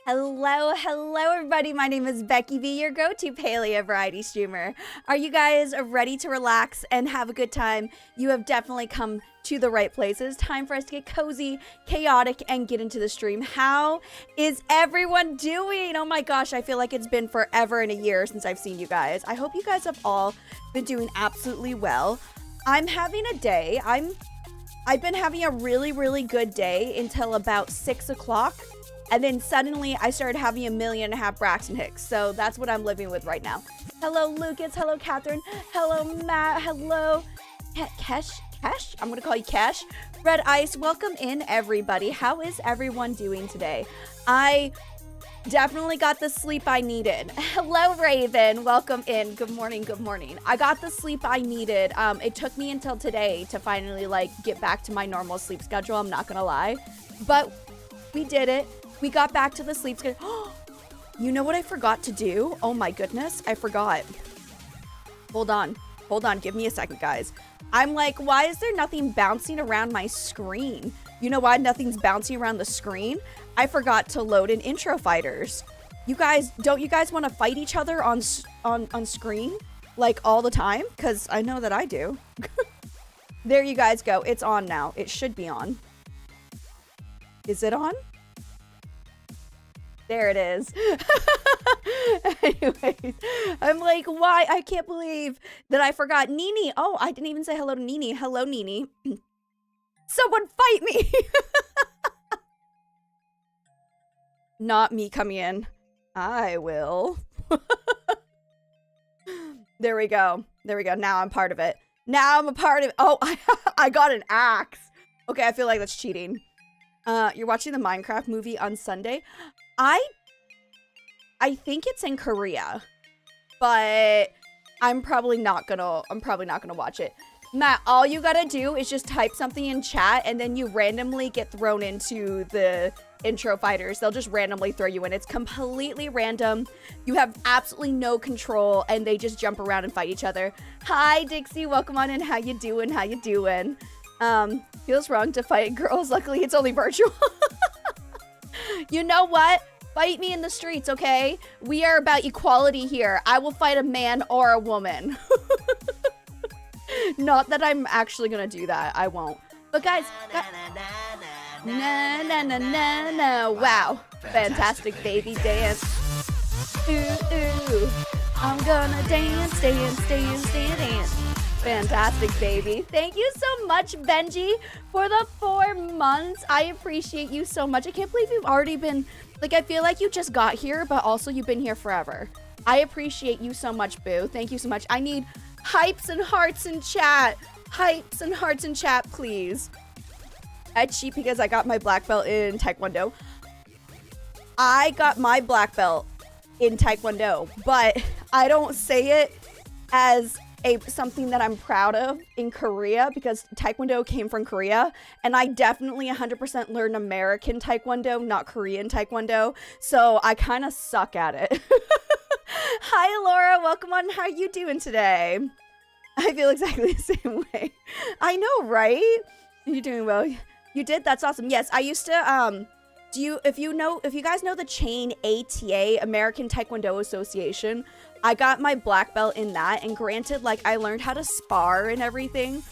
Hello everybody. My name is Becky V, your go-to Palia variety streamer. Are you guys ready to relax and have a good time? You have definitely come to the right place. It is time for us to get cozy, chaotic, and get into the stream. How is everyone doing? Oh my gosh, I feel like it's been forever and a year since I've seen you guys. I hope you guys have all been doing absolutely well. I'm having a day. I've been having a really good day until about 6 o'clock. And then suddenly I started having 1.5 million Braxton Hicks. So that's what I'm living with right now. Hello, Lucas. Hello, Catherine. Hello, Matt. Hello, Kesh. I'm going to call you Kesh. Red Ice. Welcome in, everybody. How is everyone doing today? I definitely got the sleep I needed. Hello, Raven. Welcome in. Good morning. Good morning. I got the sleep I needed. It took me until today to finally get back to my normal sleep schedule. I'm not going to lie. But we did it. We got back to the sleep schedule. You know what I forgot to do? Oh my goodness, I forgot. Hold on. Give me a second, guys. I'm like, why is there nothing bouncing around my screen? You know why nothing's bouncing around the screen? I forgot to load in intro fighters. Don't you guys want to fight each other on screen? Like all the time? Because I know that I do. There you guys go. It's on now. It should be on. Is it on? There it is. Anyways, I'm like, why? I can't believe that I forgot. Nini. Oh, I didn't even say hello to Nini. Hello, Nini. Someone fight me. Not me coming in. I will. There we go. Now I'm part of it. Now I'm a part of it. Oh, I got an axe. Okay, I feel like that's cheating. You're watching the Minecraft movie on Sunday. I think it's in Korea, but I'm probably not gonna watch it. Matt, all you gotta do is just type something in chat and then you randomly get thrown into the intro fighters. They'll just randomly throw you in. It's completely random. You have absolutely no control and they just jump around and fight each other. Hi, Dixie. Welcome on in. How you doing? Feels wrong to fight girls. Luckily, it's only virtual. You know what? Fight me in the streets, okay? We are about equality here. I will fight a man or a woman. Not that I'm actually gonna do that. I won't. But guys, wow. Fantastic baby dance. Ooh. I'm gonna dance. Fantastic, baby. Thank you so much, Benji, for the 4 months. I appreciate you so much. I can't believe you've already been, I feel like you just got here, but also you've been here forever. I appreciate you so much, Boo. Thank you so much. I need hypes and hearts in chat. Hypes and hearts in chat, please. I cheat because I got my black belt in Taekwondo. I got my black belt in Taekwondo, but I don't say it as something that I'm proud of in Korea because Taekwondo came from Korea and I definitely 100% learned American Taekwondo, not Korean Taekwondo. So I kind of suck at it. Hi, Laura. Welcome on. How are you doing today? I feel exactly the same way. I know, right? You're doing well. You did? That's awesome. Yes, I used to, if you guys know the chain ATA, American Taekwondo Association, I got my black belt in that, and granted, I learned how to spar and everything,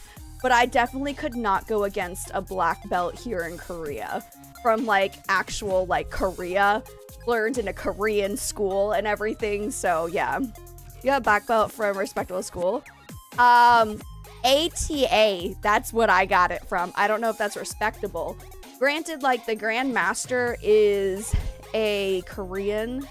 but I definitely could not go against a black belt here in Korea from, actual, Korea, learned in a Korean school and everything, so, yeah. You got a black belt from a respectable school. ATA, that's what I got it from. I don't know if that's respectable. Granted, the Grand Master is a Korean,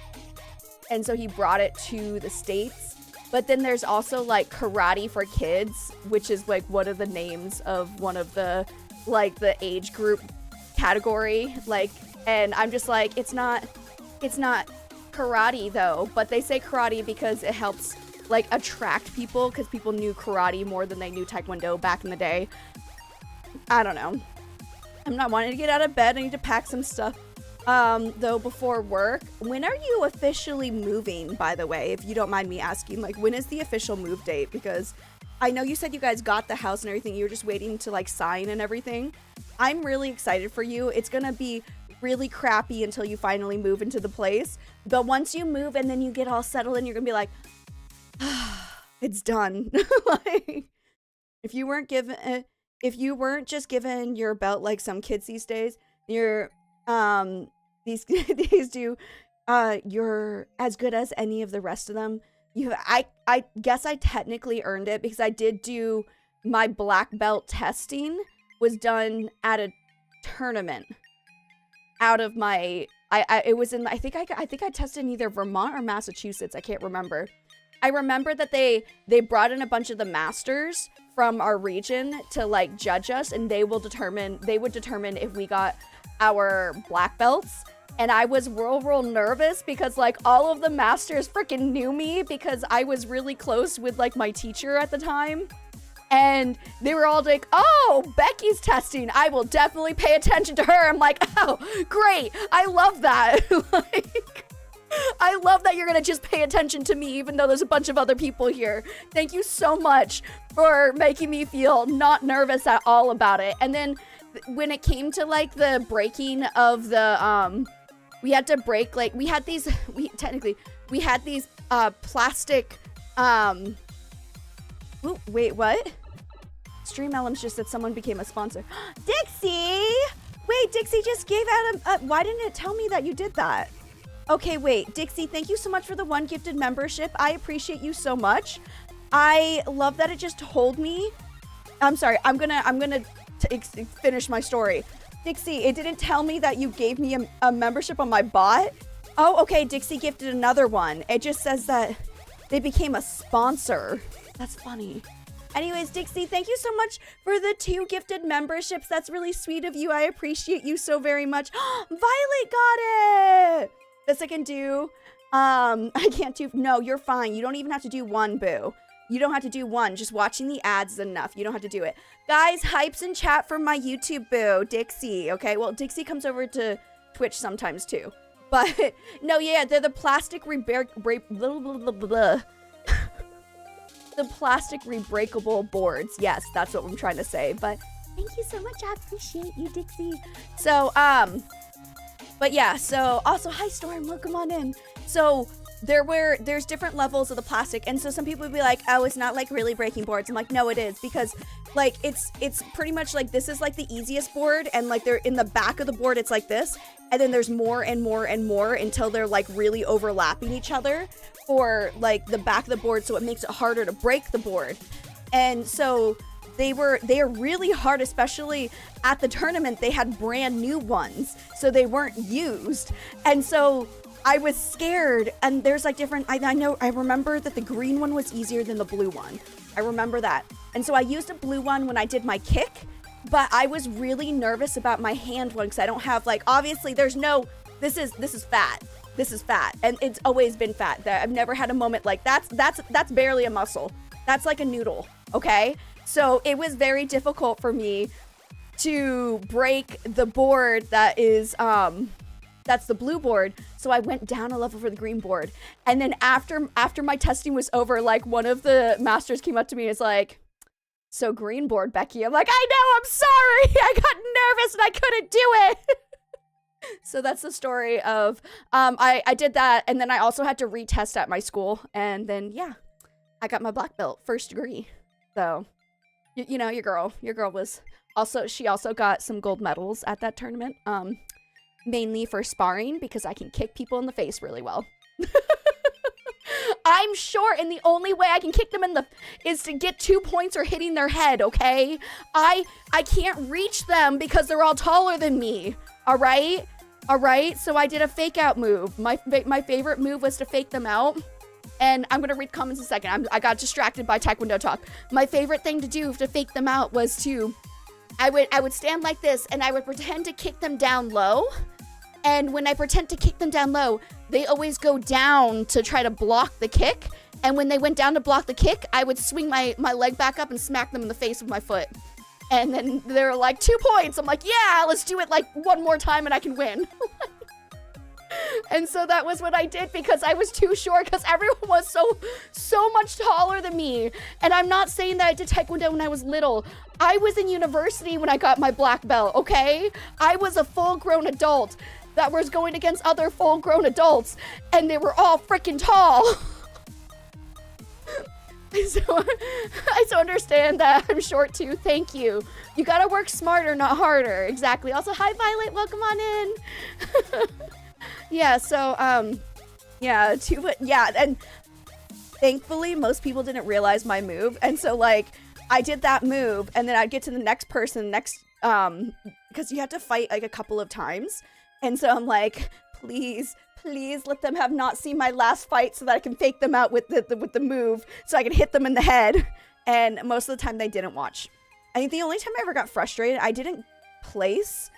and so he brought it to the States. But then there's also, Karate for Kids, which is, one of the names of one of the, the age group category. And I'm just it's not karate, though. But they say karate because it helps, attract people, because people knew karate more than they knew Taekwondo back in the day. I don't know. I'm not wanting to get out of bed. I need to pack some stuff, though, before work. When are you officially moving, by the way, if you don't mind me asking? When is the official move date? Because I know you said you guys got the house and everything. You were just waiting to, sign and everything. I'm really excited for you. It's gonna be really crappy until you finally move into the place. But once you move and then you get all settled in, you're gonna be like, it's done. Like, if you weren't just given your belt like some kids these days, you're these days do you're as good as any of the rest of them. I guess I technically earned it because I did do my black belt testing was done at a tournament out of my it was in I think I tested in either Vermont or Massachusetts. I can't remember. I remember that they brought in a bunch of the masters from our region to like judge us, and they would determine if we got our black belts. And I was real nervous because like all of the masters freaking knew me because I was really close with like my teacher at the time. And they were all like, oh, Becky's testing. I will definitely pay attention to her. I'm like, oh, great. I love that. Like, I love that you're going to just pay attention to me, even though there's a bunch of other people here. Thank you so much for making me feel not nervous at all about it. And then when it came to like the breaking of the, we had to break, like, we had these plastic, ooh, wait, what? Stream Elements just said someone became a sponsor. Dixie! Wait, Dixie just gave out why didn't it tell me that you did that? Okay, wait, Dixie, thank you so much for the 1 gifted membership. I appreciate you so much. I love that it just told me. I'm sorry, I'm gonna finish my story. Dixie, it didn't tell me that you gave me a membership on my bot. Oh, okay, Dixie gifted another one. It just says that they became a sponsor. That's funny. Anyways, Dixie, thank you so much for the 2 gifted memberships. That's really sweet of you. I appreciate you so very much. Violet got it! This I can do. I can't do, no, you're fine. You don't even have to do 1, boo. You don't have to do 1. Just watching the ads is enough. You don't have to do it. Guys, hypes in chat for my YouTube boo, Dixie, okay? Well, Dixie comes over to Twitch sometimes too. But, no, yeah, they're the plastic the plastic rebreakable boards. Yes, that's what I'm trying to say. But thank you so much. I appreciate you, Dixie. So, but yeah, so also, hi Storm, welcome on in. So there's different levels of the plastic, and so some people would be like, oh, it's not like really breaking boards. I'm like, no, it is, because like it's pretty much like this is like the easiest board, and like they're in the back of the board, it's like this, and then there's more and more and more until they're like really overlapping each other for like the back of the board, so it makes it harder to break the board. And so they are really hard, especially at the tournament. They had brand new ones, so they weren't used, and so I was scared. And there's like different, I remember that the green one was easier than the blue one. I remember that. And so I used a blue one when I did my kick, but I was really nervous about my hand one because I don't have like, obviously there's no, this is fat. This is fat, and it's always been fat. I've never had a moment like that's barely a muscle. That's like a noodle, okay? So it was very difficult for me to break the board that is that's the blue board. So I went down a level for the green board. And then after my testing was over, like one of the masters came up to me and is like, so green board, Becky. I'm like, I know, I'm sorry. I got nervous and I couldn't do it. So that's the story of, I did that. And then I also had to retest at my school. And then, yeah, I got my black belt, 1st degree. So, you know, your girl was also, she also got some gold medals at that tournament. Mainly for sparring because I can kick people in the face really well. I'm short, and the only way I can kick them is to get 2 points or hitting their head, okay? I can't reach them because they're all taller than me, all right? All right, so I did a fake out move. My favorite move was to fake them out. And I'm gonna read comments in a second. I got distracted by Taekwondo talk. My favorite thing to do to fake them out was to, I would stand like this and I would pretend to kick them down low. And when I pretend to kick them down low, they always go down to try to block the kick. And when they went down to block the kick, I would swing my leg back up and smack them in the face with my foot. And then they're like, 2 points. I'm like, yeah, let's do it like 1 more time and I can win. And so that was what I did because I was too short because everyone was so much taller than me. And I'm not saying that I did Taekwondo when I was little. I was in university when I got my black belt, okay? I was a full-grown adult that was going against other full-grown adults, and they were all freaking tall. So I so understand that I'm short too. Thank you. You gotta work smarter, not harder. Exactly. Also, hi Violet, welcome on in. Yeah, so yeah, and thankfully most people didn't realize my move, and so like I did that move, and then I'd get to the next person because you have to fight like a couple of times, and so I'm like, please let them have not seen my last fight so that I can fake them out with the move so I can hit them in the head. And most of the time they didn't watch. I think the only time I ever got frustrated, I didn't place.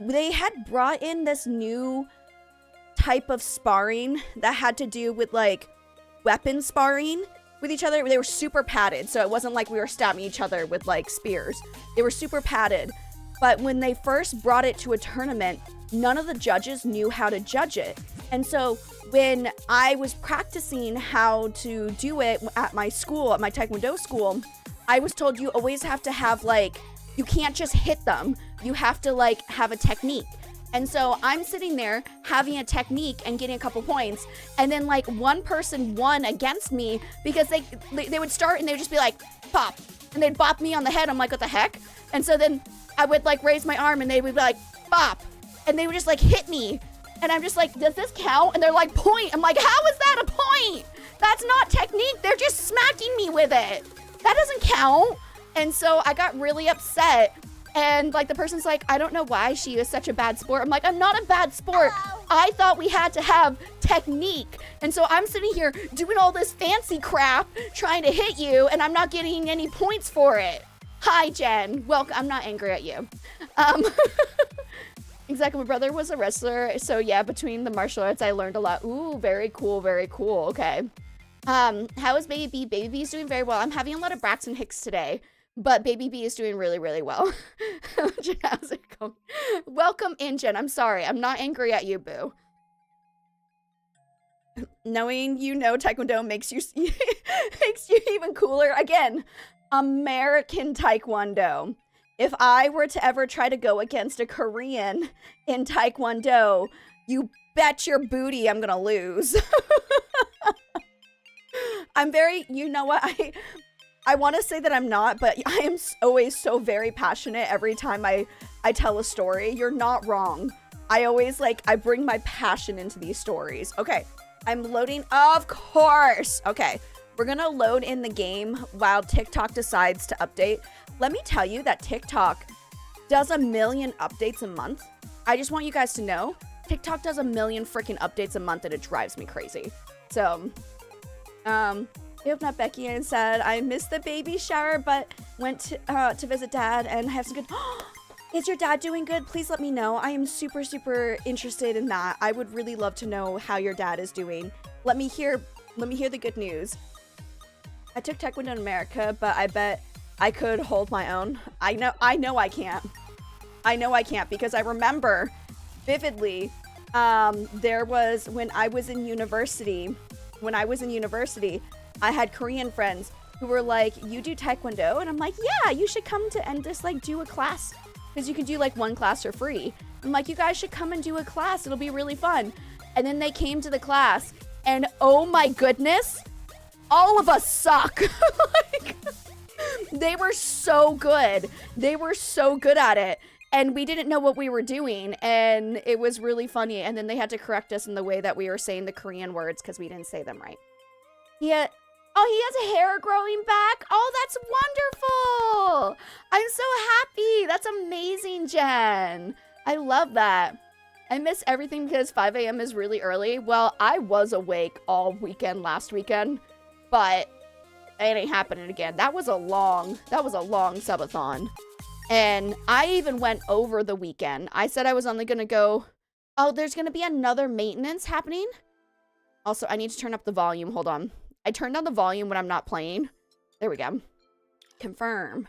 They had brought in this new type of sparring that had to do with like weapon sparring with each other. They were super padded, so it wasn't like we were stabbing each other with like spears. They were super padded. But when they first brought it to a tournament, none of the judges knew how to judge it. And so when I was practicing how to do it at my school, at my Taekwondo school, I was told you always have to have like, you can't just hit them. You have to like have a technique. And so I'm sitting there having a technique and getting a couple points. And then like one person won against me because they would start and they would just be like, pop. And they'd bop me on the head. I'm like, what the heck? And so then I would like raise my arm and they would be like, bop. And they would just like hit me. And I'm just like, does this count? And they're like, point. I'm like, how is that a point? That's not technique. They're just smacking me with it. That doesn't count. And so I got really upset. And like the person's like, I don't know why she is such a bad sport. I'm like, I'm not a bad sport. Hello. I thought we had to have technique. And so I'm sitting here doing all this fancy crap, trying to hit you, and I'm not getting any points for it. Hi, Jen. Welcome. I'm not angry at you. Exactly. My brother was a wrestler. So yeah, between the martial arts, I learned a lot. Ooh, very cool. Very cool. Okay. How is Baby B? Baby B is doing very well. I'm having a lot of Braxton Hicks today, but Baby B is doing really, really well. Jen, how's it going? Welcome in, Jen. I'm sorry. I'm not angry at you, boo. Knowing you know Taekwondo makes you makes you even cooler. Again, American Taekwondo. If I were to ever try to go against a Korean in Taekwondo, you bet your booty I'm gonna lose. I'm very, you know what, I want to say that I'm not, but I am always so very passionate every time I tell a story. You're not wrong. I always I bring my passion into these stories. Okay, I'm loading, of course. Okay, we're gonna load in the game while TikTok decides to update. Let me tell you that TikTok does 1 million updates a month. I just want you guys to know, TikTok does 1 million freaking updates a month and it drives me crazy. So, if not, Becky and said, I missed the baby shower, but went to visit dad and have some good... Is your dad doing good? Please let me know. I am super, super interested in that. I would really love to know how your dad is doing. Let me hear the good news. I took Taekwondo in America, but I bet I could hold my own. I know I can't. I know I can't because I remember vividly, there was when I was in university, I had Korean friends who were like, you do Taekwondo? And I'm like, yeah, you should come to and just do a class. Because you can do one class for free. I'm like, you guys should come and do a class. It'll be really fun. And then they came to the class and oh my goodness, all of us suck. They were so good. They were so good at it. And we didn't know what we were doing. And it was really funny. And then they had to correct us in the way that we were saying the Korean words because we didn't say them right. Yeah. Oh, he has hair growing back. Oh, that's wonderful. I'm so happy. That's amazing, Jen. I love that. I miss everything because 5 a.m. is really early. Well, I was awake all weekend last weekend, but it ain't happening again. That was a long subathon. And I even went over the weekend. I said I was only going to go, oh, there's going to be another maintenance happening. Also, I need to turn up the volume. Hold on. I turned down the volume when I'm not playing. There we go. Confirm.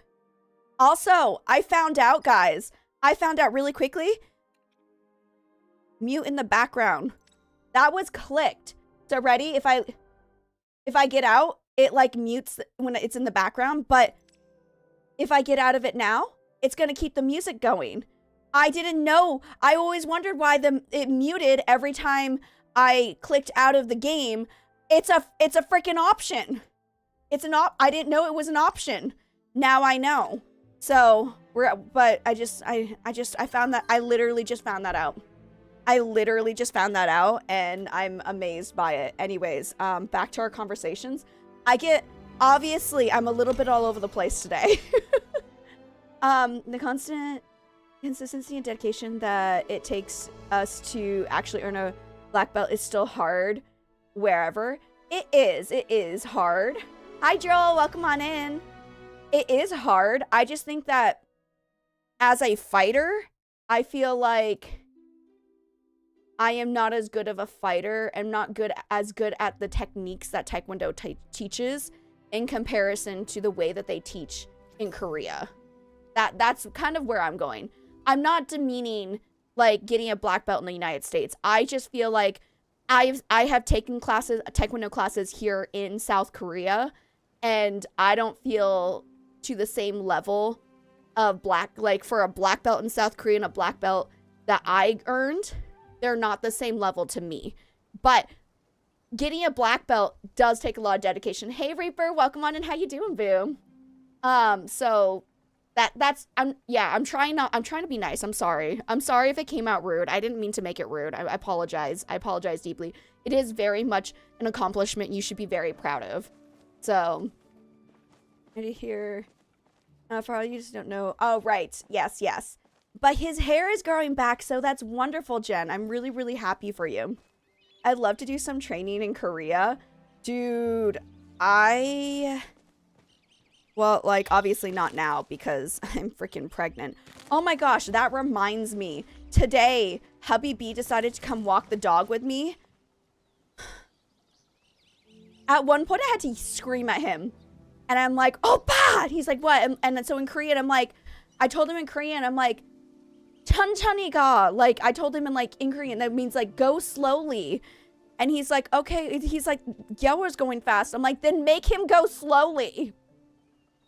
Also, I found out, guys. I found out really quickly. Mute in the background. That was clicked. So ready? If I get out, it like mutes when it's in the background, but if I get out of it now, it's gonna keep the music going. I didn't know. I always wondered why it muted every time I clicked out of the game. It's a freaking option. I didn't know it was an option. Now I know. So but I found that, I literally just found that out. And I'm amazed by it. Anyways, back to our conversations. Obviously, I'm a little bit all over the place today. The constant consistency and dedication that it takes us to actually earn a black belt is still hard wherever. It is hard. Hi, Joel, welcome on in. It is hard. I just think that as a fighter, I feel like I am not as good of a fighter. I'm not as good at the techniques that Taekwondo teaches in comparison to the way that they teach in Korea. That's kind of where I'm going. I'm not demeaning like getting a black belt in the United States. I just feel like I have taken Taekwondo classes here in South Korea, and I don't feel to the same level of for a black belt in South Korea and a black belt that I earned, they're not the same level to me. But getting a black belt does take a lot of dedication. Hey Reaper, welcome on, and how you doing, boo? So I'm trying to be nice. I'm sorry if it came out rude. I didn't mean to make it rude. I apologize deeply. It is very much an accomplishment you should be very proud of. So I did hear for all you just don't know. Oh right, yes. But his hair is growing back, so that's wonderful, Jen. I'm really, really happy for you. I'd love to do some training in Korea. Dude, well, like, obviously not now because I'm freaking pregnant. Oh my gosh, that reminds me. Today, Hubby B decided to come walk the dog with me. At one point, I had to scream at him. And I'm like, Oppa! He's like, what? And so in Korean, I told him in Korean, I'm like, 천천히 가. Like, I told him in Korean, that means like, go slowly. And he's like, okay. He's like, Gyeowar's going fast. I'm like, then make him go slowly.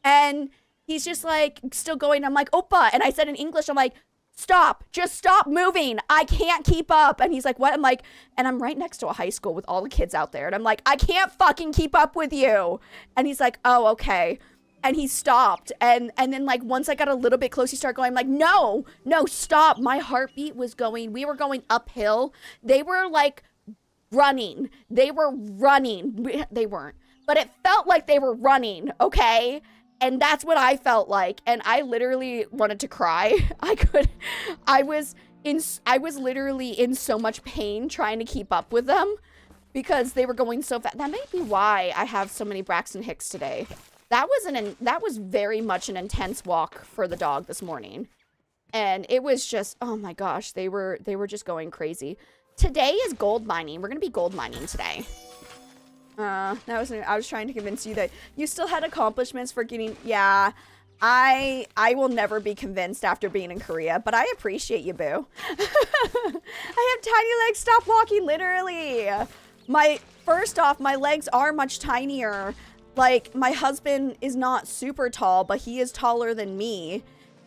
And he's just like, still going. I'm like, Oppa. And I said in English, I'm like, stop. Just stop moving. I can't keep up. And he's like, what? I'm like, and I'm right next to a high school with all the kids out there. And I'm like, I can't fucking keep up with you. And he's like, oh, okay. And he stopped. And then like, once I got a little bit close, he started going, I'm like, no, stop. My heartbeat was going, we were going uphill. They were like running. They weren't, but it felt like they were running. Okay. And that's what I felt like. And I literally wanted to cry. I was literally in so much pain trying to keep up with them because they were going so fast. That may be why I have so many Braxton Hicks today. That was very much an intense walk for the dog this morning. And it was just, oh my gosh, they were just going crazy. Today is gold mining. We're going to be gold mining today. I was trying to convince you that you still had accomplishments for getting, yeah, I will never be convinced after being in Korea, but I appreciate you, boo. I have tiny legs, stop walking, literally. First off, my legs are much tinier. Like, my husband is not super tall, but he is taller than me.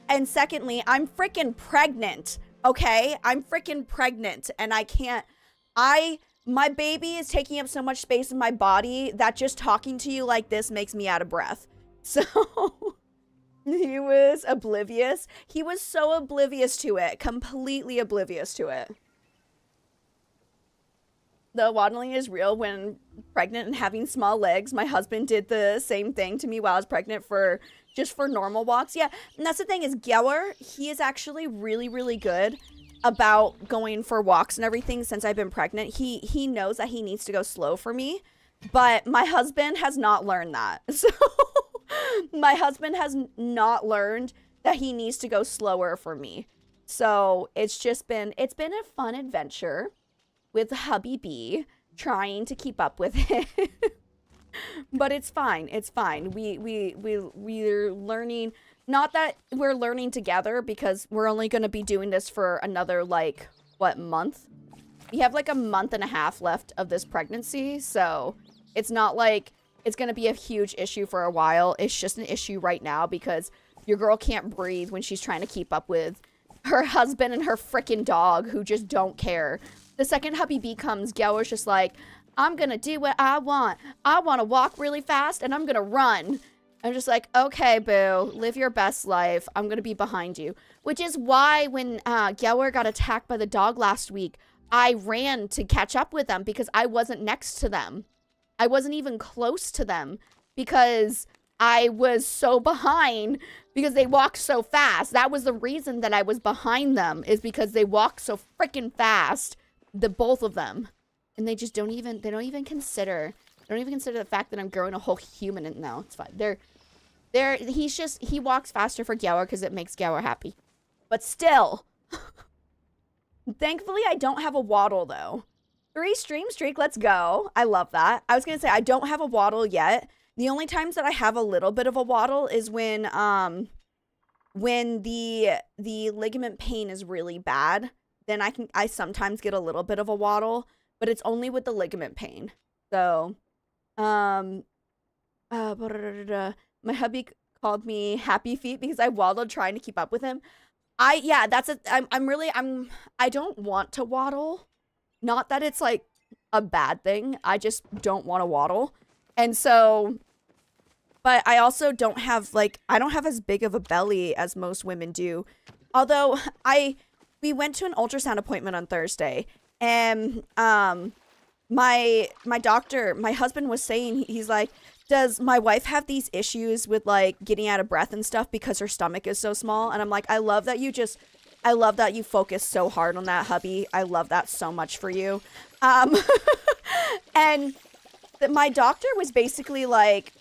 And secondly, I'm freaking pregnant, okay? I'm freaking pregnant, and my baby is taking up so much space in my body that just talking to you like this makes me out of breath. So he was oblivious. He was so oblivious to it, completely oblivious to it. The waddling is real when pregnant and having small legs. My husband did the same thing to me while I was pregnant for normal walks. Yeah, and that's the thing is Gyeowar, he is actually really, really good about going for walks and everything since I've been pregnant. He knows that he needs to go slow for me, but my husband has not learned that. So my husband has not learned that he needs to go slower for me. So it's been a fun adventure with hubby B trying to keep up with it. But it's fine. It's fine. We're learning. Not that we're learning together because we're only going to be doing this for another, like, what, month? we have like a month and a half left of this pregnancy, so it's not like it's gonna be a huge issue for a while. It's just an issue right now because your girl can't breathe when she's trying to keep up with her husband and her freaking dog who just don't care. The second hubby B comes, Gyao's just like, I'm gonna do what I want. I wanna walk really fast and I'm gonna run. I'm just like, okay, boo, live your best life. I'm gonna be behind you. Which is why when Gyaor got attacked by the dog last week, I ran to catch up with them because I wasn't next to them. I wasn't even close to them because I was so behind because they walked so fast. That was the reason that I was behind them, is because they walked so freaking fast, the both of them. And they just don't even consider the fact that I'm growing a whole human in now. It's fine. He walks faster for Gyaor because it makes Gyaor happy. But still, thankfully I don't have a waddle though. 3 stream streak, let's go. I love that. I was gonna say I don't have a waddle yet. The only times that I have a little bit of a waddle is when the ligament pain is really bad. Then I sometimes get a little bit of a waddle, but it's only with the ligament pain. So, my hubby called me happy feet because I waddled trying to keep up with him. I don't want to waddle. Not that it's like a bad thing. I just don't want to waddle. And so, but I also don't have I don't have as big of a belly as most women do. Although we went to an ultrasound appointment on Thursday and, my doctor, my husband was saying, he's like, does my wife have these issues with like getting out of breath and stuff because her stomach is so small? And I'm like, I love that you focus so hard on that, hubby. I love that so much for you. And my doctor was basically like,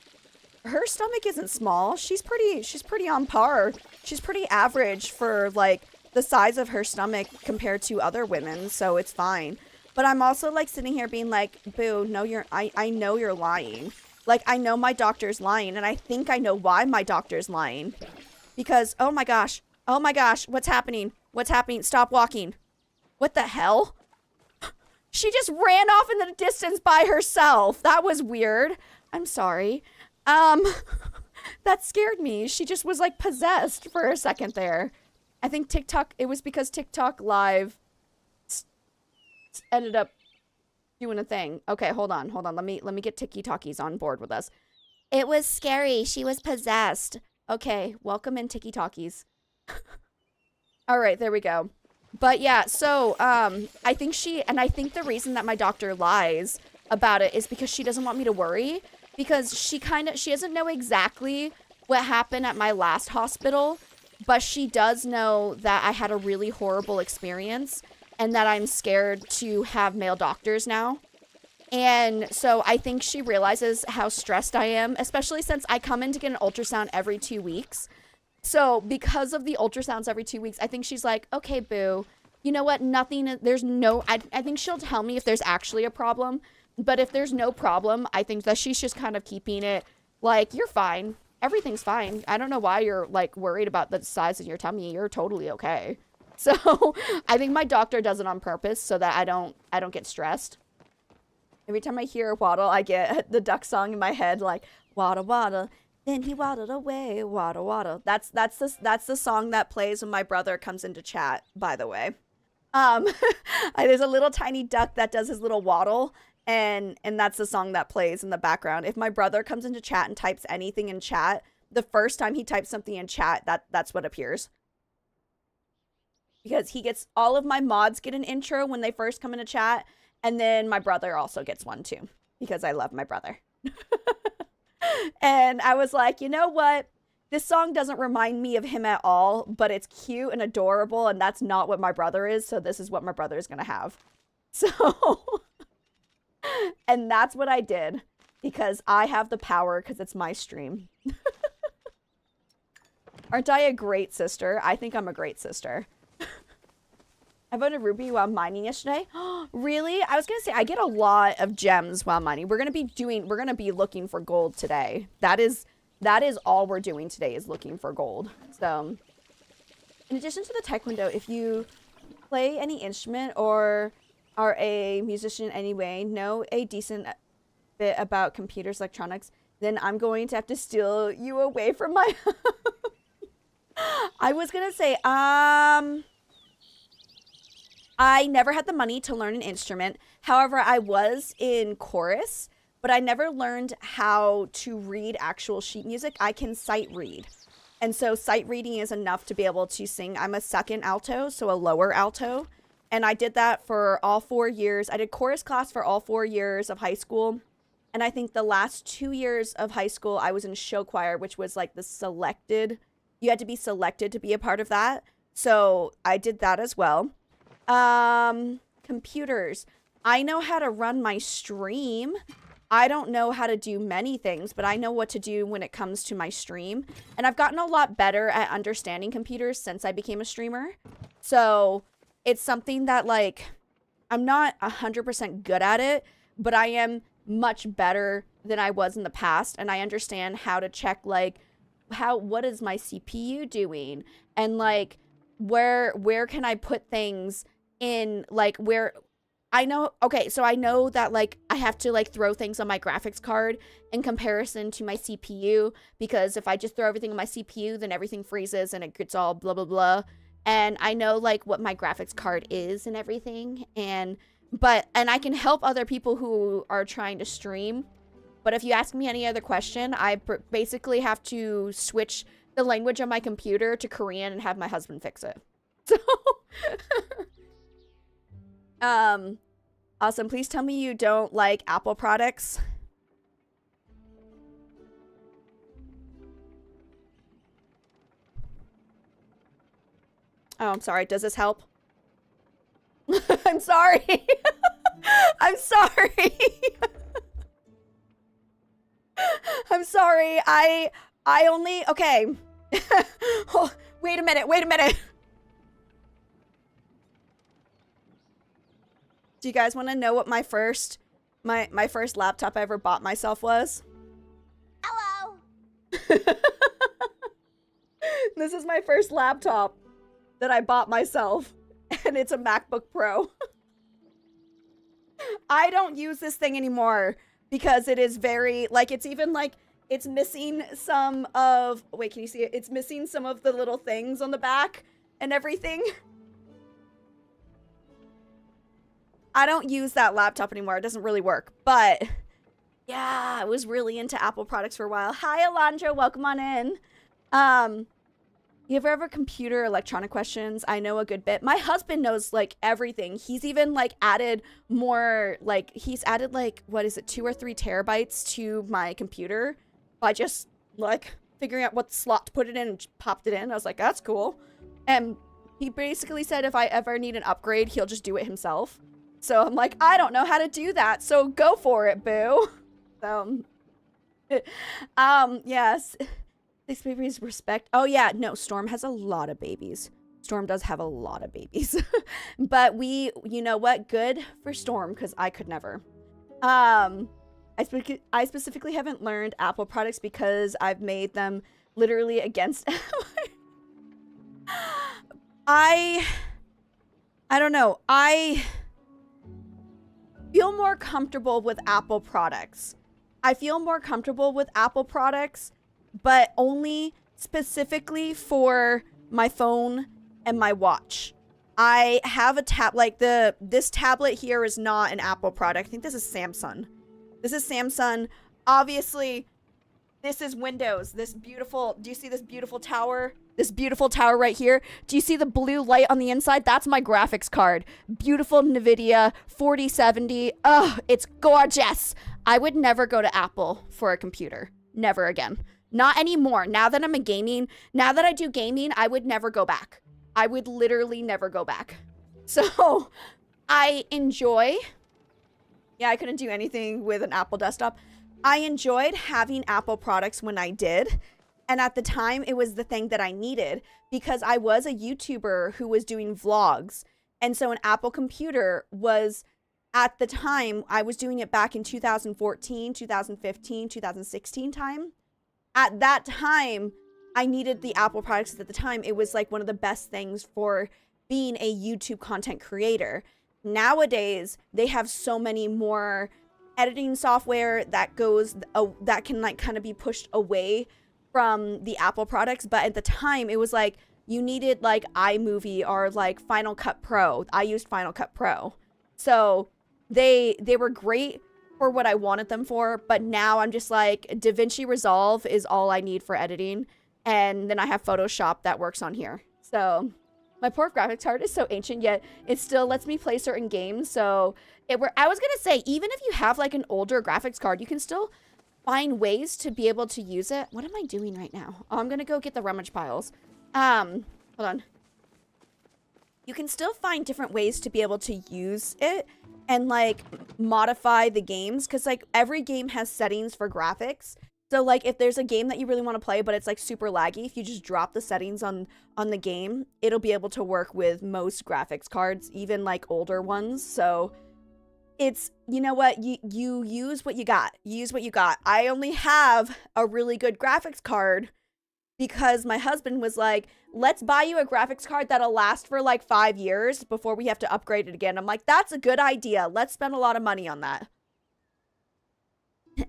her stomach isn't small. She's pretty on par. She's pretty average for like the size of her stomach compared to other women. So it's fine. But I'm also like sitting here being like, boo, no, I know you're lying. Like, I know my doctor's lying, and I think I know why my doctor's lying. Because, oh my gosh, what's happening? What's happening? Stop walking. What the hell? She just ran off in the distance by herself. That was weird. I'm sorry. That scared me. She just was like possessed for a second there. I think it was because TikTok Live ended up doing a thing. Okay, hold on. Let me get Tiki-Talkies on board with us. It was scary. She was possessed. Okay, welcome in Tiki-Talkies. All right, there we go. But yeah, so I think the reason that my doctor lies about it is because she doesn't want me to worry, because she doesn't know exactly what happened at my last hospital, but she does know that I had a really horrible experience and that I'm scared to have male doctors now. And so I think she realizes how stressed I am, especially since I come in to get an ultrasound every 2 weeks. So because of the ultrasounds every 2 weeks, I think she's like, okay, boo, you know what? I think she'll tell me if there's actually a problem. But if there's no problem, I think that she's just kind of keeping it like, you're fine. Everything's fine. I don't know why you're like worried about the size of your tummy. You're totally okay. So I think my doctor does it on purpose so that I don't get stressed. Every time I hear waddle, I get the duck song in my head, like waddle waddle. Then he waddled away, waddle waddle. That's the song that plays when my brother comes into chat, by the way. There's a little tiny duck that does his little waddle, and that's the song that plays in the background. If my brother comes into chat and types anything in chat, the first time he types something in chat, that's what appears. Because all of my mods get an intro when they first come into chat, and then my brother also gets one too, because I love my brother. And I was like, you know what? This song doesn't remind me of him at all, but it's cute and adorable, and that's not what my brother is, so this is what my brother is going to have. So, and that's what I did, because I have the power, because it's my stream. Aren't I a great sister? I think I'm a great sister. I voted Ruby while mining yesterday. Really? I was going to say, I get a lot of gems while mining. We're going to be looking for gold today. That is all we're doing today, is looking for gold. So, in addition to the taekwondo, if you play any instrument or are a musician anyway, know a decent bit about computers, electronics, then I'm going to have to steal you away from my I was gonna say, I never had the money to learn an instrument. However, I was in chorus, but I never learned how to read actual sheet music. I can sight read. And so sight reading is enough to be able to sing. I'm a second alto, so a lower alto. And I did that for all 4 years. I did chorus class for all 4 years of high school. And I think the last 2 years of high school, I was in show choir, which was like the selected, you had to be selected to be a part of that. So I did that as well. Computers. I know how to run my stream. I don't know how to do many things, but I know what to do when it comes to my stream. And I've gotten a lot better at understanding computers since I became a streamer. So it's something that, like, I'm not 100% good at it, but I am much better than I was in the past. And I understand how to check, like, what is my CPU doing? And, like, where can I put things in, like, where I know, okay, so I know that, like, I have to, like, throw things on my graphics card in comparison to my CPU, because if I just throw everything on my CPU, then everything freezes and it gets all blah, blah, blah. And I know, like, what my graphics card is and everything. And I can help other people who are trying to stream. But if you ask me any other question, I basically have to switch the language on my computer to Korean and have my husband fix it. So, awesome. Please tell me you don't like Apple products. Oh, I'm sorry. Does this help? I'm sorry. I'm sorry. I'm sorry. I only, okay. Oh, wait a minute. Do you guys want to know what my first laptop I ever bought myself was? Hello. This is my first laptop that I bought myself, and it's a MacBook Pro. I don't use this thing anymore because it is very, like, it's even, like, it's missing some of, wait, can you see it? It's missing some of the little things on the back and everything. I don't use that laptop anymore. It doesn't really work, but yeah, I was really into Apple products for a while. Hi, Alondra. Welcome on in. You ever have a computer electronic questions? I know a good bit. My husband knows, like, everything. He's even, like, added more, like, he's added, like, what is it, 2 or 3 terabytes to my computer by just, like, figuring out what slot to put it in and just popped it in. I was like, that's cool. And he basically said if I ever need an upgrade, he'll just do it himself. So I'm like, I don't know how to do that, so go for it, boo. So, yes. These babies respect. Oh, yeah. No, Storm has a lot of babies. Storm does have a lot of babies. But you know what? Good for Storm, because I could never. I specifically haven't learned Apple products because I've made them literally against. I don't know. I feel more comfortable with Apple products. But only specifically for my phone and my watch. I have a this tablet here is not an Apple product. I think this is Samsung. Obviously, this is Windows. Do you see this beautiful tower? This beautiful tower right here. Do you see the blue light on the inside? That's my graphics card. Beautiful NVIDIA 4070. Oh, it's gorgeous. I would never go to Apple for a computer. Never again. Not anymore. Now that I do gaming, I would never go back. I would literally never go back. So, I enjoy. Yeah, I couldn't do anything with an Apple desktop. I enjoyed having Apple products when I did. And at the time, it was the thing that I needed because I was a YouTuber who was doing vlogs. And so an Apple computer was, at the time, I was doing it back in 2014, 2015, 2016 time. At that time, I needed the Apple products at the time. It was like one of the best things for being a YouTube content creator. nowadays they have so many more editing software that goes that can like kind of be pushed away from the Apple products. But at the time it was like you needed like iMovie or like Final Cut Pro. I used Final Cut Pro, so they were great for what I wanted them for. But now I'm just like, DaVinci Resolve is all I need for editing, and then I have Photoshop that works on here. So my poor graphics card is so ancient, yet it still lets me play certain games. So I was gonna say, even if you have like an older graphics card, you can still find ways to be able to use it. What am I doing right now? Oh, I'm gonna go get the rummage piles. Hold on. You can still find different ways to be able to use it and like modify the games, because like every game has settings for graphics. So like if there's a game that you really want to play but it's like super laggy, if you just drop the settings on the game, it'll be able to work with most graphics cards, even like older ones. So it's, you know what, you use what you got. Use what you got. I only have a really good graphics card because my husband was like, let's buy you a graphics card that'll last for like 5 years before we have to upgrade it again. I'm like, that's a good idea. Let's spend a lot of money on that.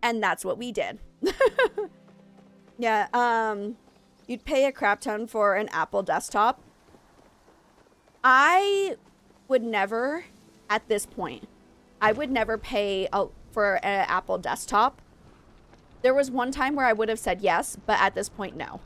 And that's what we did. Yeah, you'd pay a crap ton for an Apple desktop. I would never, at this point, I would never pay for an Apple desktop. There was one time where I would have said yes, but at this point, no.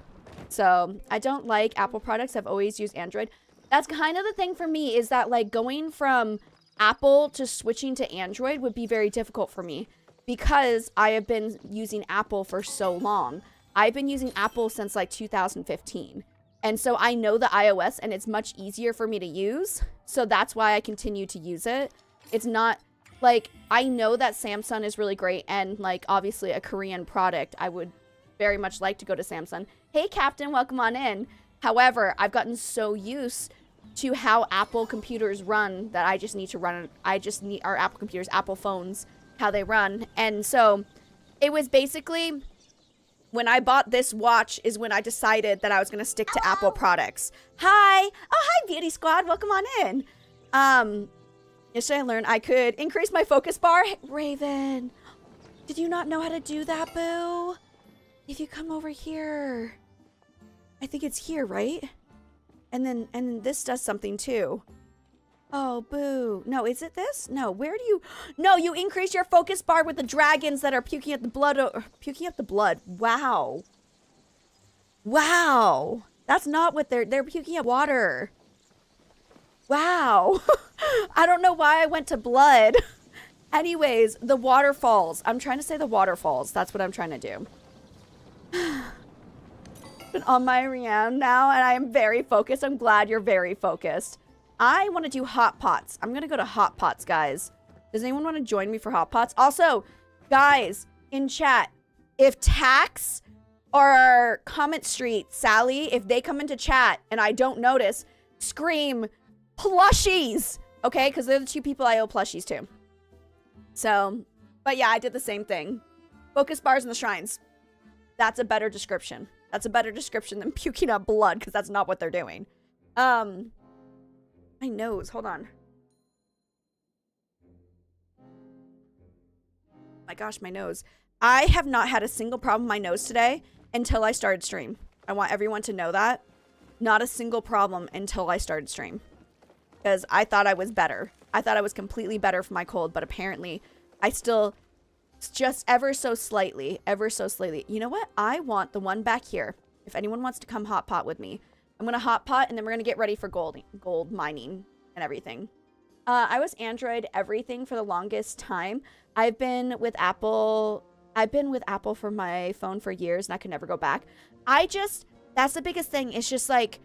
So I don't like Apple products. I've always used Android. That's kind of the thing for me, is that like going from Apple to switching to Android would be very difficult for me because I have been using Apple for so long. I've been using Apple since like 2015. And so I know the iOS and it's much easier for me to use. So that's why I continue to use it. It's not like, I know that Samsung is really great and like obviously a Korean product. I would very much like to go to Samsung. Hey, Captain, welcome on in. However, I've gotten so used to how Apple computers run that I just need to run. I just need our Apple computers, Apple phones, how they run. And so it was basically when I bought this watch is when I decided that I was going to stick to Apple products. Hi. Oh, hi, Beauty Squad. Welcome on in. Yesterday I learned I could increase my focus bar. Raven, did you not know how to do that, boo? If you come over here, I think it's here, right? And then this does something too. Oh, boo. No, is it this? No, where do you... No, you increase your focus bar with the dragons that are puking up the blood. Puking up the blood. Wow. Wow. That's not what they're puking up water. Wow. I don't know why I went to blood. Anyways, the waterfalls. I'm trying to say the waterfalls. That's what I'm trying to do. Been on my Rihanna now, and I am very focused. I'm glad you're very focused. I want to do hot pots. I'm gonna go to hot pots, guys. Does anyone want to join me for hot pots? Also, guys, in chat, if Tax or Comment Street, Sally, if they come into chat and I don't notice, scream plushies, okay? Because they're the two people I owe plushies to. So, but yeah, I did the same thing. Focus bars and the shrines. That's a better description. That's a better description than puking up blood, because that's not what they're doing. My nose. Hold on. My gosh, my nose. I have not had a single problem with my nose today until I started stream. I want everyone to know that. Not a single problem until I started stream. Because I thought I was better. I thought I was completely better for my cold, but apparently I still... just ever so slightly. You know what? I want the one back here. If anyone wants to come hot pot with me, I'm going to hot pot and then we're going to get ready for gold mining and everything. I was Android everything for the longest time. I've been with Apple for my phone for years and I could never go back. That's the biggest thing. It's just like,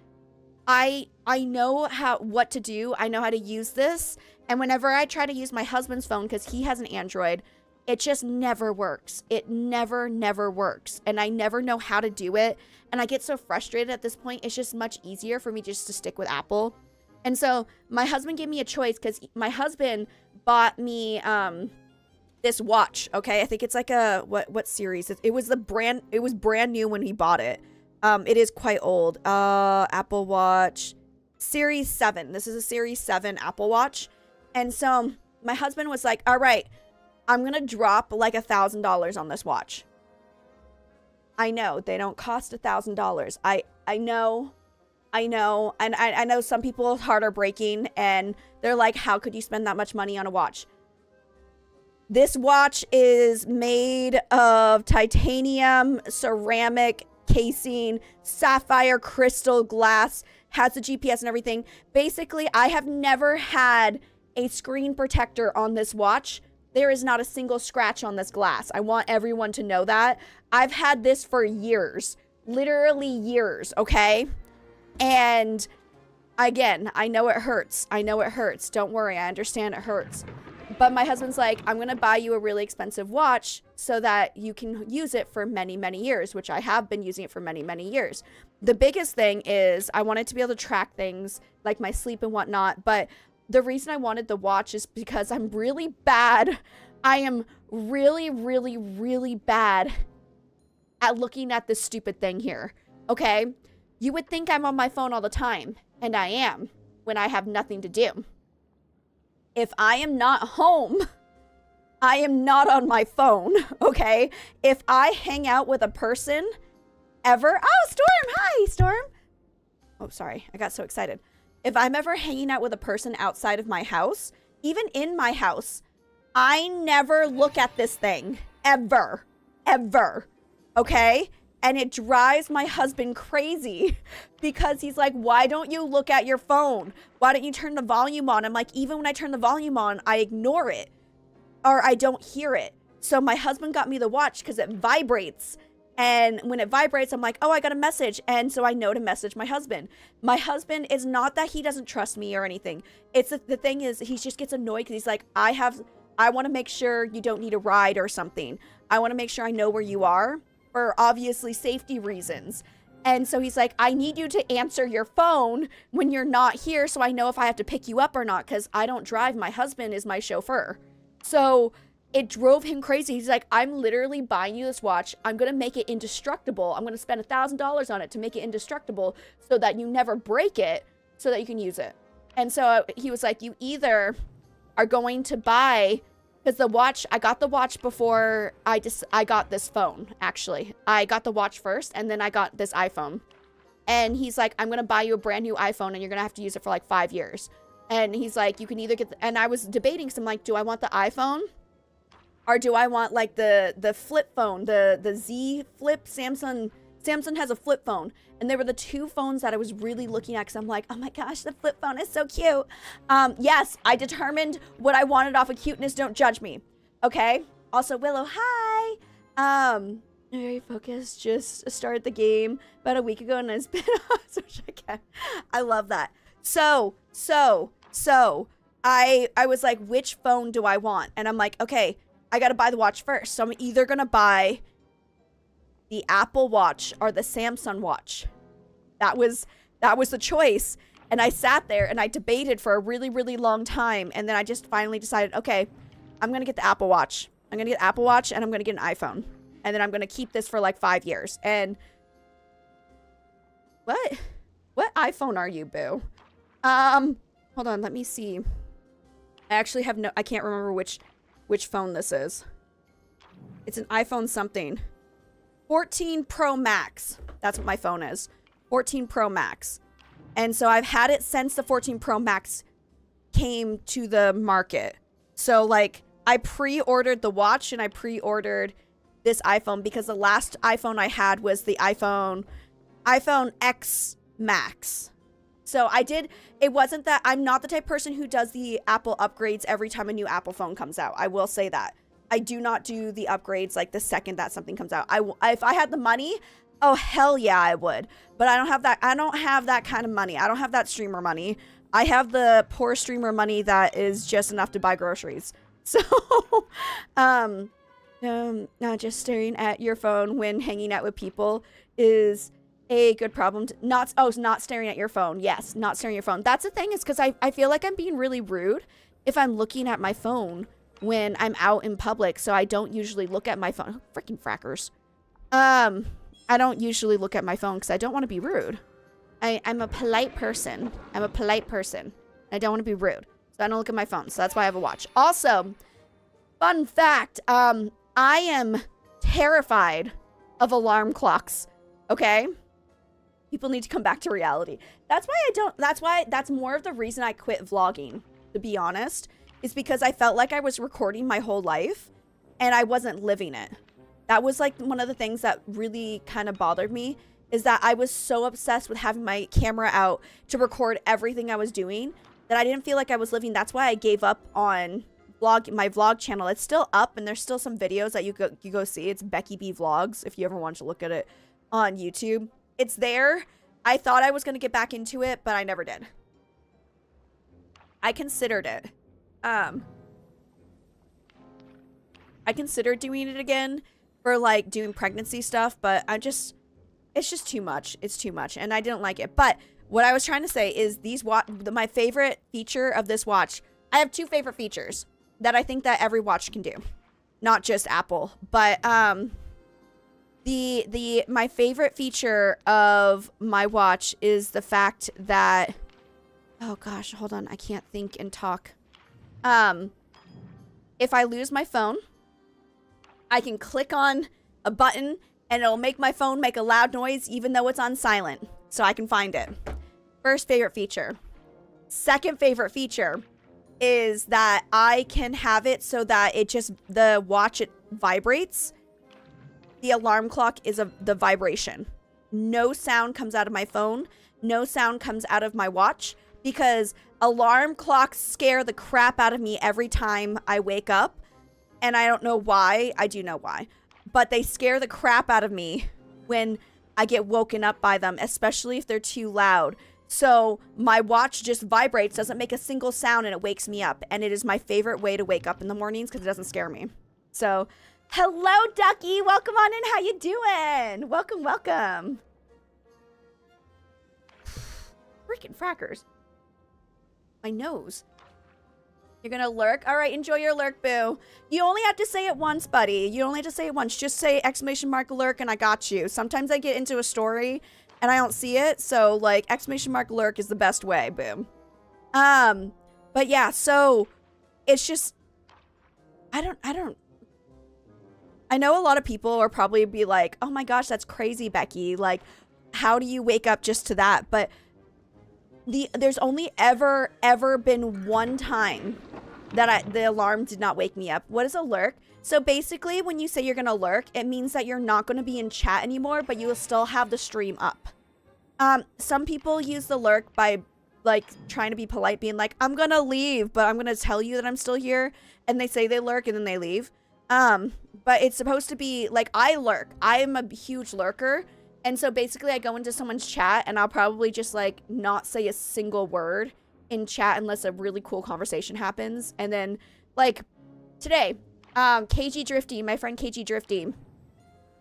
I know what to do. I know how to use this. And whenever I try to use my husband's phone, because he has an Android, it just never works. It never works. And I never know how to do it. And I get so frustrated at this point. It's just much easier for me just to stick with Apple. And so my husband gave me a choice because my husband bought me this watch. Okay, I think it's like a what series? It was brand new when he bought it. It is quite old. Apple Watch Series 7. This is a Series 7 Apple Watch. And so my husband was like, all right, I'm going to drop like $1,000 on this watch. I know they don't cost $1,000. I know. And I know some people's heart are breaking and they're like, how could you spend that much money on a watch? This watch is made of titanium, ceramic casing, sapphire crystal glass, has the GPS and everything. Basically, I have never had a screen protector on this watch. There is not a single scratch on this glass. I want everyone to know that. I've had this for years, literally years, okay? And again, I know it hurts. I know it hurts. Don't worry, I understand it hurts. But my husband's like, I'm going to buy you a really expensive watch so that you can use it for many, many years, which I have been using it for many, many years. The biggest thing is I wanted to be able to track things like my sleep and whatnot. But the reason I wanted the watch is because I'm really bad. I am really, really, really bad at looking at this stupid thing here. Okay? You would think I'm on my phone all the time, and I am when I have nothing to do. If I am not home, I am not on my phone, okay? If I hang out with a person ever... Oh, Storm! Hi, Storm! Oh, sorry. I got so excited. If I'm ever hanging out with a person outside of my house, even in my house, I never look at this thing. Ever. Ever. Okay? And it drives my husband crazy because he's like, why don't you look at your phone? Why don't you turn the volume on? I'm like, even when I turn the volume on, I ignore it or I don't hear it. So my husband got me the watch because it vibrates. And when it vibrates, I'm like, oh, I got a message. And so I know to message my husband. My husband is not that he doesn't trust me or anything. It's the thing is he just gets annoyed because he's like, I want to make sure you don't need a ride or something. I want to make sure I know where you are. For obviously safety reasons. And so he's like, I need you to answer your phone when you're not here so I know if I have to pick you up or not because I don't drive. My husband is my chauffeur. So it drove him crazy. He's like, I'm literally buying you this watch. I'm going to make it indestructible. I'm going to spend $1,000 on it to make it indestructible so that you never break it so that you can use it. And so he was like, you either are going to buy... Because the watch, I got the watch before I got this phone, actually. I got the watch first, and then I got this iPhone. And he's like, I'm going to buy you a brand new iPhone, and you're going to have to use it for like 5 years. And he's like, you can either get... And I was debating, so I'm like, do I want the iPhone? Or do I want like the flip phone, the Z Flip? Samsung has a flip phone. And they were the two phones that I was really looking at because I'm like, oh my gosh, the flip phone is so cute. Yes, I determined what I wanted off of cuteness. Don't judge me. Okay. Also, Willow, hi. Very focused. Just started the game about a week ago and it's been so I love that. So I was like, which phone do I want? And I'm like, okay, I got to buy the watch first. So I'm either going to buy the Apple Watch or the Samsung Watch. That was the choice. And I sat there and I debated for a really, really long time. And then I just finally decided, okay, I'm going to get the Apple Watch. I'm going to get Apple Watch and I'm going to get an iPhone. And then I'm going to keep this for like 5 years. And what iPhone are you, boo? Hold on, let me see. I actually I can't remember which phone this is. It's an iPhone something. 14 Pro Max. That's what my phone is. 14 Pro Max. And so I've had it since the 14 Pro Max came to the market. So like I pre-ordered the watch and I pre-ordered this iPhone because the last iPhone I had was the iPhone X Max. So it wasn't that I'm not the type of person who does the Apple upgrades every time a new Apple phone comes out. I will say that. I do not do the upgrades like the second that something comes out. If I had the money, oh hell yeah, I would. But I don't have that. I don't have that kind of money. I don't have that streamer money. I have the poor streamer money that is just enough to buy groceries. So, not just staring at your phone when hanging out with people is a good problem. Not staring at your phone. Yes, not staring at your phone. That's the thing is because I feel like I'm being really rude if I'm looking at my phone when I'm out in public, so I don't usually look at my phone. Oh, freaking frackers. I don't usually look at my phone because I don't want to be rude. I'm a polite person. I don't want to be rude. So I don't look at my phone. So that's why I have a watch. Also, fun fact, I am terrified of alarm clocks. Okay? People need to come back to reality. That's more of the reason I quit vlogging, to be honest, is because I felt like I was recording my whole life and I wasn't living it. That was like one of the things that really kind of bothered me, is that I was so obsessed with having my camera out to record everything I was doing that I didn't feel like I was living. That's why I gave up on my vlog channel. It's still up and there's still some videos that you go see. It's Becky B Vlogs if you ever want to look at it on YouTube. It's there. I thought I was going to get back into it, but I never did. I considered it. I considered doing it again for like doing pregnancy stuff, but it's just too much. It's too much and I didn't like it. But what I was trying to say is my favorite feature of this watch, I have two favorite features that I think that every watch can do. Not just Apple, but my favorite feature of my watch is the fact that, oh gosh, hold on, I can't think and talk. If I lose my phone, I can click on a button and it'll make my phone make a loud noise even though it's on silent, so I can find it. First favorite feature. Second favorite feature is that I can have it so that the watch, it vibrates. The alarm clock is the vibration. No sound comes out of my phone. No sound comes out of my watch because alarm clocks scare the crap out of me every time I wake up. And I don't know why. I do know why. But they scare the crap out of me when I get woken up by them, especially if they're too loud. So my watch just vibrates, doesn't make a single sound, and it wakes me up. And it is my favorite way to wake up in the mornings because it doesn't scare me. So, hello, Ducky. Welcome on in. How you doing? Welcome, welcome. Freaking frackers. My nose. You're gonna lurk? All right, enjoy your lurk, boo. You only have to say it once, buddy. You only have to say it once. Just say ! Lurk and I got you. Sometimes I get into a story and I don't see it, so like ! Lurk is the best way, boom. But yeah, so it's just I know a lot of people are probably be like, oh my gosh, that's crazy, Becky. Like, how do you wake up just to that? But there's only ever been one time that the alarm did not wake me up. What is a lurk? So basically, when you say you're gonna lurk, it means that you're not gonna be in chat anymore, but you will still have the stream up. Some people use the lurk by like trying to be polite, being like, I'm gonna leave, but I'm gonna tell you that I'm still here. And they say they lurk and then they leave. But it's supposed to be like, I lurk. I am a huge lurker. And so basically I go into someone's chat and I'll probably just like not say a single word in chat unless a really cool conversation happens. And then like today, KG Drifty, my friend KG Drifty,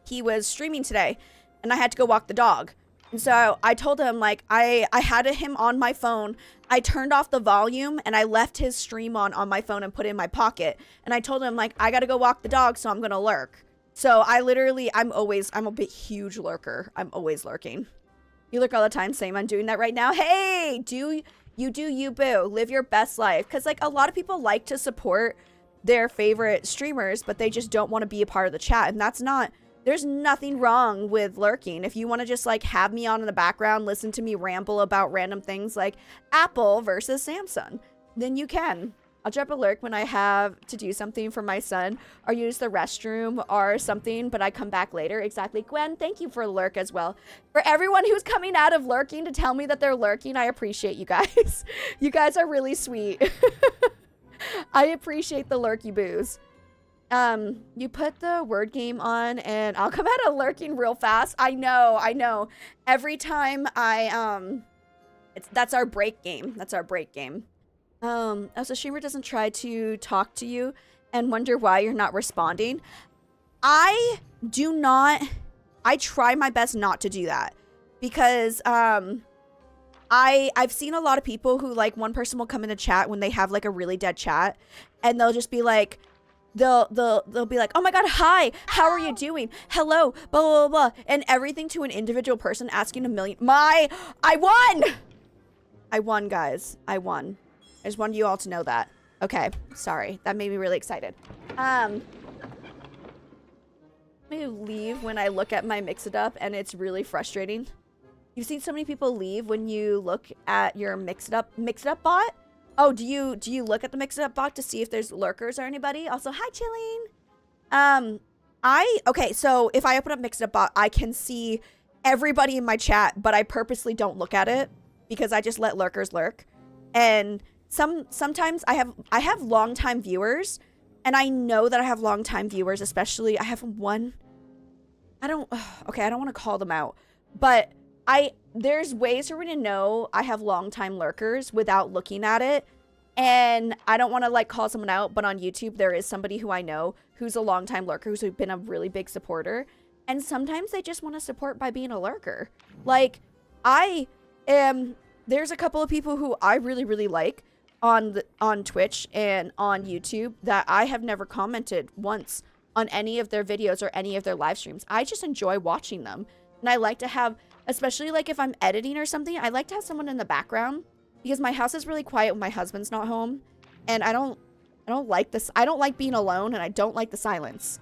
he was streaming today and I had to go walk the dog. And so I told him like, I had him on my phone. I turned off the volume and I left his stream on my phone and put it in my pocket. And I told him like, I gotta go walk the dog, so I'm gonna lurk. So I'm a bit huge lurker. I'm always lurking. You lurk all the time. Same, I'm doing that right now. Hey, do you boo. Live your best life. Because like a lot of people like to support their favorite streamers, but they just don't want to be a part of the chat. And there's nothing wrong with lurking. If you want to just like have me on in the background, listen to me ramble about random things like Apple versus Samsung, then you can. I'll drop a lurk when I have to do something for my son or use the restroom or something, but I come back later. Exactly. Gwen, thank you for the lurk as well. For everyone who's coming out of lurking to tell me that they're lurking, I appreciate you guys. You guys are really sweet. I appreciate the lurky boos. You put the word game on and I'll come out of lurking real fast. I know. Every time that's our break game. That's our break game. As a streamer doesn't try to talk to you and wonder why you're not responding. I try my best not to do that because, I've seen a lot of people who like one person will come in the chat when they have like a really dead chat and they'll just be like, they'll be like, oh my god, hi, how are you doing? Hello, blah, blah, blah, and everything to an individual person asking a million. I won, guys. I won. I just wanted you all to know that. Okay, sorry. That made me really excited. Let me leave when I look at my Mix It Up, and it's really frustrating. You've seen so many people leave when you look at your Mix It Up bot? Oh, do you look at the Mix It Up bot to see if there's lurkers or anybody? Also, hi, Chilling. Okay, so if I open up Mix It Up bot, I can see everybody in my chat, but I purposely don't look at it because I just let lurkers lurk. And sometimes I have long-time viewers, and I know that I have long-time viewers, especially I have one. I don't want to call them out, but there's ways for me to know I have long-time lurkers without looking at it. And I don't want to like call someone out, but on YouTube there is somebody who I know who's a long-time lurker who's been a really big supporter. And sometimes they just want to support by being a lurker. Like there's a couple of people who I really, really like on Twitch and on YouTube that I have never commented once on any of their videos or any of their live streams. I just enjoy watching them. And I like to have, especially like if I'm editing or something, I like to have someone in the background because my house is really quiet when my husband's not home. And I don't like this. I don't like being alone, and I don't like the silence.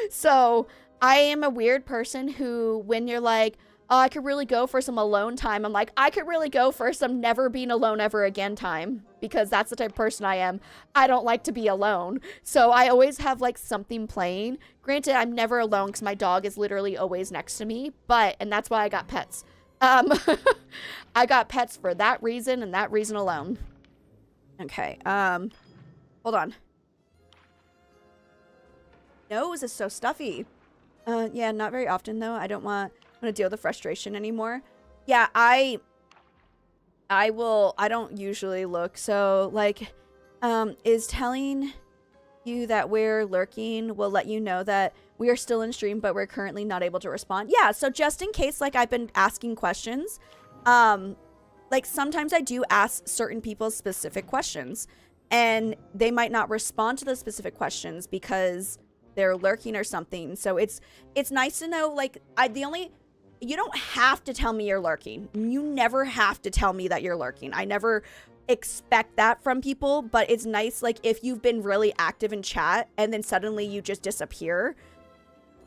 So I am a weird person who, when you're like, oh, I could really go for some alone time, I'm like, I could really go for some never being alone ever again time, because that's the type of person I am. I don't like to be alone. So I always have like something playing. Granted, I'm never alone because my dog is literally always next to me, and that's why I got pets. I got pets for that reason and that reason alone. Okay, hold on. Nose is so stuffy. Yeah, not very often though. I don't want to deal with the frustration anymore. Yeah, I don't usually look. So like, is telling you that we're lurking will let you know that we are still in stream, but we're currently not able to respond. Yeah, so just in case, like I've been asking questions, like sometimes I do ask certain people specific questions and they might not respond to those specific questions because they're lurking or something. So it's nice to know, like, you don't have to tell me you're lurking. You never have to tell me that you're lurking. I never expect that from people, but it's nice, like, if you've been really active in chat and then suddenly you just disappear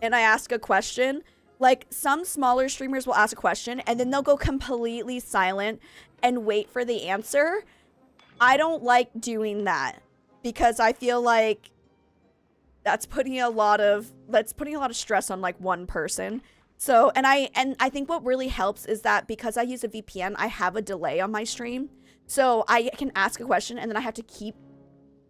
and I ask a question, like, some smaller streamers will ask a question and then they'll go completely silent and wait for the answer. I don't like doing that because I feel like that's putting a lot of stress on like one person. So, and I think what really helps is that because I use a VPN, I have a delay on my stream. So I can ask a question and then I have to keep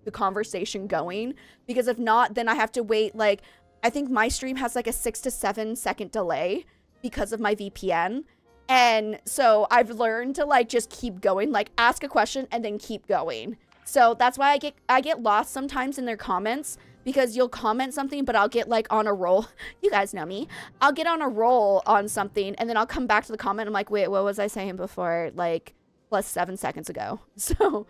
the conversation going, because if not, then I have to wait. Like, I think my stream has like a 6 to 7 second delay because of my VPN. And so I've learned to like just keep going, like ask a question and then keep going. So that's why I get lost sometimes in their comments, because you'll comment something, but I'll get like on a roll. You guys know me. I'll get on a roll on something and then I'll come back to the comment. I'm like, wait, what was I saying before? Like plus 7 seconds ago. So,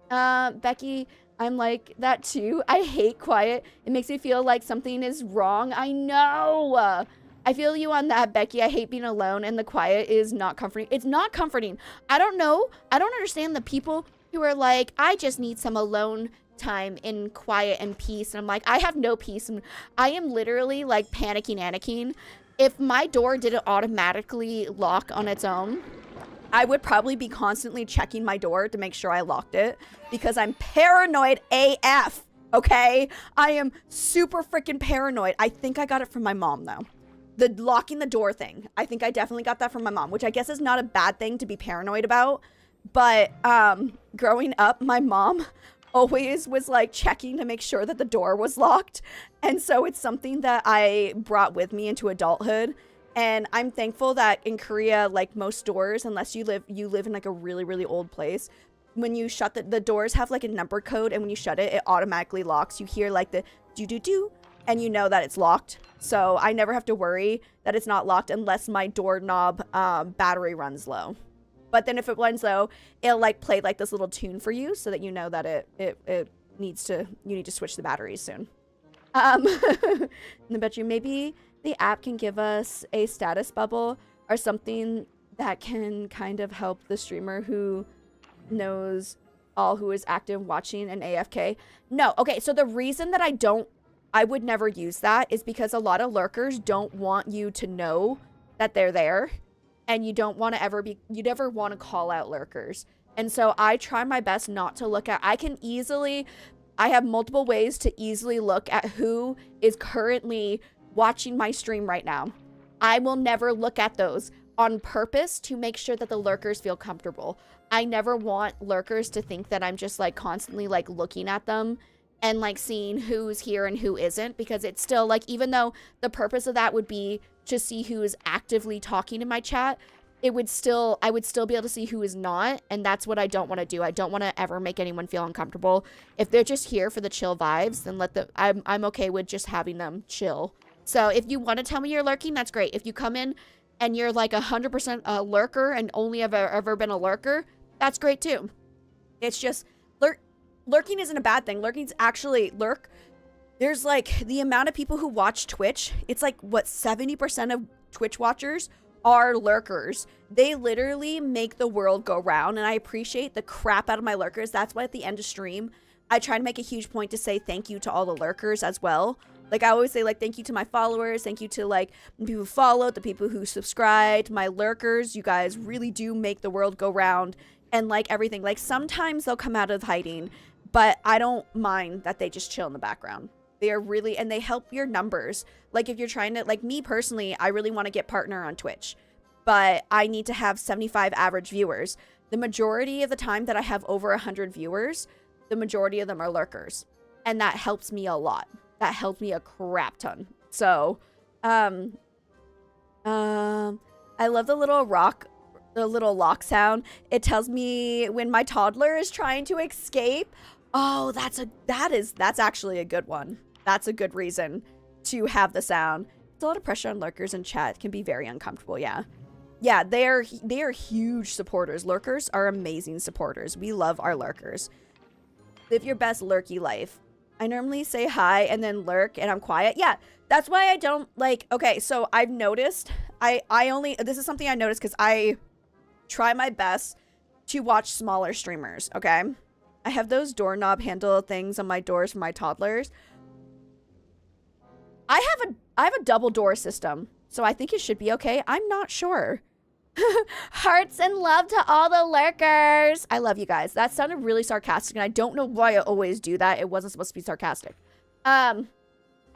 Becky, I'm like that too. I hate quiet. It makes me feel like something is wrong. I know. I feel you on that, Becky. I hate being alone, and the quiet is not comforting. It's not comforting. I don't know. I don't understand the people who are like, I just need some alone time in quiet and peace. And I'm like, I have no peace. And I am literally like panicking. If my door didn't automatically lock on its own, I would probably be constantly checking my door to make sure I locked it, because I'm paranoid AF, okay? I am super freaking paranoid. I think I got it from my mom though. The locking the door thing. I think I definitely got that from my mom, which I guess is not a bad thing to be paranoid about. But growing up, my mom always was like checking to make sure that the door was locked. And so it's something that I brought with me into adulthood. And I'm thankful that in Korea, like most doors, unless you live in like a really, really old place, when you shut the doors have like a number code, and when you shut it, it automatically locks. You hear like the do, and you know that it's locked. So I never have to worry that it's not locked unless my doorknob battery runs low. But then if it runs low, it'll like play like this little tune for you so that you know that you need to switch the batteries soon. And I bet you maybe the app can give us a status bubble or something that can kind of help the streamer who knows all who is active watching and AFK. No, okay, so the reason that I would never use that is because a lot of lurkers don't want you to know that they're there, and you don't want to you never want to call out lurkers. And so I try my best not to look at, I have multiple ways to easily look at who is currently watching my stream right now. I will never look at those on purpose to make sure that the lurkers feel comfortable. I never want lurkers to think that I'm just like constantly like looking at them and like seeing who's here and who isn't, because it's still like, even though the purpose of that would be to see who is actively talking in my chat, I would still be able to see who is not, and that's what I don't want to do. I don't want to ever make anyone feel uncomfortable. If they're just here for the chill vibes, then I'm okay with just having them chill. So if you want to tell me you're lurking, that's great. If you come in and you're like 100% a lurker and only have ever been a lurker, that's great too. It's just lurking isn't a bad thing. Lurking's actually there's like the amount of people who watch Twitch, it's like what 70% of Twitch watchers are lurkers. They literally make the world go round, and I appreciate the crap out of my lurkers. That's why at the end of stream I try to make a huge point to say thank you to all the lurkers as well. Like I always say, like, thank you to my followers, thank you to like the people who followed, the people who subscribed, my lurkers. You guys really do make the world go round, and like everything. Like sometimes they'll come out of hiding, but I don't mind that they just chill in the background. They are really, and they help your numbers. Like if you're trying to, like me personally, I really want to get partner on Twitch, but I need to have 75 average viewers. The majority of the time that I have over 100 viewers, the majority of them are lurkers. And that helps me a lot. That helped me a crap ton. So, I love the little lock sound. It tells me when my toddler is trying to escape. Oh, that's actually a good one. That's a good reason to have the sound. It's a lot of pressure on lurkers in chat. It can be very uncomfortable, yeah. Yeah, they are huge supporters. Lurkers are amazing supporters. We love our lurkers. Live your best lurky life. I normally say hi and then lurk and I'm quiet. Yeah, that's why I don't like, okay, so I've noticed, this is something I noticed because I try my best to watch smaller streamers, okay? I have those doorknob handle things on my doors for my toddlers. I have a double door system, so I think it should be okay. I'm not sure. Hearts and love to all the lurkers. I love you guys. That sounded really sarcastic, and I don't know why I always do that. It wasn't supposed to be sarcastic. I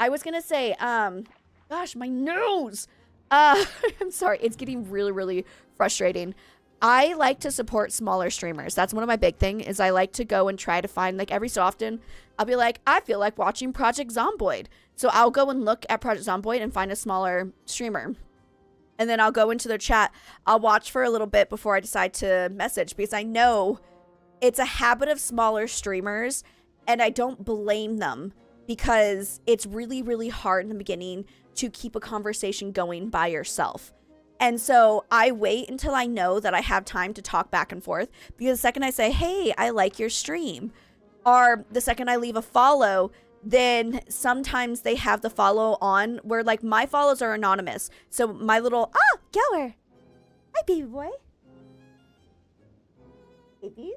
was gonna say, gosh, my nose. I'm sorry. It's getting really, really frustrating. I like to support smaller streamers. That's one of my big things, is I like to go and try to find, like every so often, I'll be like, I feel like watching Project Zomboid. So I'll go and look at Project Zomboid and find a smaller streamer. And then I'll go into their chat. I'll watch for a little bit before I decide to message, because I know it's a habit of smaller streamers, and I don't blame them, because it's really, really hard in the beginning to keep a conversation going by yourself. And so I wait until I know that I have time to talk back and forth, because the second I say, hey, I like your stream, or the second I leave a follow, then sometimes they have the follow on where like my follows are anonymous. So my little, Gower. Hi, baby boy. Baby.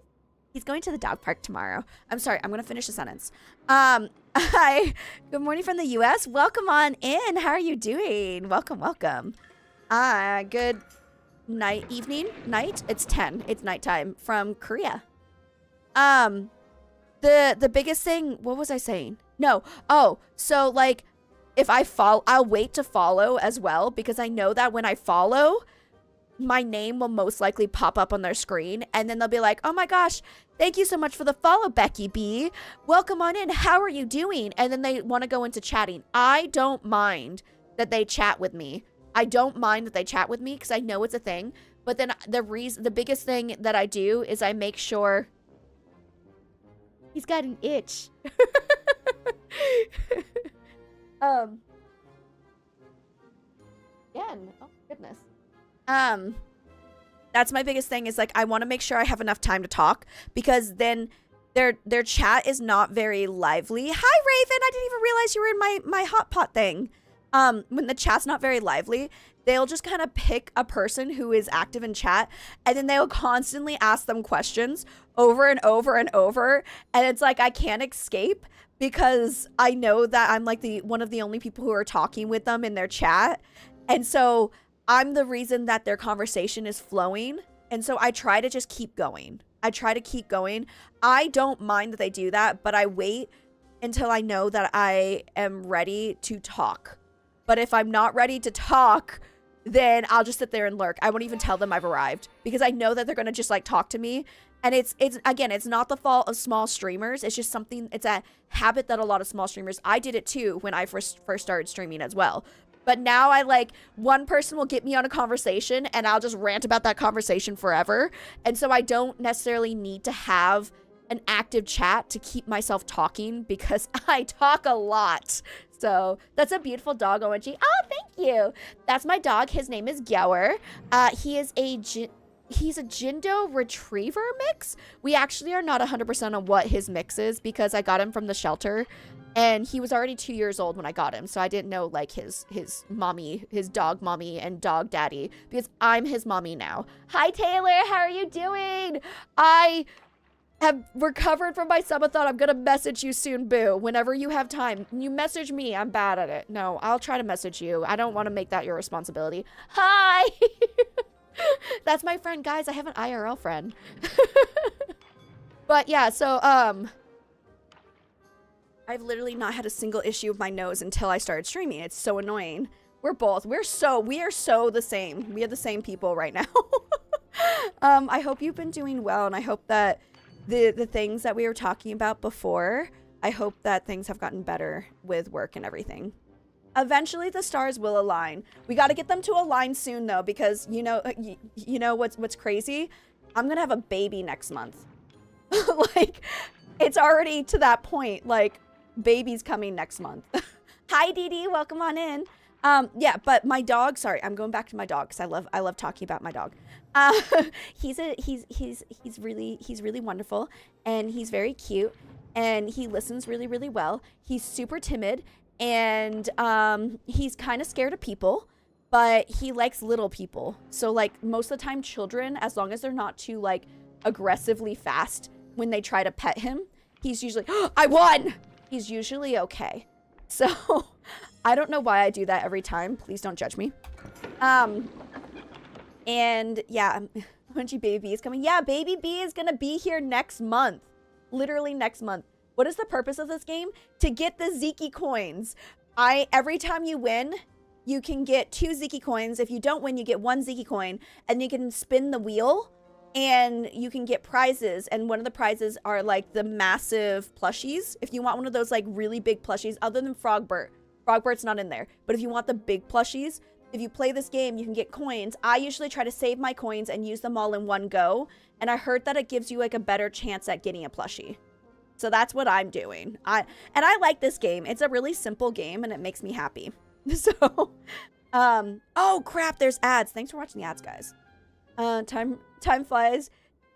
He's going to the dog park tomorrow. I'm sorry. I'm going to finish the sentence. Hi. Good morning from the US. Welcome on in. How are you doing? Welcome, welcome. Good night, night. It's 10. It's nighttime from Korea. The biggest thing, what was I saying? No. Oh, so like if I follow, I'll wait to follow as well, because I know that when I follow, my name will most likely pop up on their screen, and then they'll be like, oh my gosh, thank you so much for the follow, Becky B. Welcome on in. How are you doing? And then they want to go into chatting. I don't mind that they chat with me. I don't mind that they chat with me because I know it's a thing. But then the biggest thing that I do is I make sure he's got an itch. Again, oh goodness. That's my biggest thing, is like I want to make sure I have enough time to talk, because then their chat is not very lively. Hi Raven, I didn't even realize you were in my hot pot thing. when the chat's not very lively, they'll just kind of pick a person who is active in chat, and then they'll constantly ask them questions over and over and over. And it's like, I can't escape because I know that I'm like one of the only people who are talking with them in their chat. And so I'm the reason that their conversation is flowing. And so I try to just keep going. I don't mind that they do that, but I wait until I know that I am ready to talk. But if I'm not ready to talk, then I'll just sit there and lurk. I won't even tell them I've arrived because I know that they're going to just like talk to me. And it's again, it's not the fault of small streamers. It's just something, it's a habit that a lot of small streamers, I did it too when I first started streaming as well. But now I like, one person will get me on a conversation and I'll just rant about that conversation forever. And so I don't necessarily need to have an active chat to keep myself talking because I talk a lot. So that's a beautiful dog, OMG. Oh, thank you. That's my dog. His name is Gower. He's a Jindo Retriever mix. We actually are not 100% on what his mix is because I got him from the shelter. And he was already 2 years old when I got him. So I didn't know like his mommy, his dog mommy and dog daddy because I'm his mommy now. Hi, Taylor. How are you doing? I have recovered from my subathon. I'm going to message you soon, boo. Whenever you have time. You message me. I'm bad at it. No, I'll try to message you. I don't want to make that your responsibility. Hi. That's my friend. Guys, I have an IRL friend. But yeah, so, I've literally not had a single issue with my nose until I started streaming. It's so annoying. We are so the same. We are the same people right now. I hope you've been doing well, and I hope that the things that we were talking about before, I hope that things have gotten better with work and everything. Eventually the stars will align. We got to get them to align soon though, because you know what's crazy? I'm going to have a baby next month. Like, it's already to that point. Like, baby's coming next month. Hi, Dee Dee. Welcome on in. Yeah, but my dog, sorry, I'm going back to my dog because I love talking about my dog. He's really wonderful, and he's very cute, and he listens really, really well. He's super timid, and he's kind of scared of people, but he likes little people. So like most of the time, children, as long as they're not too like aggressively fast when they try to pet him, he's usually, oh, I won! He's usually okay. So I don't know why I do that every time. Please don't judge me. And yeah, Munchy Baby is coming. Yeah, Baby B is gonna be here next month. Literally next month. What is the purpose of this game? To get the Ziki coins. Every time you win, you can get 2 Ziki coins. If you don't win, you get 1 Ziki coin. And you can spin the wheel and you can get prizes. And one of the prizes are like the massive plushies. If you want one of those like really big plushies, other than Frogbert. Frogbert's not in there. But if you want the big plushies, if you play this game, you can get coins. I usually try to save my coins and use them all in one go. And I heard that it gives you like a better chance at getting a plushie. So that's what I'm doing. I like this game. It's a really simple game and it makes me happy. So, oh crap, there's ads. Thanks for watching the ads, guys. Time flies.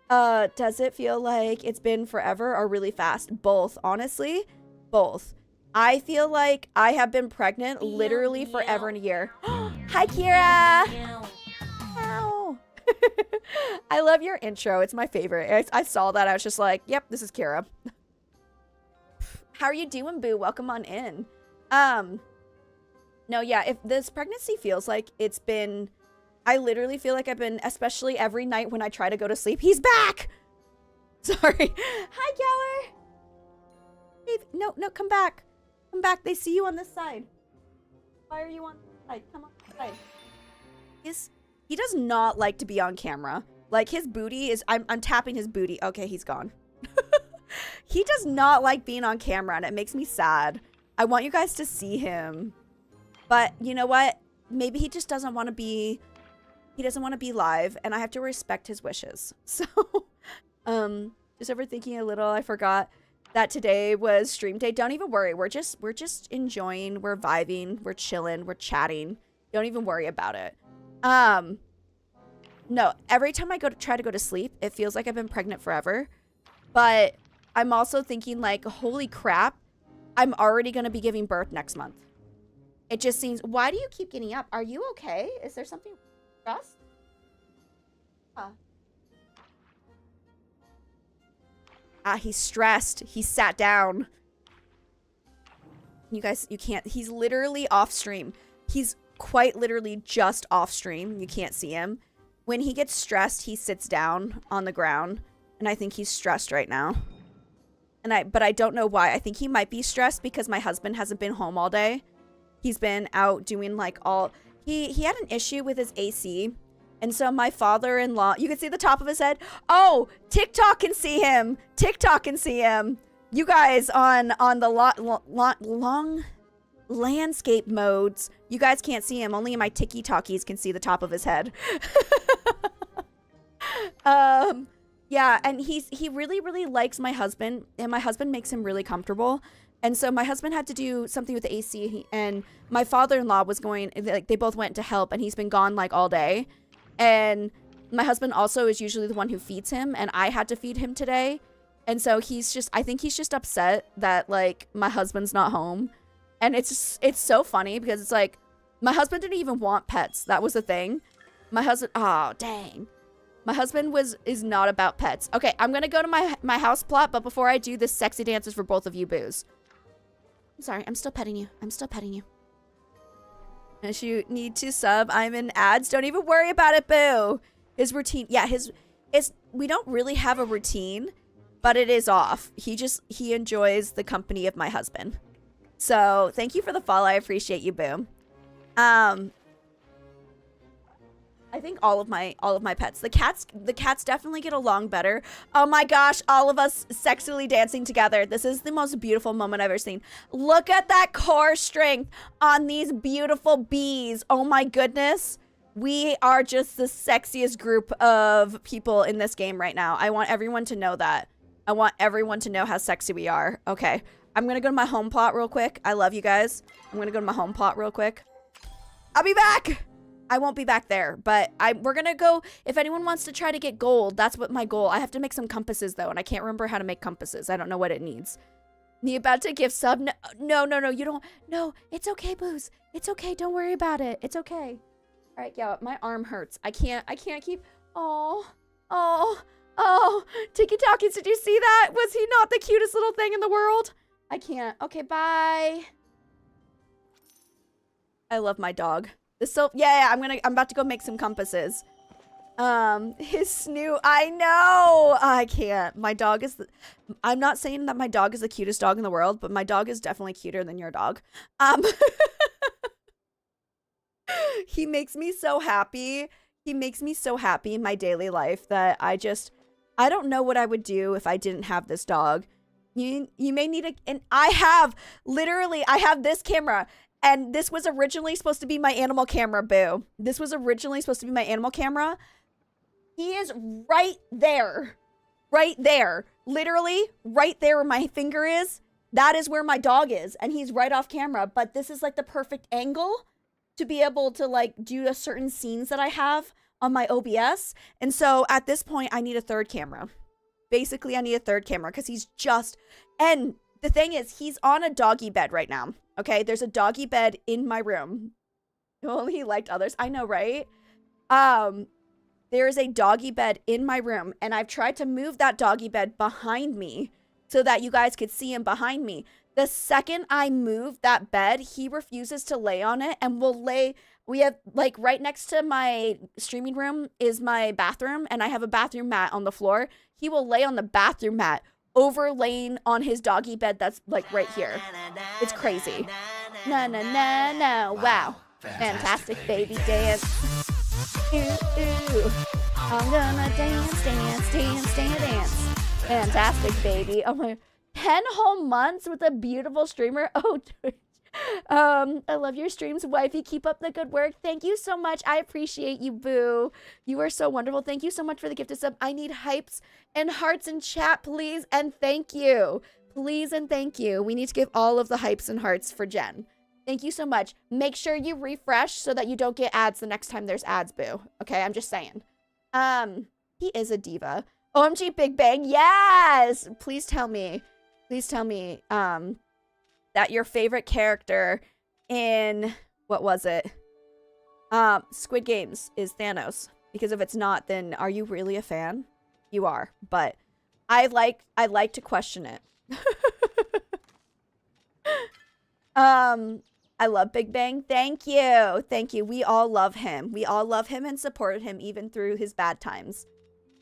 Does it feel like it's been forever or really fast? Both, honestly, both. I feel like I have been pregnant literally forever and a year. Hi, Kira. Ow. I love your intro. It's my favorite. I saw that. I was just like, yep, this is Kira. How are you doing, boo? Welcome on in. No, yeah, if this pregnancy feels like it's been, I literally feel like I've been, especially every night when I try to go to sleep, he's back. Sorry. Hi, Gower. Hey, no, come back. Come back. They see you on this side. Why are you on this side? Come on this side. He does not like to be on camera. Like, his booty is, I'm tapping his booty. Okay, he's gone. He does not like being on camera, and it makes me sad. I want you guys to see him. But you know what? Maybe he just doesn't want to be, he doesn't want to be live, and I have to respect his wishes. So, just overthinking a little. I forgot that today was stream day. Don't even worry. We're just enjoying, we're vibing, we're chilling, we're chatting. Don't even worry about it. No, every time I try to go to sleep, it feels like I've been pregnant forever. But I'm also thinking like, holy crap, I'm already going to be giving birth next month. It just seems, why do you keep getting up? Are you okay? Is there something stressed? He's stressed. He sat down. You guys, you can't, he's literally off stream. He's quite literally just off stream. You can't see him. When he gets stressed, he sits down on the ground. And I think he's stressed right now. But I don't know why. I think he might be stressed because my husband hasn't been home all day. He's been out doing like all, he had an issue with his AC. And so my father-in-law, you can see the top of his head. Oh, TikTok can see him. TikTok can see him. You guys on the long landscape modes, you guys can't see him. Only my Tiki-Talkies can see the top of his head. Yeah, and he really, really likes my husband, and my husband makes him really comfortable. And so my husband had to do something with the AC, and my father-in-law was going, like, they both went to help, and he's been gone, like, all day. And my husband also is usually the one who feeds him, and I had to feed him today. And so he's just, I think he's just upset that, like, my husband's not home. And it's so funny because it's like, my husband didn't even want pets. That was the thing. My husband, oh, dang. My husband is not about pets. Okay, I'm going to go to my house plot, but before I do, this sexy dance is for both of you, boos. I'm sorry, I'm still petting you. I'm still petting you. If you need to sub, I'm in ads. Don't even worry about it, boo. His routine, yeah, we don't really have a routine, but it is off. He enjoys the company of my husband. So thank you for the follow. I appreciate you, boo. I think all of my pets. The cats definitely get along better. Oh my gosh, all of us sexily dancing together. This is the most beautiful moment I've ever seen. Look at that core strength on these beautiful bees. Oh my goodness. We are just the sexiest group of people in this game right now. I want everyone to know that. I want everyone to know how sexy we are. Okay, I'm gonna go to my home plot real quick. I love you guys. I'm gonna go to my home plot real quick. I'll be back. I won't be back there, but we're gonna go, if anyone wants to try to get gold, that's what my goal. I have to make some compasses though, and I can't remember how to make compasses. I don't know what it needs. You about to give sub? No, you don't. No, it's okay, boos. It's okay, don't worry about it. It's okay. All right, yeah, my arm hurts. I can't keep, oh, Tiki-Talkies, did you see that? Was he not the cutest little thing in the world? I can't. Okay, bye. I love my dog. Yeah, I'm about to go make some compasses. His snoo, I know. I can't. My dog is, I'm not saying that my dog is the cutest dog in the world, but my dog is definitely cuter than your dog. He makes me so happy. He makes me so happy in my daily life that I don't know what I would do if I didn't have this dog. You may need and I have this camera. And this was originally supposed to be my animal camera, boo. This was originally supposed to be my animal camera. He is right there. Right there. Literally, right there where my finger is. That is where my dog is. And he's right off camera. But this is like the perfect angle to be able to like do a certain scenes that I have on my OBS. And so at this point, I need a third camera. Basically, I need a third camera because he's just... And the thing is, he's on a doggy bed right now. Okay, there's a doggy bed in my room. Only he liked others. I know, right? There is a doggy bed in my room, and I've tried to move that doggy bed behind me so that you guys could see him behind me. The second I move that bed, he refuses to lay on it and will lay... We have, like, right next to my streaming room is my bathroom, and I have a bathroom mat on the floor. He will lay on the bathroom mat, overlaying on his doggy bed that's like right here. It's crazy. Na na na na. Wow. Fantastic baby dance. Ooh, ooh. I'm gonna dance. Fantastic baby. Oh my, 10 whole months with a beautiful streamer. Oh, Twitch. I love your streams, wifey. Keep up the good work. Thank you so much. I appreciate you, boo. You are so wonderful. Thank you so much for the gift of sub. I need hypes and hearts in chat, please, and thank you. Please and thank you. We need to give all of the hypes and hearts for Jen. Thank you so much. Make sure you refresh so that you don't get ads the next time there's ads, boo. Okay, I'm just saying. He is a diva. OMG Big Bang, yes! Please tell me, that your favorite character in, what was it? Squid Games is Thanos. Because if it's not, then are you really a fan? You are. But I like to question it. I love Big Bang. Thank you. Thank you. We all love him. We all love him and supported him even through his bad times.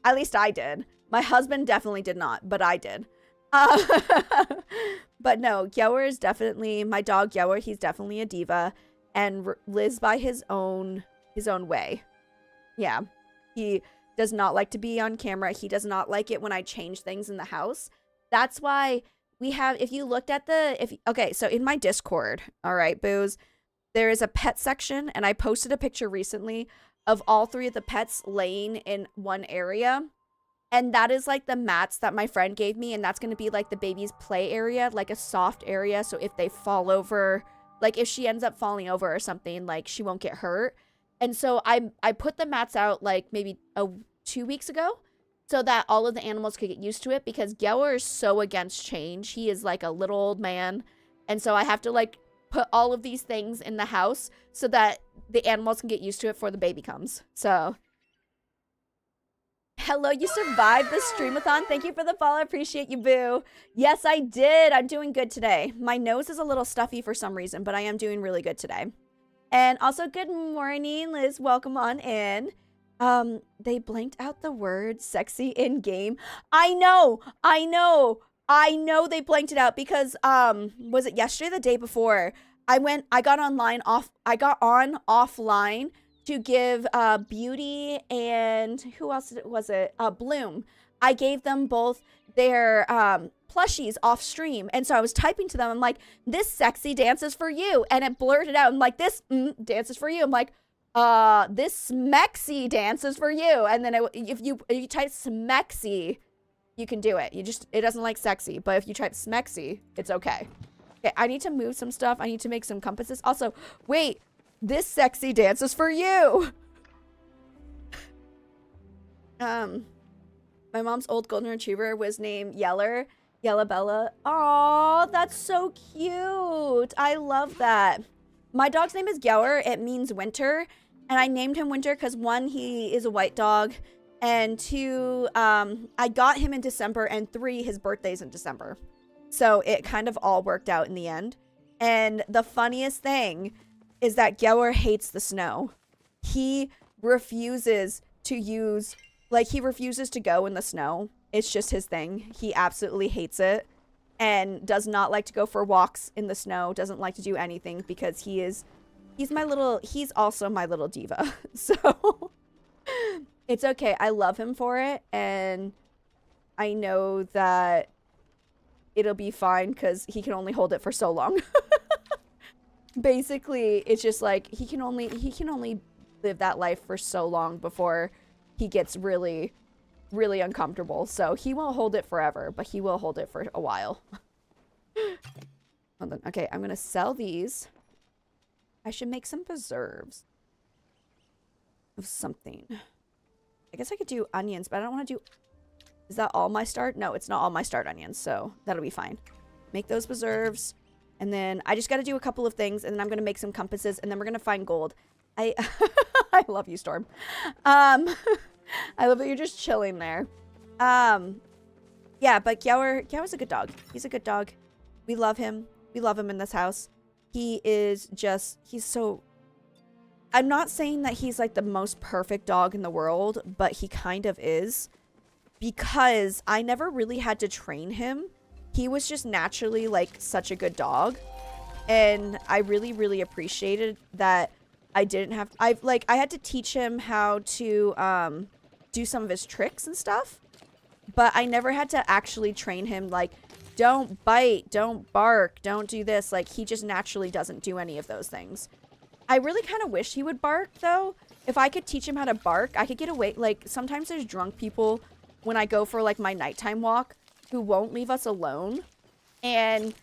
At least I did. My husband definitely did not, but I did. But no, Gyower is definitely my dog. Gyower, he's definitely a diva and lives by his own way. Yeah, he does not like to be on camera. He does not like it when I change things in the house. That's why we have, if you looked at okay, so in my Discord, all right, Booze, there is a pet section, and I posted a picture recently of all 3 of the pets laying in one area. And that is like the mats that my friend gave me, and that's going to be like the baby's play area, like a soft area. So if they fall over, like if she ends up falling over or something, like she won't get hurt. And so I put the mats out like maybe 2 weeks ago so that all of the animals could get used to it, because Gyower is so against change. He is like a little old man. And so I have to like put all of these things in the house so that the animals can get used to it before the baby comes. So hello, you survived the streamathon. Thank you for the follow. I appreciate you, Boo. Yes, I did. I'm doing good today. My nose is a little stuffy for some reason, but I am doing really good today. And also, good morning, Liz. Welcome on in. They blanked out the word sexy in game. I know they blanked it out because, was it yesterday, the day before? I got on offline to give Beauty and who else was it? Bloom. I gave them both their plushies off stream, and so I was typing to them. I'm like, "This sexy dance is for you," and it blurted out. I'm like, "This dance is for you." I'm like, "This smexy dance is for you." And then if you type smexy, you can do it. It doesn't like sexy, but if you type smexy, it's okay. Okay, I need to move some stuff. I need to make some compasses. Also, wait. This sexy dance is for you. My mom's old golden retriever was named Yella Bella. Oh, that's so cute. I love that. My dog's name is Gyower. It means winter. And I named him Winter because 1, he is a white dog. And 2, I got him in December. And 3, his birthday's in December. So it kind of all worked out in the end. And the funniest thing is that Gyower hates the snow. He refuses to go in the snow. It's just his thing. He absolutely hates it and does not like to go for walks in the snow, doesn't like to do anything because he's also my little diva. So it's okay. I love him for it, and I know that it'll be fine because he can only hold it for so long. Basically, it's just like he can only live that life for so long before he gets really, really uncomfortable. So he won't hold it forever, but he will hold it for a while. Hold on. Okay, I'm gonna sell these. I should make some preserves of something. I guess I could do onions, but I don't want to do... Is that all my start? No, it's not all my start onions, so that'll be fine. Make those preserves. And then I just got to do a couple of things, and then I'm going to make some compasses, and then we're going to find gold. I love you, Storm. I love that you're just chilling there. Yeah, but Gyower's a good dog. He's a good dog. We love him. We love him in this house. He's so... I'm not saying that he's like the most perfect dog in the world, but he kind of is. Because I never really had to train him. He was just naturally like such a good dog, and I really, really appreciated that I didn't have... I had to teach him how to do some of his tricks and stuff, but I never had to actually train him like, don't bite, don't bark, don't do this. Like, he just naturally doesn't do any of those things. I really kind of wish he would bark though. If I could teach him how to bark, I could get away. Like, sometimes there's drunk people when I go for like my nighttime walk who won't leave us alone. And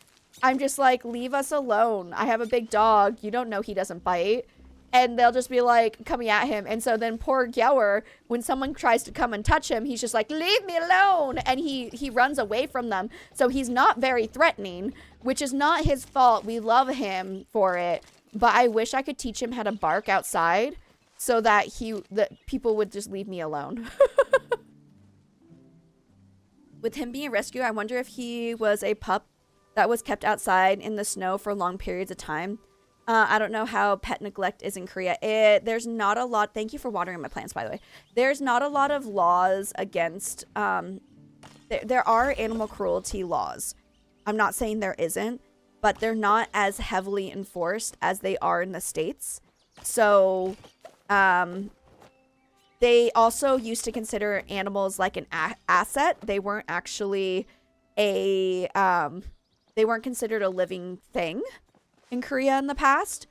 I'm just like, leave us alone. I have a big dog. You don't know he doesn't bite. And they'll just be like coming at him. And so then poor Gyower, when someone tries to come and touch him, he's just like, leave me alone. And he runs away from them. So he's not very threatening, which is not his fault. We love him for it. but I wish I could teach him how to bark outside so that people would just leave me alone. With him being rescued, I wonder if he was a pup that was kept outside in the snow for long periods of time. I don't know how pet neglect is in Korea. There's not a lot. Thank you for watering my plants, by the way. There's not a lot of laws against. There are animal cruelty laws. I'm not saying there isn't, but they're not as heavily enforced as they are in the States. So, they also used to consider animals like an asset. They weren't actually they weren't considered a living thing in Korea in the past.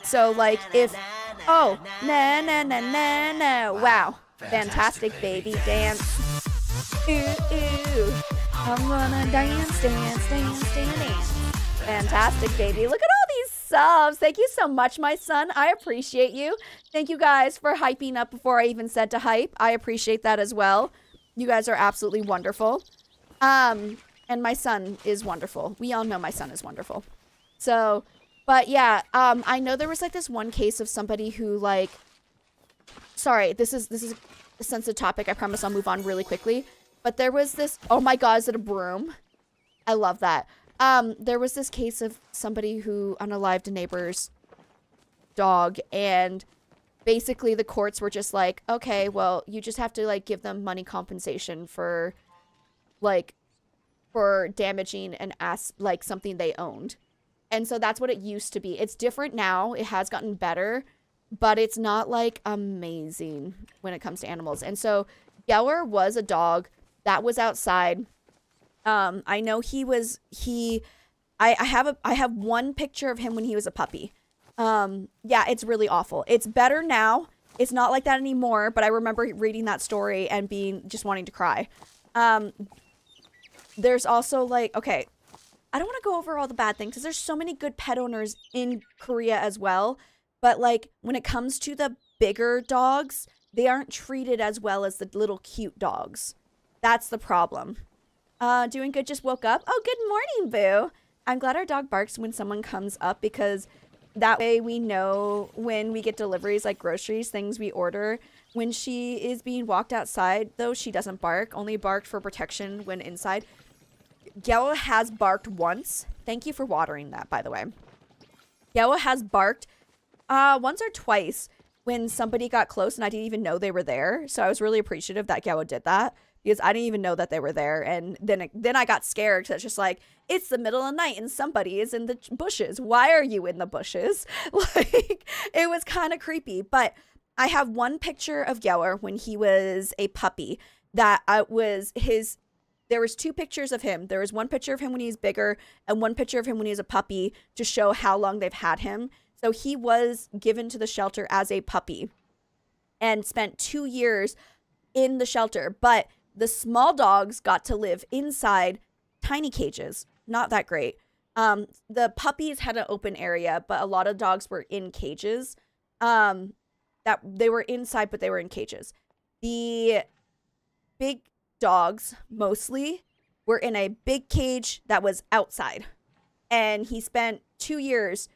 So like na na na na na, wow, fantastic baby dance. Ooh ooh, I'm gonna dance, dance, dance, dance, dance. Fantastic baby. Look at all these subs. Thank you so much, my son. I appreciate you. Thank you guys for hyping up before I even said to hype. I appreciate that as well. You guys are absolutely wonderful. And my son is wonderful. We all know my son is wonderful. So, but yeah, I know there was like this one case of somebody who like, sorry, this is a sensitive topic. I promise I'll move on really quickly. But there was this, oh my God, is it a broom? I love that. There was this case of somebody who unalived a neighbor's dog, and basically the courts were just like, okay, well, you just have to like give them money compensation for damaging an like something they owned. And so that's what it used to be. It's different now. It has gotten better, but it's not like amazing when it comes to animals. And so Geller was a dog that was outside. I know I have one picture of him when he was a puppy. Yeah, it's really awful. It's better now. It's not like that anymore, but I remember reading that story and just wanting to cry. There's also like, okay, I don't want to go over all the bad things because there's so many good pet owners in Korea as well. But like when it comes to the bigger dogs, they aren't treated as well as the little cute dogs. That's the problem. Doing good, just woke up. Oh, good morning, Boo. I'm glad our dog barks when someone comes up because that way we know when we get deliveries like groceries, things we order. When she is being walked outside, though, she doesn't bark, only barked for protection when inside. Gela has barked once. Thank you for watering that, by the way. Gela has barked once or twice when somebody got close and I didn't even know they were there. So I was really appreciative that Gela did that because I didn't even know that they were there. And then I got scared because it's just like, it's the middle of the night and somebody is in the bushes. Why are you in the bushes? Like, it was kind of creepy. But I have one picture of Geller when he was a puppy that was his. There was two pictures of him. There was one picture of him when he was bigger and one picture of him when he was a puppy to show how long they've had him. So he was given to the shelter as a puppy and spent 2 years in the shelter. But the small dogs got to live inside tiny cages. Not that great. The puppies had an open area, but a lot of dogs were in cages. That they were inside, but they were in cages. The big dogs mostly were in a big cage that was outside, and he spent 2 years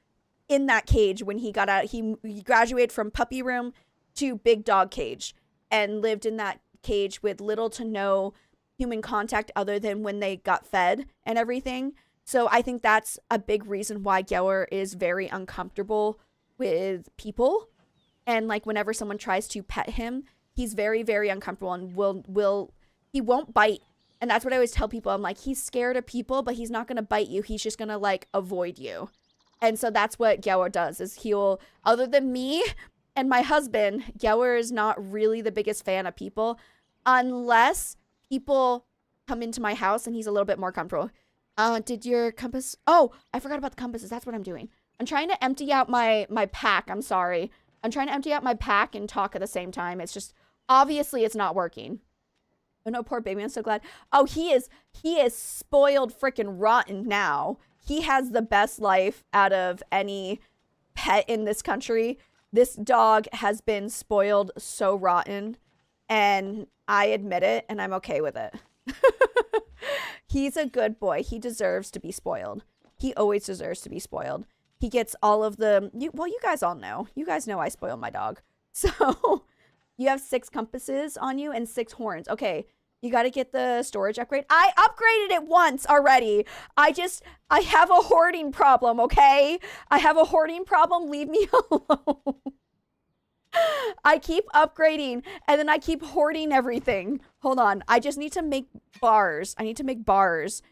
in that cage. When he got out, he graduated from puppy room to big dog cage and lived in that cage with little to no human contact other than when they got fed and everything. So I think that's a big reason why Geller is very uncomfortable with people, and like whenever someone tries to pet him, he's very, very uncomfortable and he won't bite. And that's what I always tell people. I'm like, he's scared of people, but he's not going to bite you. He's just going to like avoid you. And so that's what Geller does is he'll, other than me and my husband, Geller is not really the biggest fan of people unless people come into my house and he's a little bit more comfortable. Did your compass? Oh, I forgot about the compasses. That's what I'm doing. I'm trying to empty out my pack. I'm sorry. I'm trying to empty out my pack and talk at the same time. It's just, obviously it's not working. Oh no, poor baby. I'm so glad. Oh, he is spoiled freaking rotten now. He has the best life out of any pet in this country. This dog has been spoiled so rotten, and I admit it, and I'm okay with it. He's a good boy. He deserves to be spoiled. He always deserves to be spoiled. he gets all of the, well, you guys all know. You guys know I spoil my dog. So you have 6 compasses on you and 6 horns. Okay, you got to get the storage upgrade. I upgraded it once already. I have a hoarding problem, okay? I have a hoarding problem. Leave me alone. I keep upgrading and then I keep hoarding everything. Hold on. I just need to make bars. I need to make bars.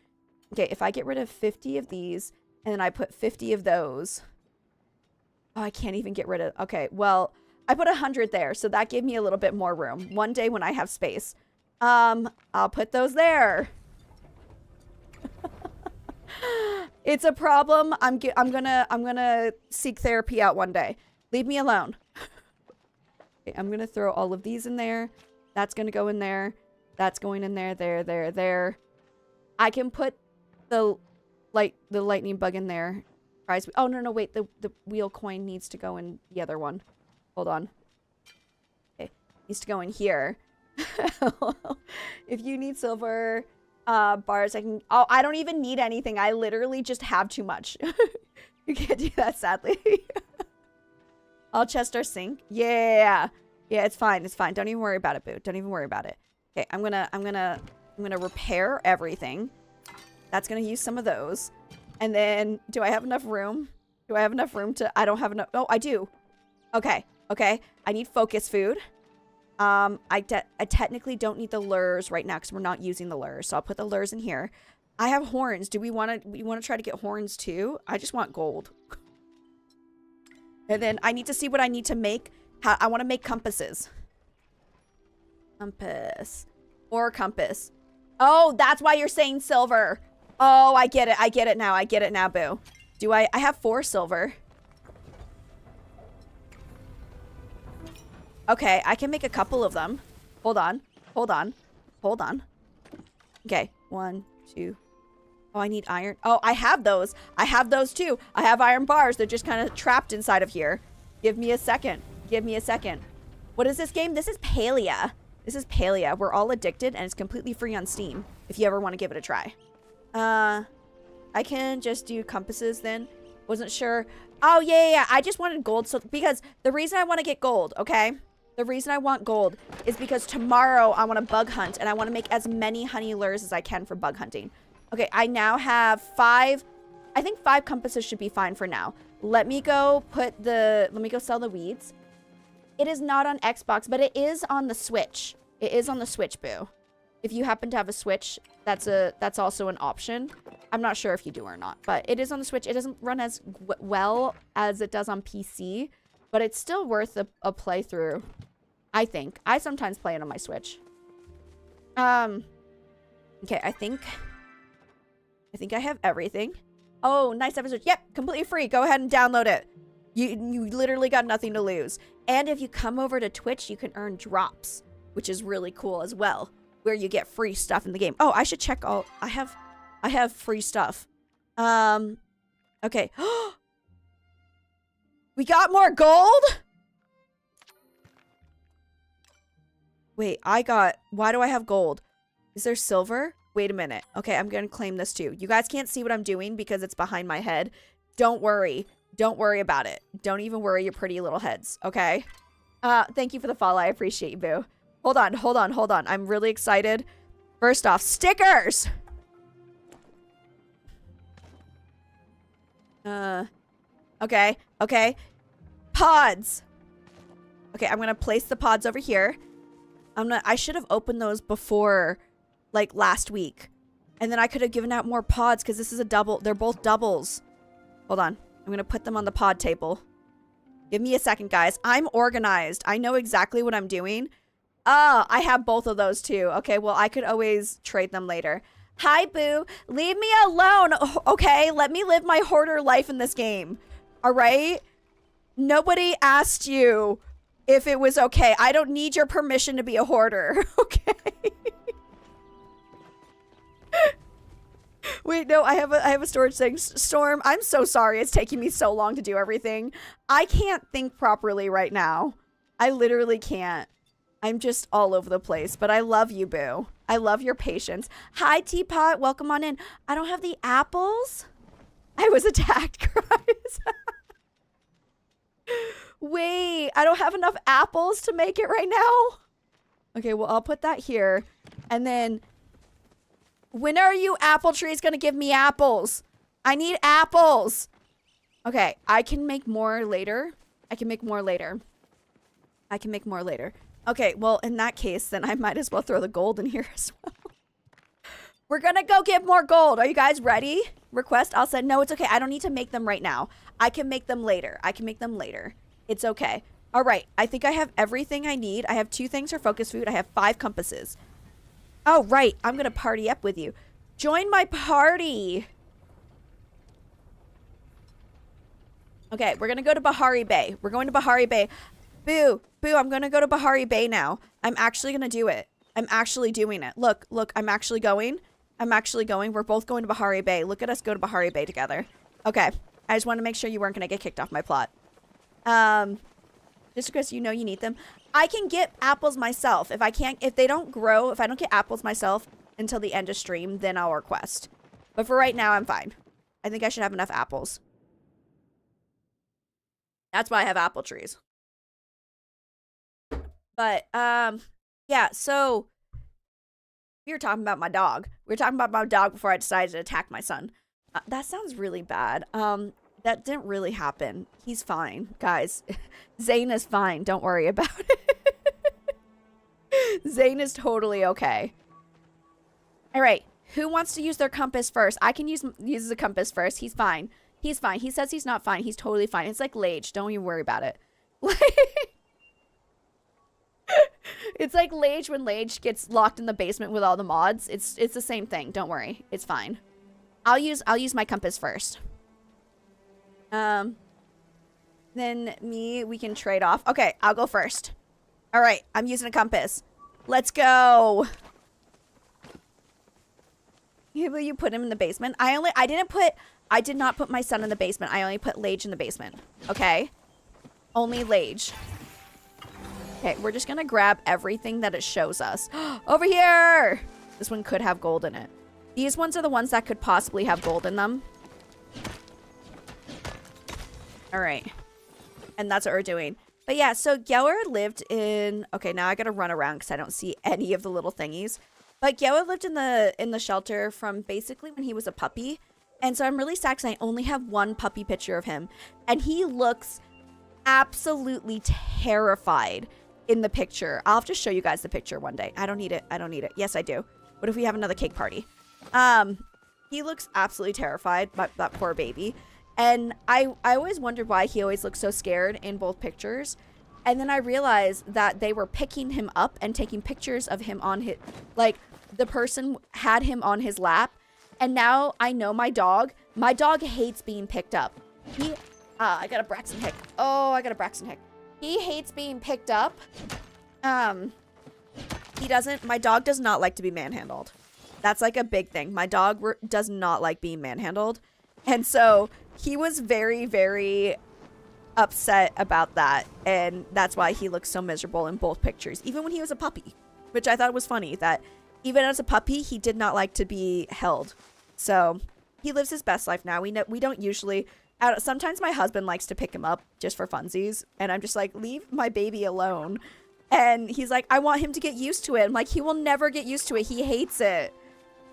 Okay, if I get rid of 50 of these and then I put 50 of those. Oh, I can't even get rid of. Okay, well, I put 100 there, so that gave me a little bit more room. One day when I have space. I'll put those there. It's a problem. I'm gonna seek therapy out one day. Leave me alone. Okay, I'm gonna throw all of these in there. That's gonna go in there. That's going in there. There. I can put the lightning bug in there. Oh no, wait. The wheel coin needs to go in the other one. Hold on. Okay, needs to go in here. If you need silver bars, I can. Oh, I don't even need anything. I literally just have too much. You can't do that, sadly. All chest our sink. Yeah, it's fine. It's fine. Don't even worry about it, boo. Don't even worry about it. Okay, I'm gonna repair everything. That's gonna use some of those. And then, do I have enough room? Do I have enough room to? I don't have enough. Oh, I do. Okay. I need focus food. I technically don't need the lures right now because we're not using the lures. So I'll put the lures in here. I have horns. Do we want to try to get horns too? I just want gold. And then I need to see what I need to make. I want to make compasses. Compass. Or compass. Oh, that's why you're saying silver. Oh, I get it. I get it now, boo. I have 4 silver. Okay, I can make a couple of them. Hold on. Okay, 1, 2. Oh, I need iron. Oh, I have those. I have those too. I have iron bars. They're just kind of trapped inside of here. Give me a second. What is this game? This is Palia. We're all addicted and it's completely free on Steam if you ever want to give it a try. I can just do compasses then. Wasn't sure. Oh, yeah. I just wanted gold. So because the reason I want to get gold, okay? The reason I want gold is because tomorrow I want to bug hunt and I want to make as many honey lures as I can for bug hunting. Okay, I now have 5. I think 5 compasses should be fine for now. Let me go sell the weeds. It is not on Xbox, but it is on the Switch. It is on the Switch, boo. If you happen to have a Switch, that's also an option. I'm not sure if you do or not, but it is on the Switch. It doesn't run as well as it does on PC, but it's still worth a playthrough, I think. I sometimes play it on my Switch. Okay, I think I have everything. Oh, nice episode. Yep, completely free. Go ahead and download it. You literally got nothing to lose. And if you come over to Twitch, you can earn drops, which is really cool as well, where you get free stuff in the game. Oh, I should check all. I have free stuff. Okay. We got more gold? Wait, why do I have gold? Is there silver? Wait a minute. Okay, I'm gonna claim this too. You guys can't see what I'm doing because it's behind my head. Don't worry. Don't worry about it. Don't even worry your pretty little heads, okay? Thank you for the follow. I appreciate you, boo. Hold on. I'm really excited. First off, stickers! Okay. Pods! Okay, I'm gonna place the pods over here. I should have opened those before, like, last week. And then I could have given out more pods because this is a double. They're both doubles. Hold on. I'm gonna put them on the pod table. Give me a second, guys. I'm organized. I know exactly what I'm doing. I have both of those too. Okay, well, I could always trade them later. Hi, boo. Leave me alone, okay? Let me live my hoarder life in this game. All right? Nobody asked you if it was okay. I don't need your permission to be a hoarder, okay? Wait, no, I have a storage thing. Storm, I'm so sorry it's taking me so long to do everything. I can't think properly right now. I literally can't. I'm just all over the place, but I love you, boo. I love your patience. Hi, Teapot. Welcome on in. I don't have the apples. I was attacked, guys. Wait, I don't have enough apples to make it right now. Okay, well, I'll put that here. And then, when are you apple trees gonna give me apples? I need apples. Okay, I can make more later. I can make more later. Okay, well, in that case, then I might as well throw the gold in here as well. We're gonna go get more gold. Are you guys ready? Request, I'll send. No, it's okay. I don't need to make them right now. I can make them later. It's okay. All right, I think I have everything I need. I have 2 things for focus food. I have 5 compasses. Oh, right. I'm gonna party up with you. Join my party. Okay, we're gonna go to Bahari Bay. We're going to Bahari Bay. Boo, I'm gonna go to Bahari Bay now. I'm actually gonna do it. I'm actually doing it. Look, I'm actually going. We're both going to Bahari Bay. Look at us go to Bahari Bay together. Okay, I just want to make sure you weren't gonna get kicked off my plot. Just because you know you need them. I can get apples myself. If they don't grow, if I don't get apples myself until the end of stream, then I'll request. But for right now, I'm fine. I think I should have enough apples. That's why I have apple trees. But, yeah, so we were talking about my dog. We were talking about my dog before I decided to attack my son. That sounds really bad. That didn't really happen. He's fine, guys. Zane is fine. Don't worry about it. Zane is totally okay. All right. Who wants to use their compass first? I can use the compass first. He's fine. He's fine. He says he's not fine. He's totally fine. It's like Lage. Don't even worry about it. It's like Lage when Lage gets locked in the basement with all the mods. It's the same thing. Don't worry. It's fine. I'll use my compass first. Then we can trade off. Okay, I'll go first. All right, I'm using a compass. Let's go. Will you put him in the basement? I did not put my son in the basement. I only put Lage in the basement. Okay? Only Lage. Okay, we're just gonna grab everything that it shows us. Over here! This one could have gold in it. These ones are the ones that could possibly have gold in them. All right. And that's what we're doing. But yeah, so Geller lived in... Okay, now I gotta run around because I don't see any of the little thingies. But Geller lived in the shelter from basically when he was a puppy. And so I'm really sad because I only have one puppy picture of him. And he looks absolutely terrified in the picture. I'll have to show you guys the picture one day. I don't need it. Yes, I do. What if we have another cake party? He looks absolutely terrified, that poor baby. And I always wondered why he always looks so scared in both pictures. And then I realized that they were picking him up and taking pictures of him on his... Like, the person had him on his lap. And now I know my dog hates being picked up. I got a Braxton Hick. Oh, I got a Braxton Hick. He hates being picked up. My dog does not like to be manhandled. That's like a big thing. My dog does not like being manhandled. And so he was very, very upset about that. And that's why he looks so miserable in both pictures. Even when he was a puppy, which I thought was funny that even as a puppy, he did not like to be held. So he lives his best life now. We don't usually... Sometimes my husband likes to pick him up just for funsies. And I'm just like, leave my baby alone. And he's like, I want him to get used to it. I'm like, he will never get used to it. He hates it.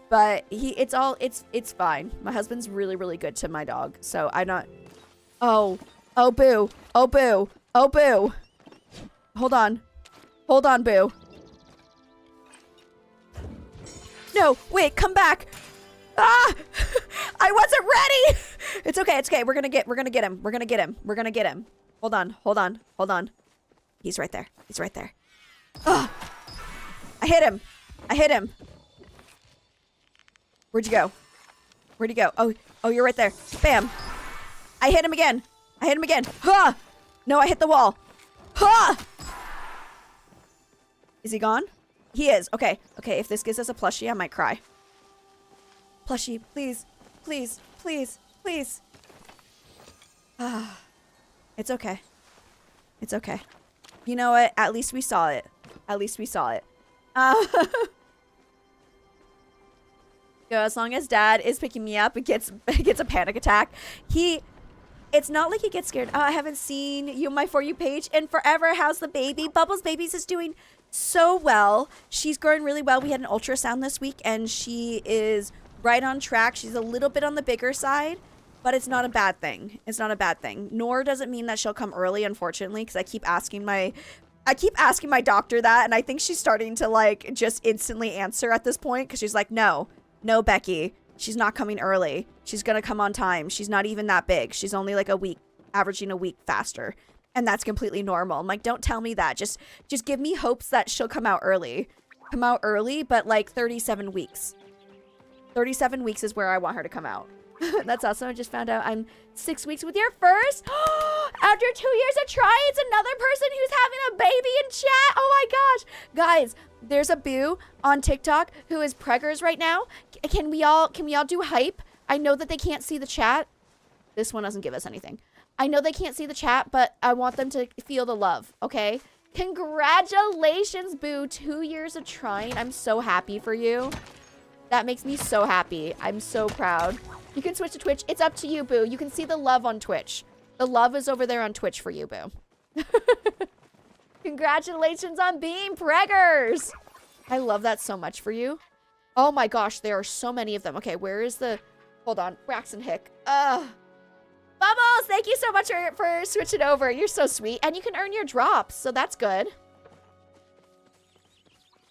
But it's fine. My husband's really, really good to my dog. So I'm not... Oh, boo. Oh, boo. Oh, boo. Hold on, boo. No, wait, come back. Ah! I wasn't ready. It's okay. We're gonna get him. Hold on. He's right there. Ugh. I hit him. Where'd you go? Oh, you're right there. Bam. I hit him again. Ha! No, I hit the wall. Ha! Is he gone? He is. Okay, if this gives us a plushie, I might cry. Plushie, please. It's okay. You know what? At least we saw it. Go So as long as dad is picking me up and gets a panic attack, it's not like he gets scared. Oh, I haven't seen you on my For You page in forever. How's the baby? Bubbles Babies is doing so well. She's growing really well. We had an ultrasound this week and she is right on track. She's a little bit on the bigger side, but it's not a bad thing. It's not a bad thing. Nor does it mean that she'll come early, unfortunately, because I keep asking my doctor that, and I think she's starting to like just instantly answer at this point because she's like, no, Becky, she's not coming early. She's gonna come on time. She's not even that big. She's only like a week, averaging a week faster, and that's completely normal. I'm like, don't tell me that. Just give me hopes that she'll come out early, but like 37 weeks. 37 weeks is where I want her to come out. That's awesome. I just found out I'm 6 weeks with your first. After 2 years of trying, it's another person who's having a baby in chat. Oh my gosh. Guys, there's a boo on TikTok who is preggers right now. Can we all do hype? I know that they can't see the chat. This one doesn't give us anything. I know they can't see the chat, but I want them to feel the love, okay? Congratulations, boo. 2 years of trying. I'm so happy for you. That makes me so happy. I'm so proud. You can switch to Twitch. It's up to you, boo. You can see the love on Twitch. The love is over there on Twitch for you, boo. Congratulations on being preggers. I love that so much for you. Oh my gosh, there are so many of them. Okay, where is the... Hold on. Braxton Hick. Bubbles, thank you so much for switching over. You're so sweet. And you can earn your drops, so that's good.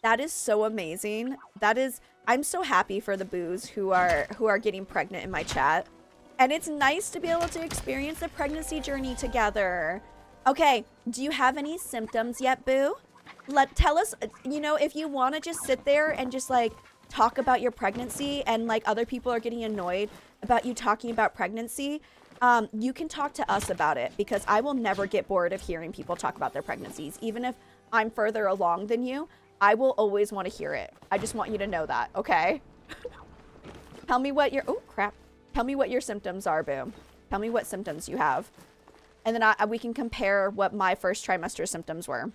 That is so amazing. That is... I'm so happy for the boos who are getting pregnant in my chat. And it's nice to be able to experience the pregnancy journey together. Okay, do you have any symptoms yet, boo? Tell us, you know, if you want to just sit there and just like talk about your pregnancy and like other people are getting annoyed about you talking about pregnancy, you can talk to us about it because I will never get bored of hearing people talk about their pregnancies. Even if I'm further along than you, I will always want to hear it. I just want you to know that, okay? Tell me what your... Oh, crap. Tell me what your symptoms are, boo. Tell me what symptoms you have. And then we can compare what my first trimester symptoms were.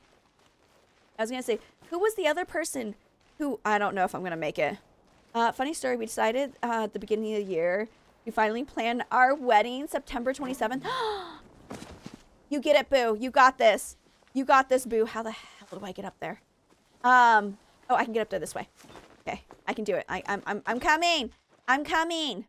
I was going to say, who was the other person who... I don't know if I'm going to make it. Funny story, we decided at the beginning of the year, we finally planned our wedding, September 27th. You get it, boo. You got this. You got this, boo. How the hell do I get up there? Oh, I can get up there this way. Okay, I can do it. I'm coming. I'm coming.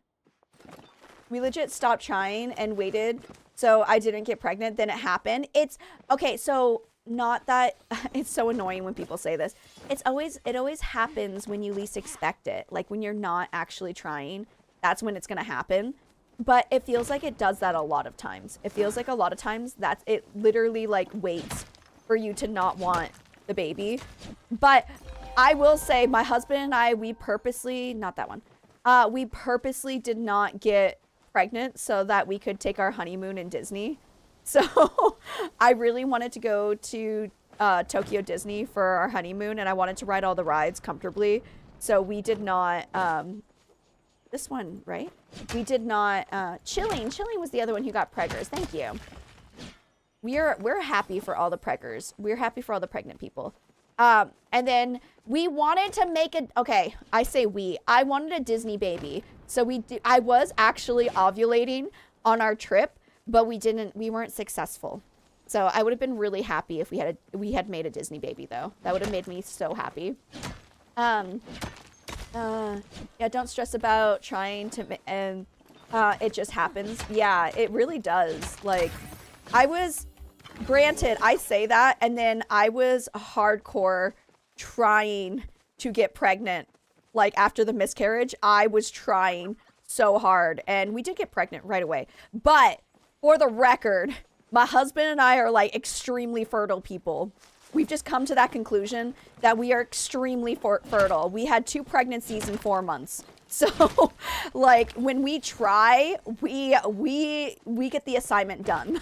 We legit stopped trying and waited so I didn't get pregnant. Then it happened. It's okay. So not that it's so annoying when people say this. It always happens when you least expect it. Like when you're not actually trying, that's when it's going to happen. But it feels like it does that a lot of times. It feels like a lot of times that it literally like waits for you to not want the baby. But I will say my husband and I, we purposely did not get pregnant so that we could take our honeymoon in Disney. So I really wanted to go to Tokyo Disney for our honeymoon and I wanted to ride all the rides comfortably. So we did not, this one, right? We did not, Chilling was the other one who got preggers. Thank you. We're happy for all the preggers. We're happy for all the pregnant people. And then we wanted to make okay, I say I wanted a Disney baby. So I was actually ovulating on our trip, but we weren't successful. So I would have been really happy if we had made a Disney baby though. That would have made me so happy. Yeah, don't stress about trying to, and it just happens. Yeah, it really does. Like, granted, I say that, and then I was hardcore trying to get pregnant. Like, after the miscarriage, I was trying so hard, and we did get pregnant right away. But, for the record, my husband and I are, like, extremely fertile people. We've just come to that conclusion that we are extremely fertile. We had 2 pregnancies in 4 months. So, like, when we try, we get the assignment done.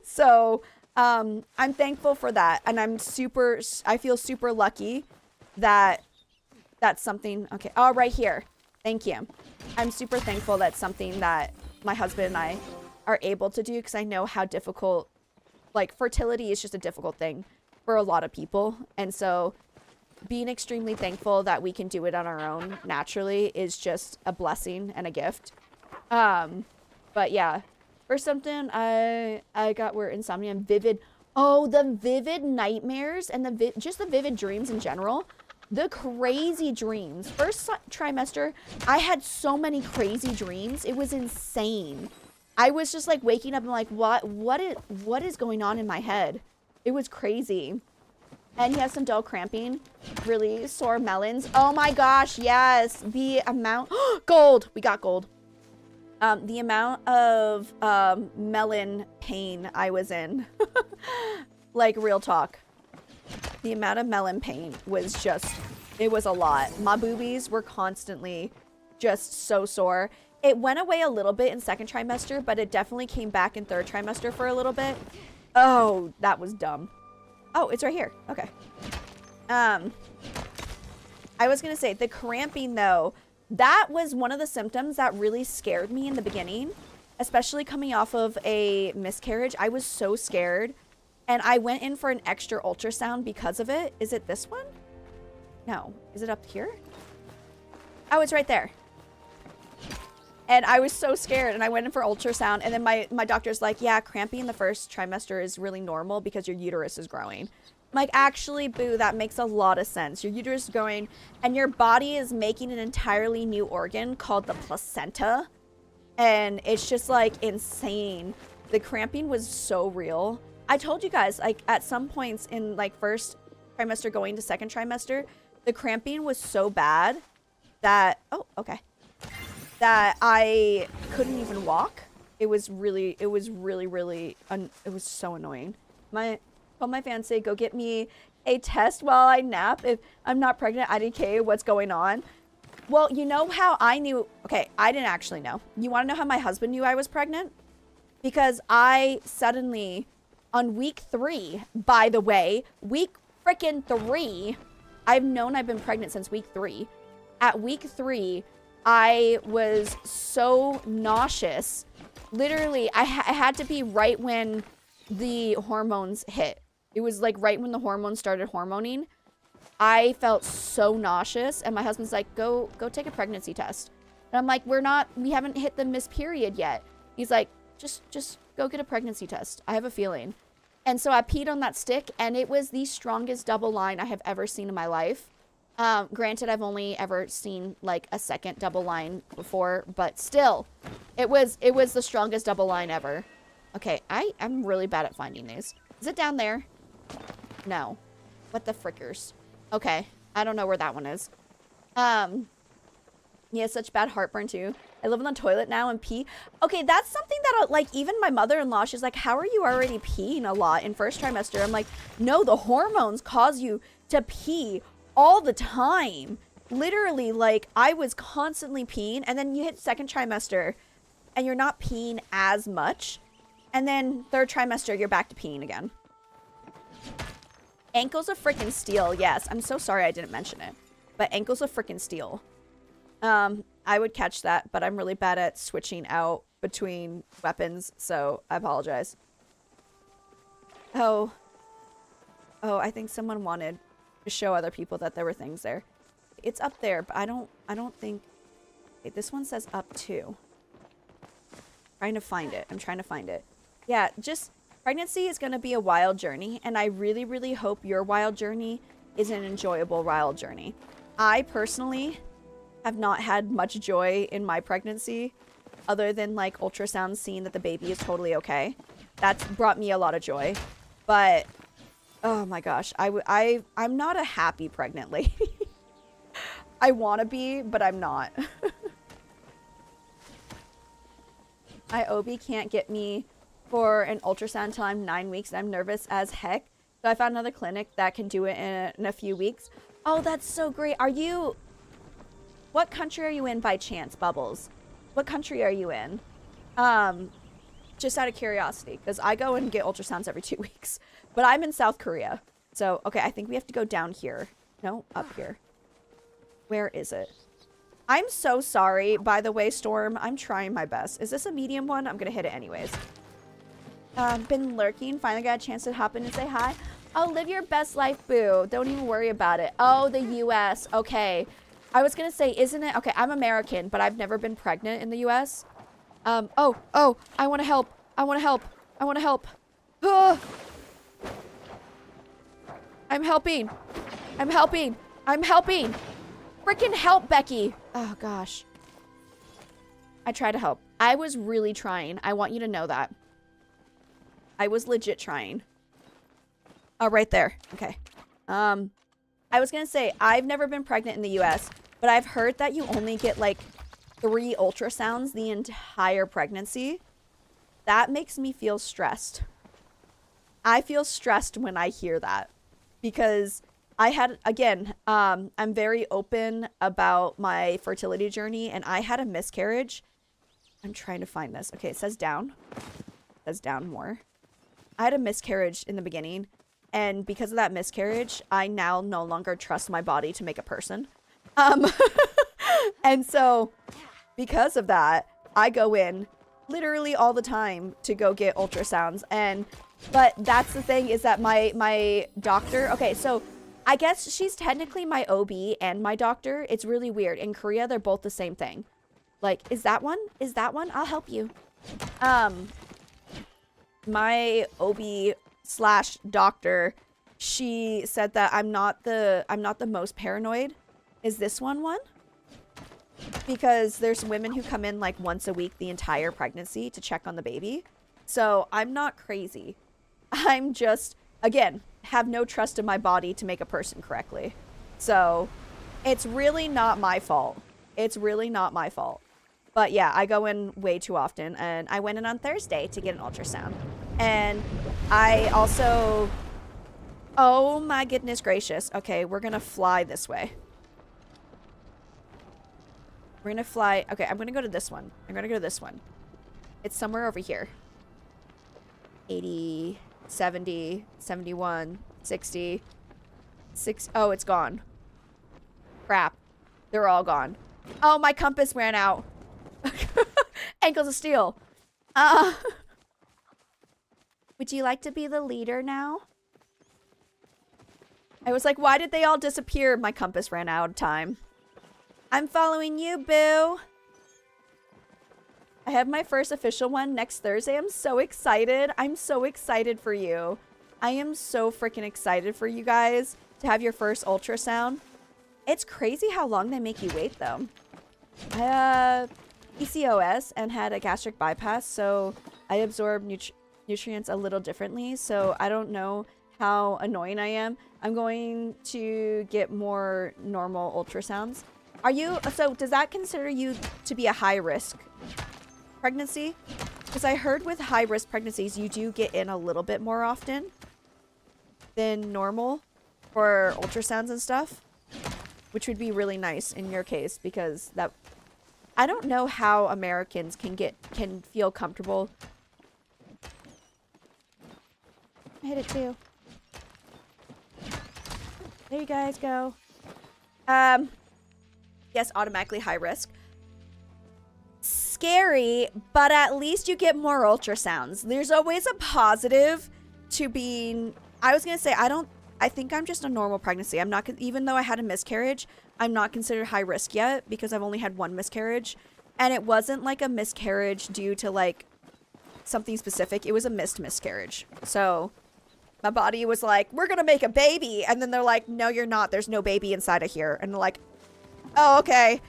So, I'm thankful for that. And I feel super lucky that that's something, okay. Oh, right here. Thank you. I'm super thankful that's something that my husband and I are able to do because I know how difficult, like, fertility is just a difficult thing for a lot of people. And so being extremely thankful that we can do it on our own naturally is just a blessing and a gift. But yeah, for something I got were insomnia and vivid. Oh, the vivid nightmares and just the vivid dreams in general. The crazy dreams. First trimester, I had so many crazy dreams. It was insane. I was just like waking up and like, what is going on in my head? It was crazy. And he has some dull cramping, really sore melons. Oh my gosh, yes. The amount, gold, we got gold. The amount of melon pain I was in, like real talk. The amount of melon pain was just, it was a lot. My boobies were constantly just so sore. It went away a little bit in second trimester, but it definitely came back in third trimester for a little bit. Oh, that was dumb. Oh, it's right here. Okay. I was gonna say, the cramping though, that was one of the symptoms that really scared me in the beginning, especially coming off of a miscarriage. I was so scared, and I went in for an extra ultrasound because of it. Is it this one? No. Is it up here? Oh, it's right there. And I was so scared, and I went in for ultrasound, and then my doctor's like, yeah, cramping in the first trimester is really normal because your uterus is growing. I'm like, actually, boo, that makes a lot of sense. Your uterus is growing, and your body is making an entirely new organ called the placenta, and it's just, like, insane. The cramping was so real. I told you guys, like, at some points in, like, first trimester going to second trimester, the cramping was so bad that, oh, okay, that I couldn't even walk. It was really, it was so annoying. Told my fiance, go get me a test while I nap. If I'm not pregnant, IDK, what's going on? Well, you know how I knew, okay, I didn't actually know. You want to know how my husband knew I was pregnant? Because I suddenly, on week 3, by the way, week freaking 3, I've known I've been pregnant since week 3. At week 3, I was so nauseous. Literally, I had to be right when the hormones hit. It was like right when the hormones started hormoning. I felt so nauseous, and my husband's like, go take a pregnancy test. And I'm like, we haven't hit the missed period yet. He's like, just go get a pregnancy test. I have a feeling. And so I peed on that stick, and it was the strongest double line I have ever seen in my life. Granted, I've only ever seen like a second double line before, but still, it was the strongest double line ever. Okay, I'm really bad at finding these. Is it down there? No. What the frickers? Okay, I don't know where that one is. Yeah, such bad heartburn too. I live on the toilet now and pee. Okay, that's something that like even my mother-in-law, she's like, how are you already peeing a lot in first trimester? I'm like, no, the hormones cause you to pee all the time. Literally, like, I was constantly peeing, and then you hit second trimester and you're not peeing as much, and then third trimester you're back to peeing again. Ankles of freaking steel. Yes, I'm so sorry I didn't mention it, but ankles of freaking steel. I would catch that, but I'm really bad at switching out between weapons, so I apologize. Oh, I think someone wanted to show other people that there were things there. It's up there, but I don't think... Wait, this one says up too. I'm trying to find it. Yeah, just... Pregnancy is going to be a wild journey, and I really, really hope your wild journey is an enjoyable wild journey. I personally have not had much joy in my pregnancy, other than like ultrasound seeing that the baby is totally okay. That's brought me a lot of joy. But... oh my gosh, I'm not a happy pregnant lady. I want to be, but I'm not. My OB can't get me for an ultrasound until I'm 9 weeks, and I'm nervous as heck. So I found another clinic that can do it in a few weeks. Oh, that's so great. What country are you in by chance, Bubbles? What country are you in? Just out of curiosity, because I go and get ultrasounds every 2 weeks. But I'm in South Korea. So, okay, I think we have to go down here. No, up here. Where is it? I'm so sorry, by the way, Storm. I'm trying my best. Is this a medium one? I'm going to hit it anyways. Been lurking. Finally got a chance to hop in and say hi. Oh, live your best life, boo. Don't even worry about it. Oh, the US. Okay. I was gonna say, isn't it? Okay, I'm American, but I've never been pregnant in the US. Oh, I want to help. I want to help. I want to help. Ugh. I'm helping. I'm helping. I'm helping. Freaking help, Becky. Oh, gosh. I tried to help. I was really trying. I want you to know that. I was legit trying. Oh, right there. Okay. I was gonna say, I've never been pregnant in the US, but I've heard that you only get like 3 ultrasounds the entire pregnancy. That makes me feel stressed. I feel stressed when I hear that because I had, again, I'm very open about my fertility journey and I had a miscarriage. I'm trying to find this. Okay, it says down. It says down more. I had a miscarriage in the beginning, and because of that miscarriage, I now no longer trust my body to make a person. And so because of that, I go in literally all the time to go get ultrasounds. But that's the thing is that my doctor, okay, so I guess she's technically my OB and my doctor. It's really weird. In Korea, they're both the same thing. Like, is that one? Is that one? I'll help you. My OB slash doctor, she said that I'm not the most paranoid. Is this one? Because there's women who come in like once a week the entire pregnancy to check on the baby. So I'm not crazy. I'm just, again, have no trust in my body to make a person correctly. So it's really not my fault. It's really not my fault. But yeah, I go in way too often, and I went in on Thursday to get an ultrasound. And I also, oh my goodness gracious. Okay, we're gonna fly this way. We're gonna fly. Okay, I'm gonna go to this one. I'm gonna go to this one. It's somewhere over here. 80, 70, 71, 60, 6. Oh, it's gone. Crap. They're all gone. Oh, my compass ran out. Ankles of steel. Would you like to be the leader now? I was like, why did they all disappear? My compass ran out of time. I'm following you, boo. I have my first official one next Thursday. I'm so excited. I'm so excited for you. I am so freaking excited for you guys to have your first ultrasound. It's crazy how long they make you wait, though. I PCOS and had a gastric bypass, so I absorb nutrients a little differently, so I don't know how annoying I am. I'm going to get more normal ultrasounds. Are you, so does that consider you to be a high risk pregnancy? Because I heard with high risk pregnancies, you do get in a little bit more often than normal for ultrasounds and stuff, which would be really nice in your case, because that, I don't know how Americans can feel comfortable. I hit it too. There you guys go. Yes, automatically high risk. Scary, but at least you get more ultrasounds. There's always a positive to being, I was gonna say, I think I'm just a normal pregnancy. I'm not, even though I had a miscarriage, I'm not considered high risk yet because I've only had one miscarriage. And it wasn't like a miscarriage due to like something specific. It was a missed miscarriage. So my body was like, we're gonna make a baby. And then they're like, no, you're not. There's no baby inside of here. And they're like, oh, okay.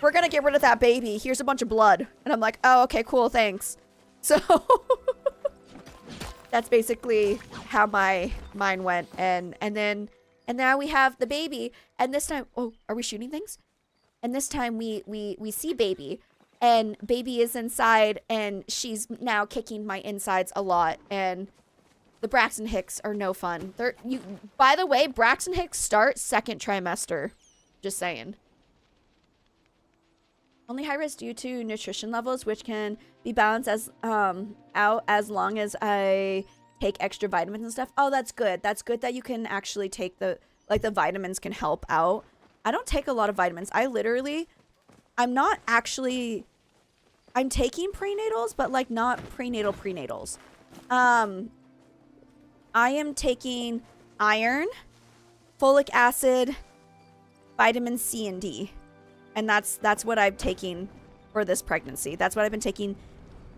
We're gonna get rid of that baby. Here's a bunch of blood. And I'm like, oh, okay, cool, thanks. So that's basically how my mind went. And now we have the baby. And this time, oh, are we shooting things? And this time we see baby. And baby is inside, and she's now kicking my insides a lot. And the Braxton Hicks are no fun. By the way, Braxton Hicks start second trimester. Just saying. Only high risk due to nutrition levels, which can be balanced as out as long as I take extra vitamins and stuff. Oh, that's good. That's good that you can actually take the vitamins can help out. I don't take a lot of vitamins. I'm taking prenatals, but like not prenatals. I am taking iron, folic acid, vitamin C and D. And that's what I'm taking for this pregnancy. That's what I've been taking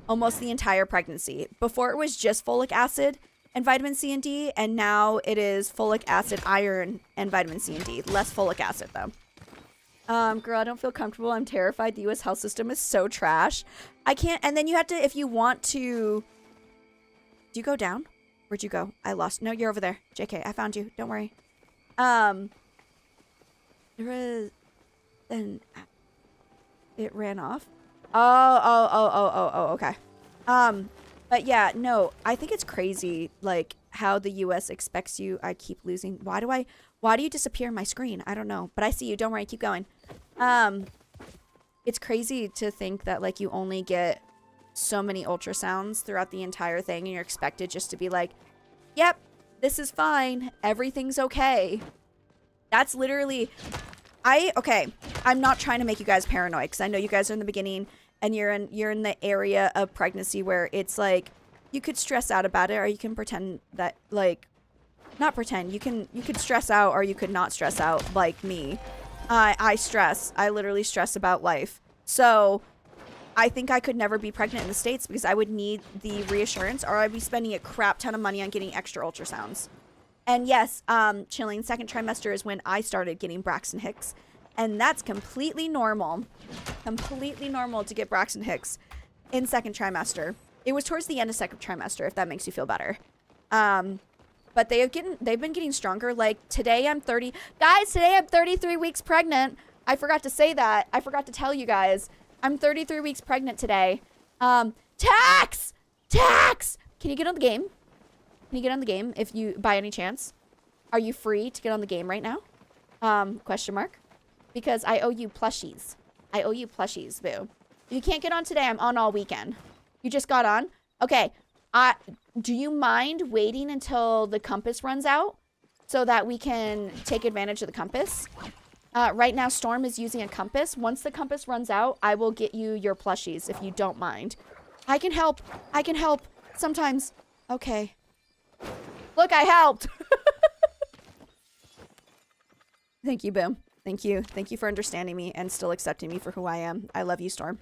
almost the entire pregnancy. Before it was just folic acid and vitamin C and D, and now it is folic acid, iron, and vitamin C and D. Less folic acid though. Girl, I don't feel comfortable. I'm terrified. The US health system is so trash. I can't, and then you have to, if you want to, do you go down? Where'd you go? I lost. No, you're over there. JK, I found you. Don't worry. There was, then it ran off. Oh, okay. But yeah, no, I think it's crazy, like, how the US expects you. I keep losing. Why do you disappear in my screen? I don't know, but I see you. Don't worry, keep going. It's crazy to think that, like, you only get so many ultrasounds throughout the entire thing, and you're expected just to be like, yep, this is fine. Everything's okay. That's literally, okay, I'm not trying to make you guys paranoid, because I know you guys are in the beginning, and you're in the area of pregnancy where it's like, you could stress out about it, or you can pretend that, like, not pretend, you could stress out, or you could not stress out, like me. I stress. I literally stress about life. So I think I could never be pregnant in the States because I would need the reassurance, or I'd be spending a crap ton of money on getting extra ultrasounds. And yes, chilling, second trimester is when I started getting Braxton Hicks. And that's completely normal. Completely normal to get Braxton Hicks in second trimester. It was towards the end of second trimester, if that makes you feel better. But they've been getting stronger. Like, today I'm 30. Guys, today I'm 33 weeks pregnant. I forgot to say that. I forgot to tell you guys. I'm 33 weeks pregnant today. Tax! Tax! Can you get on the game? Can you get on the game if you, by any chance? Are you free to get on the game right now? Question mark. Because I owe you plushies. I owe you plushies, boo. If you can't get on today, I'm on all weekend. You just got on? Okay. Do you mind waiting until the compass runs out so that we can take advantage of the compass? Right now, Storm is using a compass. Once the compass runs out, I will get you your plushies if you don't mind. I can help. I can help. Sometimes. Okay. Look, I helped. Thank you, Boom. Thank you. Thank you for understanding me and still accepting me for who I am. I love you, Storm.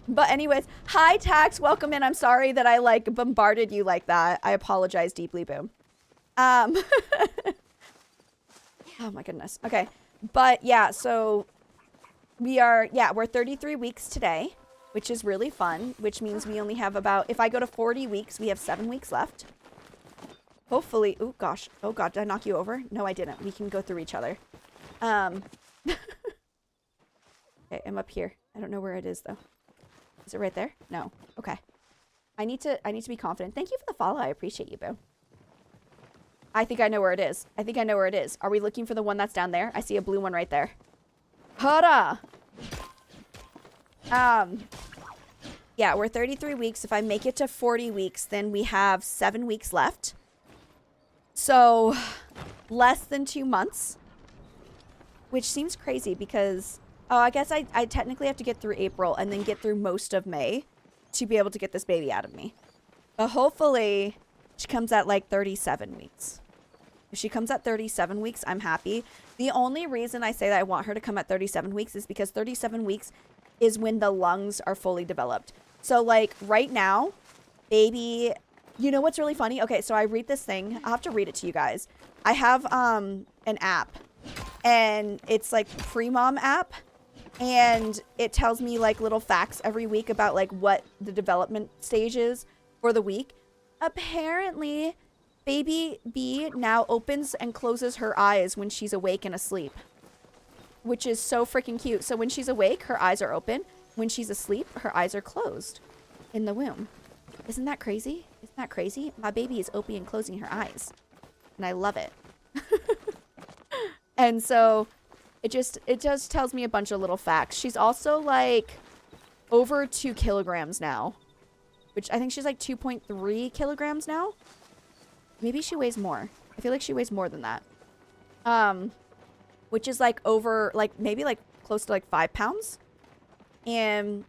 But anyways, hi, Tax. Welcome in. I'm sorry that I, like, bombarded you like that. I apologize deeply, Boom. Oh, my goodness. Okay. But, yeah, so we're 33 weeks today, which is really fun, which means we only have about, if I go to 40 weeks, we have 7 weeks left. Hopefully, oh gosh, oh god, did I knock you over? No, I didn't. We can go through each other. Okay, I'm up here. I don't know where it is though. Is it right there? No. Okay. I need to be confident. Thank you for the follow. I appreciate you, boo. I think I know where it is. I think I know where it is. Are we looking for the one that's down there? I see a blue one right there. Hurrah! Yeah, we're 33 weeks. If I make it to 40 weeks, then we have 7 weeks left. So, less than 2 months. Which seems crazy because, oh, I guess I technically have to get through April and then get through most of May to be able to get this baby out of me. But hopefully, she comes at like 37 weeks. If she comes at 37 weeks, I'm happy. The only reason I say that I want her to come at 37 weeks is because 37 weeks is when the lungs are fully developed. So, like, right now, baby, you know what's really funny? Okay, so I read this thing. I'll have to read it to you guys. I have an app, and it's like Pre-Mom app, and it tells me, like, little facts every week about, like, what the development stage is for the week. Apparently, baby B now opens and closes her eyes when she's awake and asleep, which is so freaking cute. So when she's awake, her eyes are open. When she's asleep, her eyes are closed in the womb. Isn't that crazy? Isn't that crazy? My baby is opening and closing her eyes, and I love it. And so it just tells me a bunch of little facts. She's also like over 2 kilograms now, which I think she's like 2.3 kilograms now. Maybe she weighs more. I feel like she weighs more than that. Which is like over, like maybe like close to like 5 pounds. And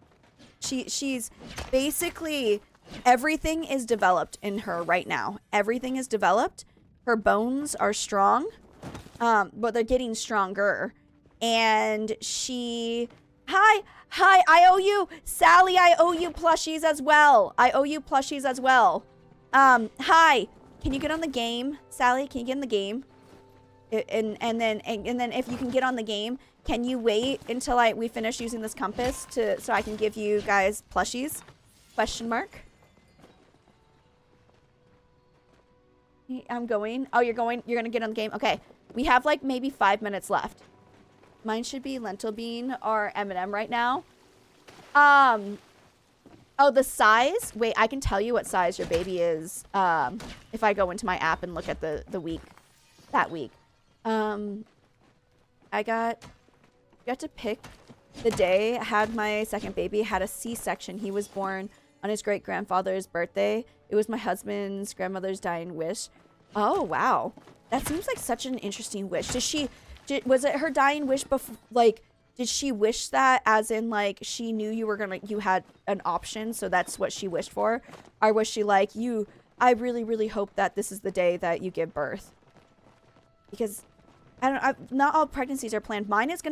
she's basically Everything is developed in her right now. Everything is developed. Her bones are strong, but they're getting stronger. And she... Hi, I owe you. Sally, I owe you plushies as well. Hi. Can you get on the game? Sally, can you get in the game? And then if you can get on the game, can you wait until we finish using this compass so I can give you guys plushies? Question mark. I'm going. Oh, you're going. You're gonna get on the game. Okay. We have like maybe 5 minutes left. Mine should be lentil bean or M&M right now. Oh, the size? Wait, I can tell you what size your baby is if I go into my app and look at the week. That week. I got to pick the day I had my second baby. Had a C-section. He was born on his great-grandfather's birthday. It was my husband's grandmother's dying wish. Oh, wow. That seems like such an interesting wish. Was it her dying wish before, like, did she wish that as in, like, she knew you had an option, so that's what she wished for? Or was she like, I really, really hope that this is the day that you give birth? Because, not all pregnancies are planned. Mine is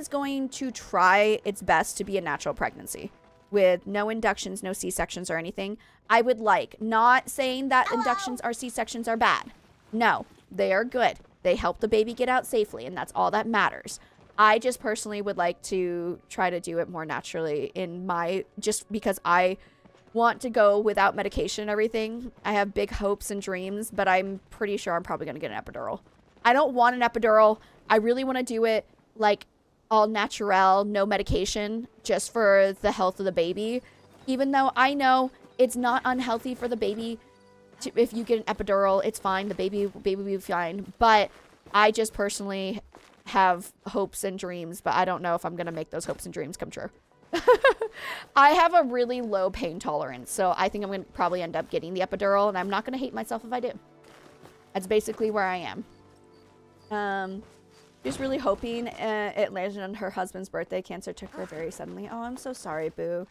going to try its best to be a natural pregnancy with no inductions, no C-sections or anything. I would not saying that inductions or C-sections are bad. No, they are good. They help the baby get out safely, and that's all that matters. I just personally would like to try to do it more naturally just because I want to go without medication and everything. I have big hopes and dreams, but I'm pretty sure I'm probably going to get an epidural. I don't want an epidural. I really want to do it like all natural, no medication, just for the health of the baby. Even though I know it's not unhealthy for the baby if you get an epidural, it's fine. The baby will be fine. But I just personally have hopes and dreams, but I don't know if I'm going to make those hopes and dreams come true. I have a really low pain tolerance, so I think I'm going to probably end up getting the epidural, and I'm not going to hate myself if I do. That's basically where I am. Just really hoping it landed on her husband's birthday. Cancer took her very suddenly. Oh, I'm so sorry, boo.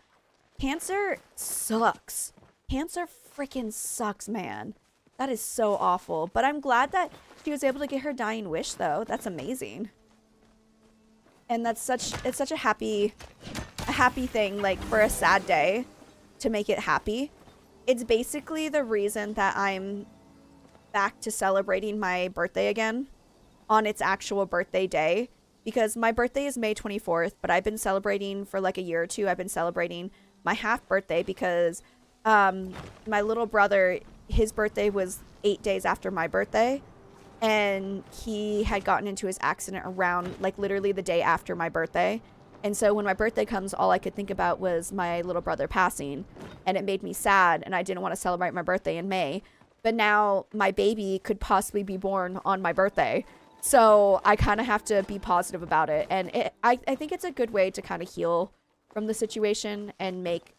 Cancer sucks. Cancer freaking sucks, man. That is so awful. But I'm glad that she was able to get her dying wish, though. That's amazing. And it's such a happy thing, like, for a sad day to make it happy. It's basically the reason that I'm back to celebrating my birthday again on its actual birthday day, because my birthday is May 24th, but I've been celebrating for like a year or two. I've been celebrating my half birthday because my little brother, his birthday was 8 days after my birthday, and he had gotten into his accident around like literally the day after my birthday. And so when my birthday comes, all I could think about was my little brother passing, and it made me sad, and I didn't want to celebrate my birthday in May. But now my baby could possibly be born on my birthday. So I kind of have to be positive about it. And I think it's a good way to kind of heal from the situation and make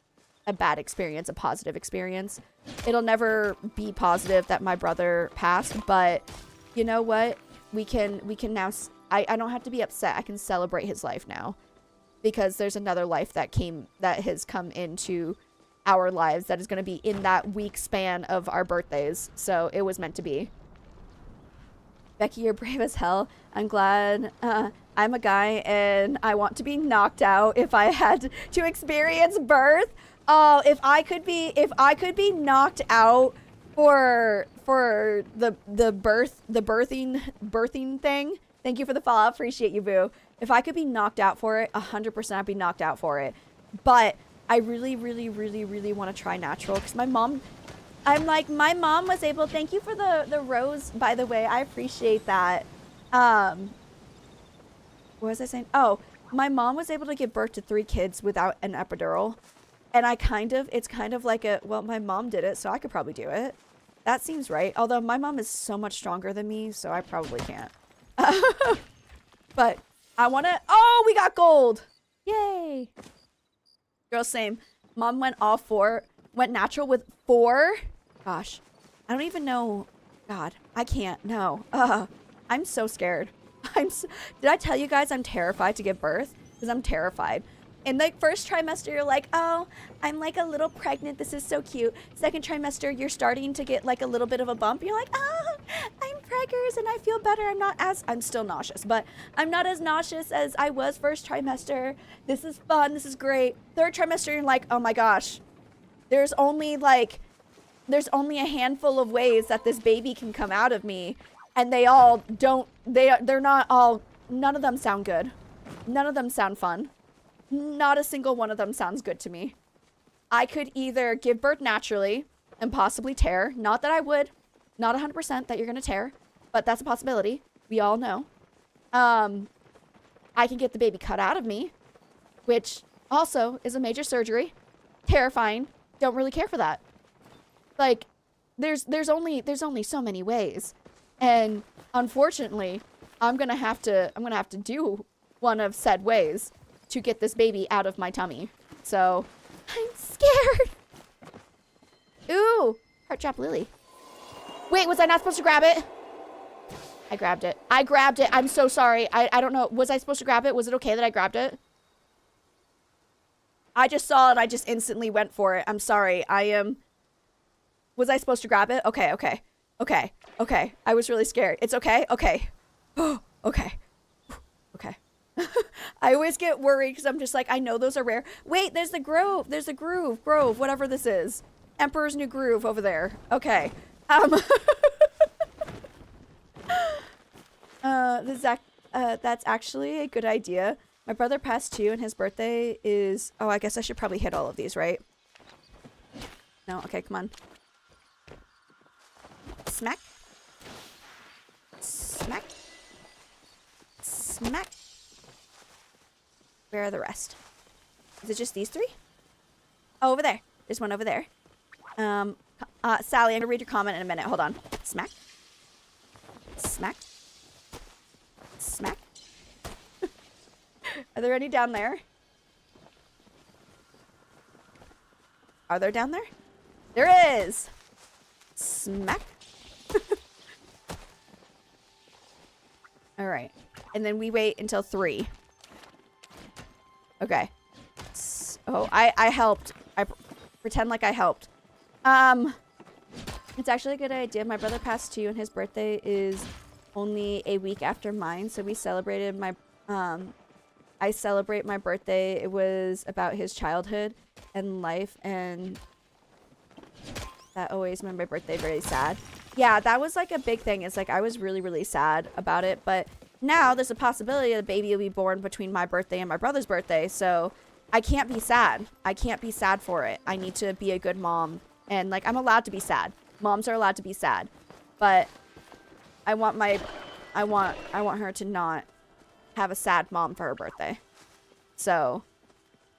a bad experience a positive experience. It'll never be positive that my brother passed, but you know what? We can now, I don't have to be upset. I can celebrate his life now, because there's another life that has come into our lives that is going to be in that week span of our birthdays. So it was meant to be. Becky, you're brave as hell. I'm glad. I'm a guy and I want to be knocked out if I had to experience birth. Oh, if I could be knocked out for the birthing thing. Thank you for the follow. Appreciate you, boo. If I could be knocked out for it, 100% I'd be knocked out for it. But I really, really, really, really want to try natural, because my mom was able, thank you for the rose, by the way. I appreciate that. What was I saying? Oh, my mom was able to give birth to 3 kids without an epidural. And it's kind of like well, my mom did it, so I could probably do it. That seems right. Although my mom is so much stronger than me, so I probably can't. But I want to, oh, we got gold. Yay. Girl, same. Mom went natural with 4. Gosh, I don't even know. God, I can't. No. I'm so scared. Did I tell you guys I'm terrified to give birth? Because I'm terrified. In the first trimester, you're like, oh, I'm like a little pregnant. This is so cute. Second trimester, you're starting to get like a little bit of a bump. You're like, oh, I'm preggers and I feel better. I'm still nauseous, but I'm not as nauseous as I was first trimester. This is fun. This is great. Third trimester, you're like, oh my gosh, there's only a handful of ways that this baby can come out of me. And they all don't, they're not all, none of them sound good. None of them sound fun. Not a single one of them sounds good to me. I could either give birth naturally and possibly tear. Not that I would. Not 100% that you're going to tear. But that's a possibility. We all know. I can get the baby cut out of me. Which also is a major surgery. Terrifying. Don't really care for that. Like, there's only so many ways. And unfortunately, I'm going to have to do one of said ways to get this baby out of my tummy. So, I'm scared. Ooh, heart trap lily. Wait, was I not supposed to grab it? I grabbed it. I grabbed it. I'm so sorry. I don't know. Was I supposed to grab it? Was it okay that I grabbed it? I just saw it. I just instantly went for it. I'm sorry. Was I supposed to grab it? Okay, okay. Okay, okay. I was really scared. It's okay? Okay. Oh, okay. Okay. I always get worried because I'm just like, I know those are rare. Wait, there's the grove. There's the grove, whatever this is. Emperor's New Groove over there. Okay. That's actually a good idea. My brother passed too, and his birthday is... Oh, I guess I should probably hit all of these, right? No? Okay, come on. Smack. Smack. Smack. Where are the rest? Is it just these three? Oh, over there. There's one over there. Sally, I'm gonna read your comment in a minute. Hold on. Smack. Smack. Smack. Are there any down there? Are there down there? There is! Smack. Alright. And then we wait until 3. Okay. Oh, I helped. I pretend like I helped. It's actually a good idea. My brother passed too, and his birthday is only a week after mine. So we celebrated my, I celebrate my birthday. It was about his childhood and life, and that always made my birthday very sad. Yeah, that was like a big thing. It's like I was really, really sad about it, but now there's a possibility the baby will be born between my birthday and my brother's birthday, so I can't be sad. I can't be sad for it. I need to be a good mom, and like I'm allowed to be sad. Moms are allowed to be sad, but I want her to not have a sad mom for her birthday. So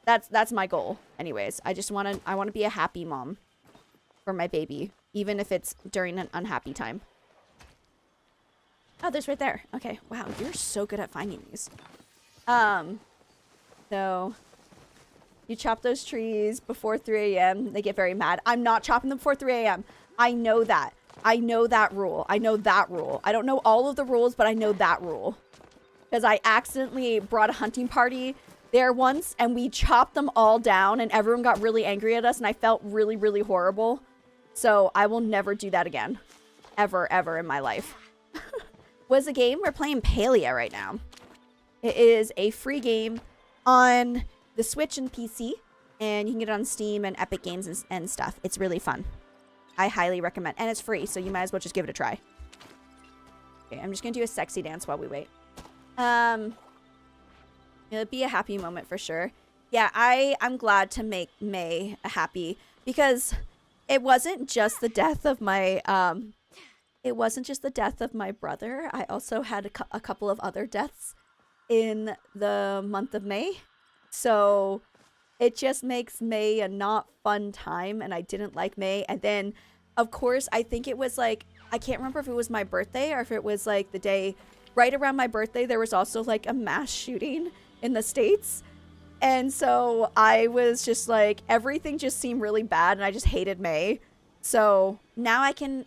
that's my goal. Anyways, I want to be a happy mom for my baby, even if it's during an unhappy time. Oh, there's right there. Okay. Wow, you're so good at finding these. So you chop those trees before 3 a.m. They get very mad. I'm not chopping them before 3 a.m. I know that. I know that rule. I know that rule. I don't know all of the rules, but I know that rule. Because I accidentally brought a hunting party there once, and we chopped them all down, and everyone got really angry at us, and I felt really, really horrible. So I will never do that again. Ever, ever in my life. Was a game? We're playing Palia right now. It is a free game on the Switch and PC, and you can get it on Steam and Epic Games and stuff. It's really fun. I highly recommend. And it's free, so you might as well just give it a try. Okay, I'm just going to do a sexy dance while we wait. It'll be a happy moment for sure. Yeah, I'm glad to make May happy, because it wasn't just the death of my, it wasn't just the death of my brother. I also had a couple of other deaths in the month of May. So it just makes May a not fun time, and I didn't like May. And then, of course, I think it was like, I can't remember if it was my birthday or if it was like the day right around my birthday, there was also like a mass shooting in the States. And so I was just like, everything just seemed really bad, and I just hated May. So now I can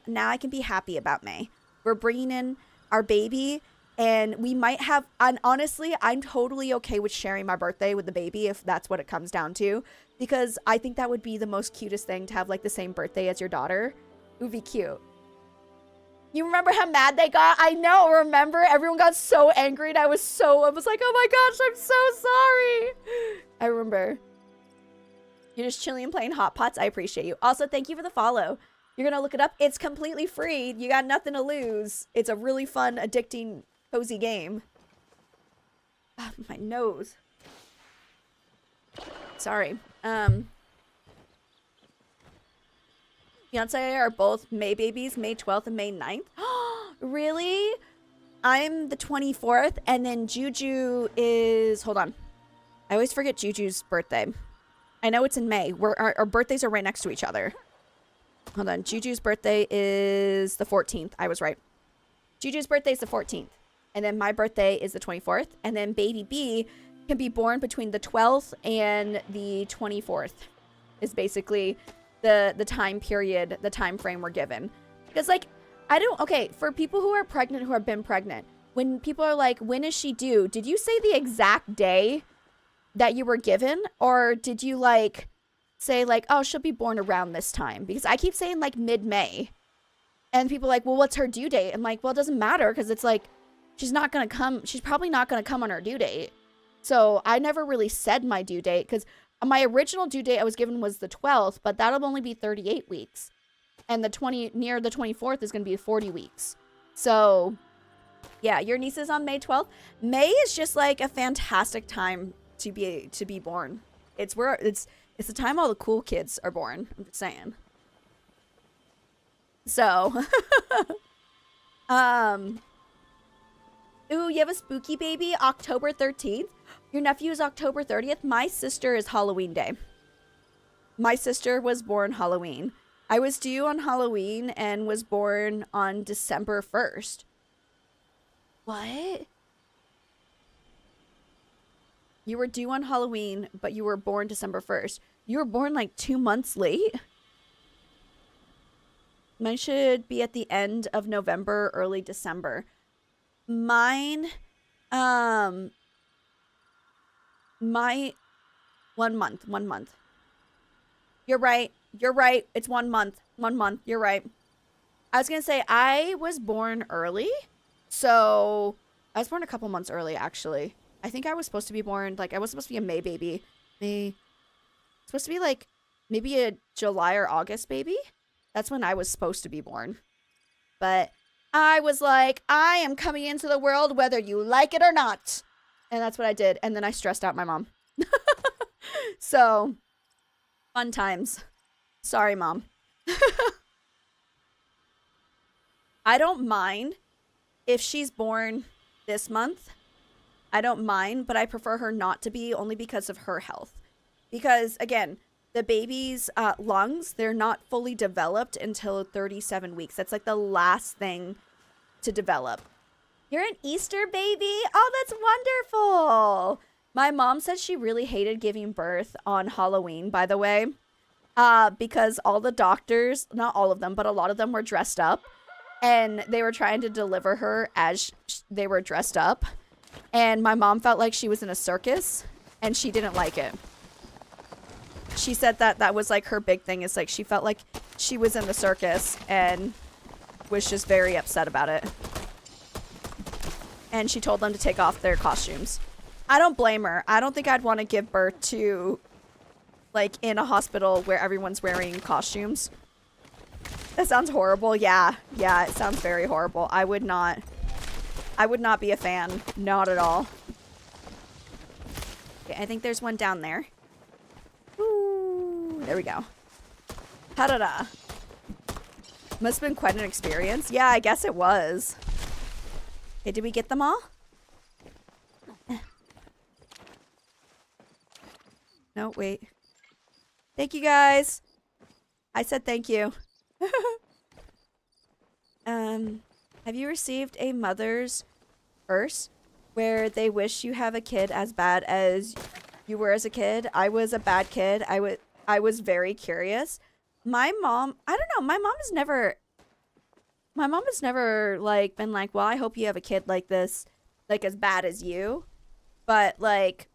be happy about May. We're bringing in our baby. And we might have, and honestly, I'm totally okay with sharing my birthday with the baby if that's what it comes down to. Because I think that would be the most cutest thing to have like the same birthday as your daughter. It would be cute. You remember how mad they got? I know, remember? Everyone got so angry and I was like, oh my gosh, I'm so sorry. I remember. You're just chilling and playing Hot Pots. I appreciate you. Also, thank you for the follow. You're gonna look it up. It's completely free. You got nothing to lose. It's a really fun, addicting, cozy game. Oh, my nose. Sorry. Fiance are both May babies, May 12th and May 9th. Really? I'm the 24th, and then Juju is... Hold on. I always forget Juju's birthday. I know it's in May. Our birthdays are right next to each other. Hold on. Juju's birthday is the 14th. I was right. Juju's birthday is the 14th. And then my birthday is the 24th. And then baby B can be born between the 12th and the 24th. Is basically the time period, the time frame we're given. Because, like, okay, for people who are pregnant, who have been pregnant, when people are like, when is she due? Did you say the exact day that you were given? Or did you, like, say, like, oh, she'll be born around this time? Because I keep saying, like, mid-May. And people are like, well, what's her due date? I'm like, well, it doesn't matter because it's like, she's probably not going to come on her due date. So I never really said my due date because my original due date I was given was the 12th, but that'll only be 38 weeks. And near the 24th is going to be 40 weeks. So yeah, your niece is on May 12th. May is just like a fantastic time to be born. It's the time all the cool kids are born. I'm just saying. So, ooh, you have a spooky baby, October 13th. Your nephew is October 30th. My sister is Halloween Day. My sister was born Halloween. I was due on Halloween and was born on December 1st. What? You were due on Halloween, but you were born December 1st. You were born like 2 months late? Mine should be at the end of November, early December. Mine, my 1 month. You're right. It's 1 month. 1 month. You're right. I was going to say I was born early. So I was born a couple months early, actually. I think I was supposed to be born, like, I was supposed to be a May baby. Supposed to be like maybe a July or August baby. That's when I was supposed to be born. But I was like, I am coming into the world whether you like it or not. And that's what I did. And then I stressed out my mom. So, fun times. Sorry, Mom. I don't mind if she's born this month. I don't mind, but I prefer her not to be only because of her health. Because, again, the baby's lungs, they're not fully developed until 37 weeks. That's like the last thing to develop. You're an Easter baby? Oh, that's wonderful. My mom said she really hated giving birth on Halloween, by the way, because all the doctors, not all of them, but a lot of them were dressed up, and they were trying to deliver her as they were dressed up. And my mom felt like she was in a circus, and she didn't like it. She said that was like her big thing, is like she felt like she was in the circus and was just very upset about it. And she told them to take off their costumes. I don't blame her. I don't think I'd want to give birth to, like, in a hospital where everyone's wearing costumes. That sounds horrible. Yeah, it sounds very horrible. I would not be a fan. Not at all. Okay, I think there's one down there. Ooh, there we go. Ta-da-da. Must have been quite an experience. Yeah, I guess it was. Okay, did we get them all? No, wait. Thank you, guys. I said thank you. Have you received a mother's verse where they wish you have a kid as bad as you were as a kid? I was a bad kid. I was very curious. My mom, I don't know. My mom has never my mom has never like been like, well, I hope you have a kid like this, like as bad as you. But like,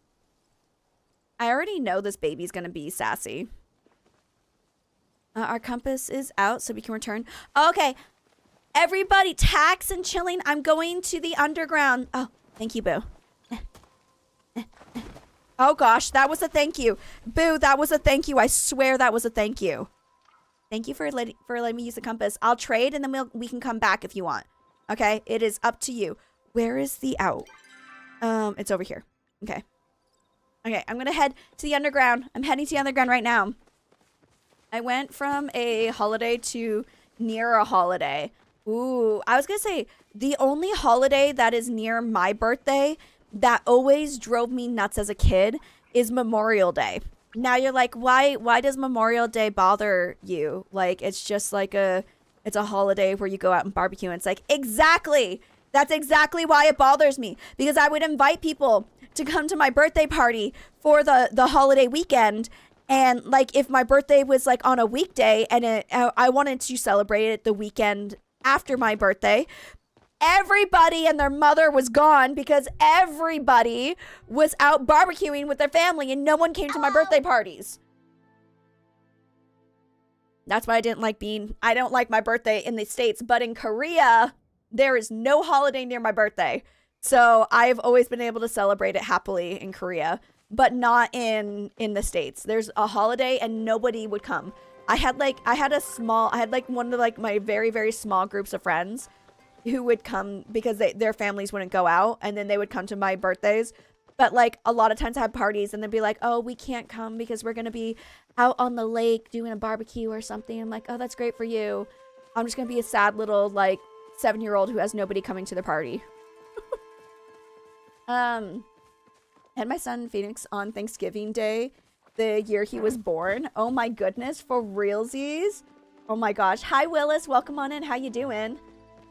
I already know this baby's gonna be sassy. Our compass is out, so we can return. Okay, everybody, tax and chilling. I'm going to the underground. Oh, thank you, Boo. Oh gosh, that was a thank you. Boo, that was a thank you. I swear that was a thank you. Thank you for letting me use the compass. I'll trade and then we can come back if you want. Okay, it is up to you. Where is the out? It's over here. Okay. Okay, I'm gonna head to the underground. I'm heading to the underground right now. I went from a holiday to near a holiday. Ooh, I was gonna say the only holiday that is near my birthday that always drove me nuts as a kid is Memorial Day. Now you're like, why does Memorial Day bother you? Like, it's just like it's a holiday where you go out and barbecue. And it's like, exactly. That's exactly why it bothers me. Because I would invite people to come to my birthday party for the holiday weekend. And like, if my birthday was like on a weekday and I wanted to celebrate it the weekend after my birthday, everybody and their mother was gone because everybody was out barbecuing with their family and no one came to my birthday parties. That's why I don't like my birthday in the States, but in Korea, there is no holiday near my birthday. So I've always been able to celebrate it happily in Korea, but not in the States. There's a holiday and nobody would come. I had one of like my very, very small groups of friends who would come because their families wouldn't go out, and then they would come to my birthdays. But like a lot of times I had parties and they'd be like, oh, we can't come because we're going to be out on the lake doing a barbecue or something. I'm like, oh, that's great for you. I'm just going to be a sad little like 7-year-old who has nobody coming to the party. Had my son Phoenix on Thanksgiving Day, the year he was born. Oh my goodness, for realsies. Oh my gosh. Hi, Willis. Welcome on in. How you doing?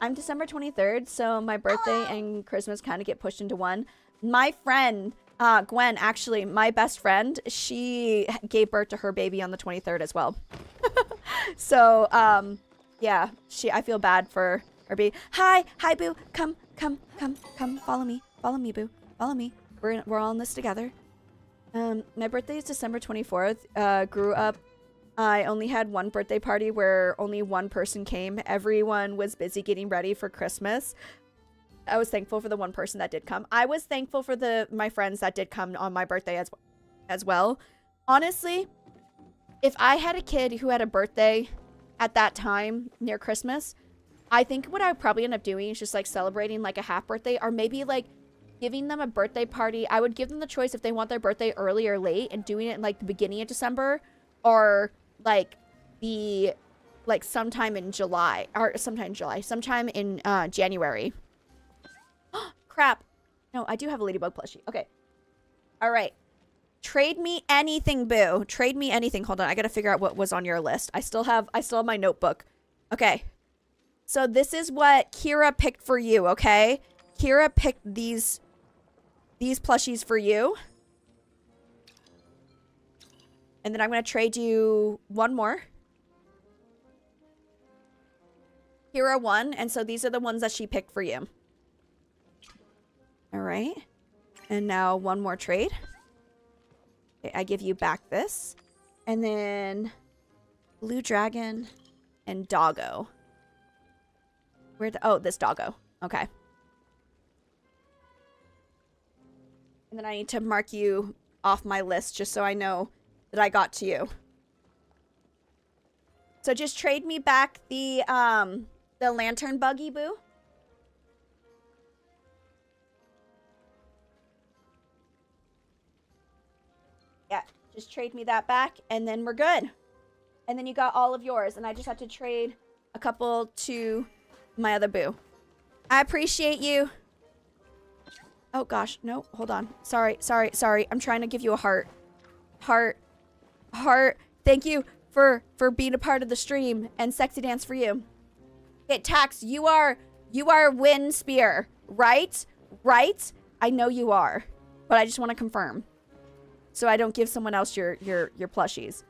I'm December 23rd, so my birthday and Christmas kind of get pushed into one. My friend, Gwen, actually, my best friend, she gave birth to her baby on the 23rd as well. So, yeah, I feel bad for her baby. Hi, Boo. Come, follow me, Boo. Follow me. We're all in this together. My birthday is December 24th. Grew up. I only had one birthday party where only one person came. Everyone was busy getting ready for Christmas. I was thankful for the one person that did come. I was thankful for my friends that did come on my birthday as well. Honestly, if I had a kid who had a birthday at that time near Christmas, I think what I would probably end up doing is just like celebrating like a half birthday, or maybe like giving them a birthday party. I would give them the choice if they want their birthday early or late, and doing it in like the beginning of December, or like sometime in July, sometime in January. Crap. No, I do have a ladybug plushie. Okay. All right. Trade me anything, Boo. Trade me anything. Hold on. I got to figure out what was on your list. I still have my notebook. Okay. So this is what Kira picked for you, okay? Kira picked these plushies for you. And then I'm going to trade you one more. Kira won, and so these are the ones that she picked for you. All right. And now one more trade. Okay, I give you back this. And then Blue Dragon and Doggo. This Doggo. Okay. And then I need to mark you off my list just so I know that I got to you. So just trade me back the lantern buggy, Boo. Yeah, just trade me that back and then we're good. And then you got all of yours, and I just have to trade a couple to my other Boo. I appreciate you. Oh gosh, no, hold on. Sorry. I'm trying to give you a heart. Heart. Thank you for being a part of the stream, and sexy dance for you. Okay, Tax, you are Wind Spear, right? Right? I know you are, but I just want to confirm, so I don't give someone else your plushies.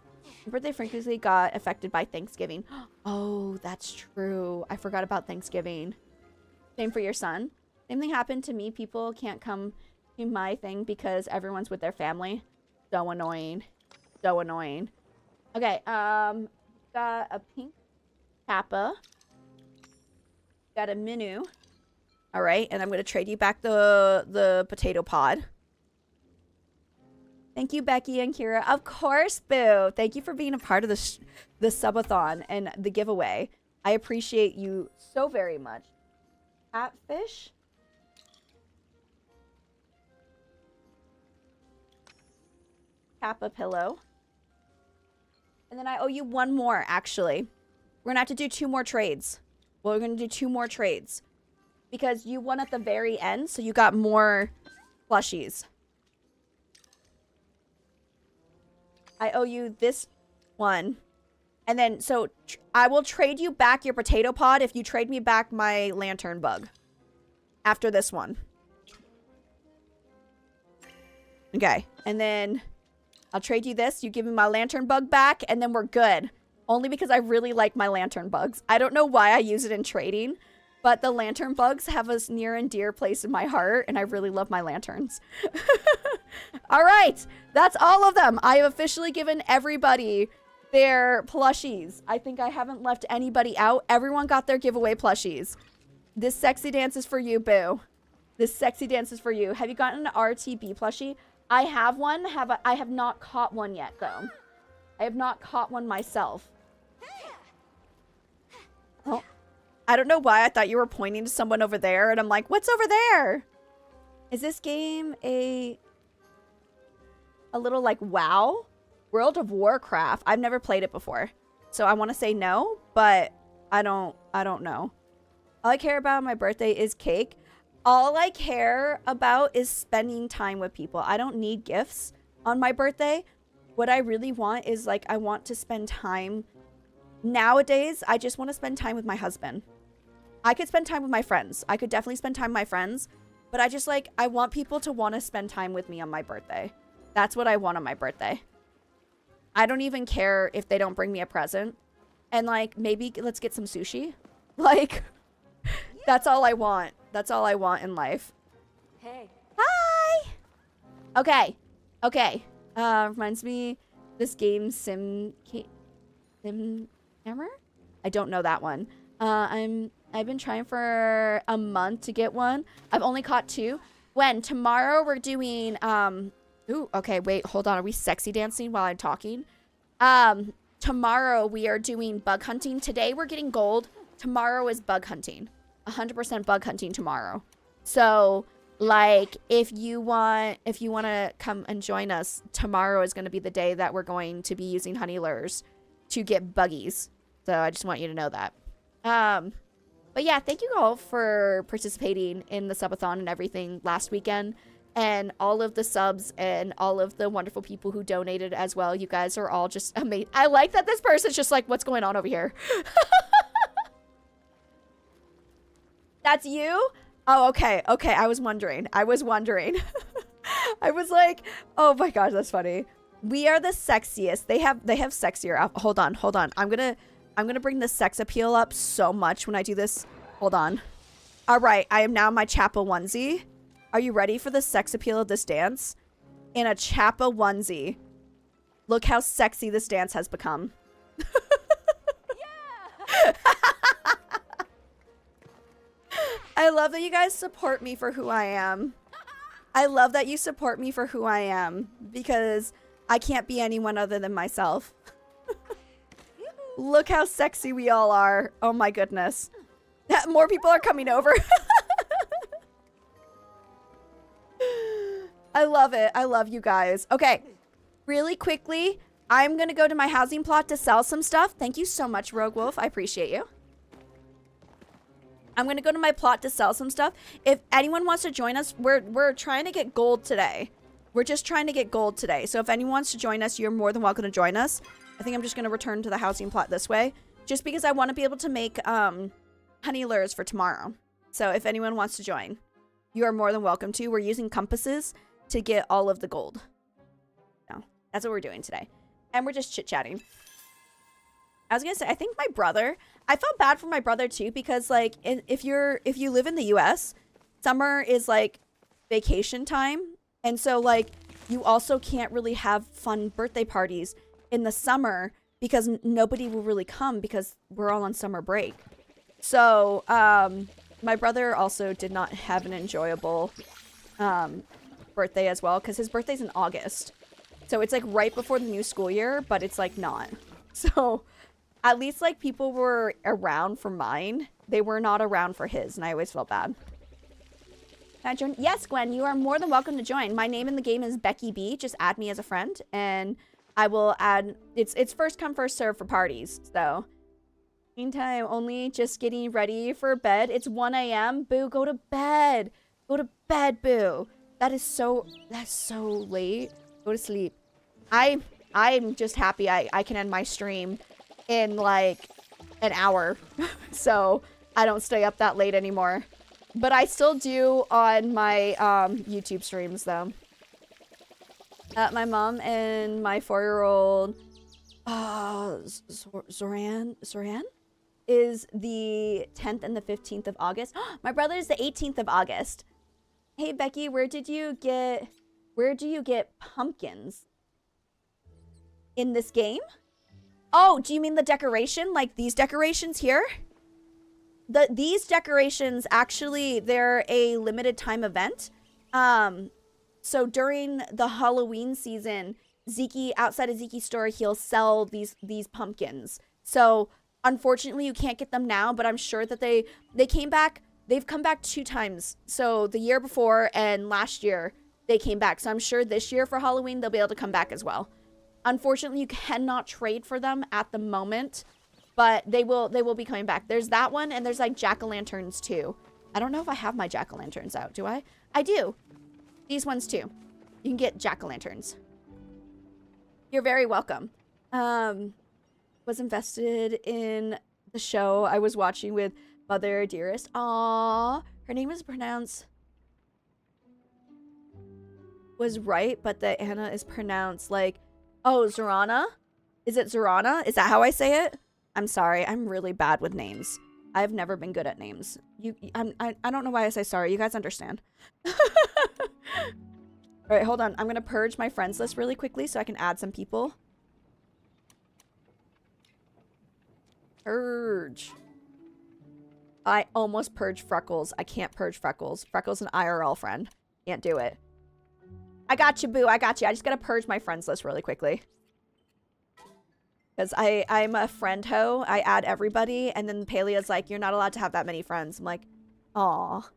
My birthday frequency got affected by Thanksgiving. Oh, that's true. I forgot about Thanksgiving. Same for your son. Same thing happened to me. People can't come to my thing because everyone's with their family. So annoying. So annoying. Okay, got a pink Kappa. Got a Minu. All right, and I'm going to trade you back the potato pod. Thank you, Becky and Kira. Of course, Boo. Thank you for being a part of the subathon and the giveaway. I appreciate you so very much. Catfish. Kappa pillow. And then I owe you one more, actually. We're going to have to do 2 more trades. Well, we're going to do 2 more trades. Because you won at the very end, so you got more plushies. I owe you this one. And then, so, I will trade you back your potato pod if you trade me back my lantern bug. After this one. Okay. And then, I'll trade you this. You give me my lantern bug back, and then we're good. Only because I really like my lantern bugs. I don't know why I use it in trading, but the lantern bugs have a near and dear place in my heart, and I really love my lanterns. All right, that's all of them. I have officially given everybody their plushies. I think I haven't left anybody out. Everyone got their giveaway plushies. This sexy dance is for you, Boo. This sexy dance is for you. Have you gotten an RTB plushie? I have one. I have not caught one yet, though. I have not caught one myself. Oh, I don't know why I thought you were pointing to someone over there, and I'm like, what's over there? Is this game a little like WoW? World of Warcraft. I've never played it before. So I want to say no, but I don't know. All I care about on my birthday is cake. All I care about is spending time with people. I don't need gifts on my birthday. What I really want is, like, I want to spend time. Nowadays, I just want to spend time with my husband. I could spend time with my friends. I could definitely spend time with my friends. But I just, like, I want people to want to spend time with me on my birthday. That's what I want on my birthday. I don't even care if they don't bring me a present. And, like, maybe let's get some sushi. Like, that's all I want. That's all I want in life. Hey. Hi! Okay. Okay. Reminds me, this game, Sim Hammer? I don't know that one. I've been trying for a month to get one. I've only caught 2. When? Tomorrow we're doing, ooh, okay, wait, hold on. Are we sexy dancing while I'm talking? Tomorrow we are doing bug hunting. Today we're getting gold. Tomorrow is bug hunting. 100% bug hunting tomorrow. So, like, if you want to come and join us, tomorrow is going to be the day that we're going to be using honey lures to get buggies. So I just want you to know that. But yeah, thank you all for participating in the subathon and everything last weekend, and all of the subs and all of the wonderful people who donated as well. You guys are all just amazing. I like that this person's just like, what's going on over here? That's you? Oh, okay. Okay, I was wondering. I was like, oh my gosh, that's funny. We are the sexiest. They have sexier. Hold on. I'm gonna bring the sex appeal up so much when I do this. Hold on. All right, I am now in my Chappa onesie. Are you ready for the sex appeal of this dance? In a Chappa onesie. Look how sexy this dance has become. Yeah. I love that you guys support me for who I am. I love that you support me for who I am, because I can't be anyone other than myself. Look how sexy we all are. Oh my goodness. More people are coming over. I love it. I love you guys. Okay, really quickly, I'm going to go to my housing plot to sell some stuff. Thank you so much, Rogue Wolf. I appreciate you. I'm going to go to my plot to sell some stuff. If anyone wants to join us, we're trying to get gold today. We're just trying to get gold today. So if anyone wants to join us, you're more than welcome to join us. I think I'm just going to return to the housing plot this way, just because I want to be able to make honey lures for tomorrow. So if anyone wants to join, you are more than welcome to. We're using compasses to get all of the gold. So that's what we're doing today. And we're just chit-chatting. I was gonna say, I think my brother, I felt bad for my brother too, because like if you live in the US, summer is like vacation time. And so like you also can't really have fun birthday parties in the summer because nobody will really come because we're all on summer break. So my brother also did not have an enjoyable birthday as well, because his birthday's in August. So it's like right before the new school year, but it's like not. So at least like people were around for mine. They were not around for his, and I always felt bad. Can I join? Yes, Gwen, you are more than welcome to join. My name in the game is Becky B. Just add me as a friend, and I will add. It's first come first serve for parties. So meantime, only just getting ready for bed. It's 1 a.m. Boo, go to bed. Go to bed, Boo. That's so late. Go to sleep. I'm just happy I can end my stream in like an hour. So I don't stay up that late anymore. But I still do on my YouTube streams though. My mom and my 4-year-old Zoran is the 10th and the 15th of August. My brother is the 18th of August. Hey Becky, where do you get pumpkins in this game? Oh, do you mean the decoration? Like these decorations here? These decorations, actually, they're a limited time event. So during the Halloween season, outside of Zeke's store, he'll sell these pumpkins. So unfortunately, you can't get them now, but I'm sure that they came back. They've come back 2 times. So the year before and last year, they came back. So I'm sure this year for Halloween, they'll be able to come back as well. Unfortunately, you cannot trade for them at the moment, but they will be coming back. There's that one, and there's like jack-o'-lanterns too. I don't know if I have my jack-o'-lanterns out. Do I? I do. These ones too. You can get jack-o'-lanterns. You're very welcome. Was invested in the show I was watching with Mother Dearest. Aww. Her name is pronounced... was right, but the Anna is pronounced like... Oh, Zorana? Is it Zorana? Is that how I say it? I'm sorry. I'm really bad with names. I've never been good at names. I don't know why I say sorry. You guys understand. All right, hold on. I'm going to purge my friends list really quickly so I can add some people. Purge. I almost purged Freckles. I can't purge Freckles. Freckles an IRL friend. Can't do it. I got you, Boo. I got you. I just got to purge my friends list really quickly. Because I'm a friend hoe. I add everybody, and then Palia's like, you're not allowed to have that many friends. I'm like, aw.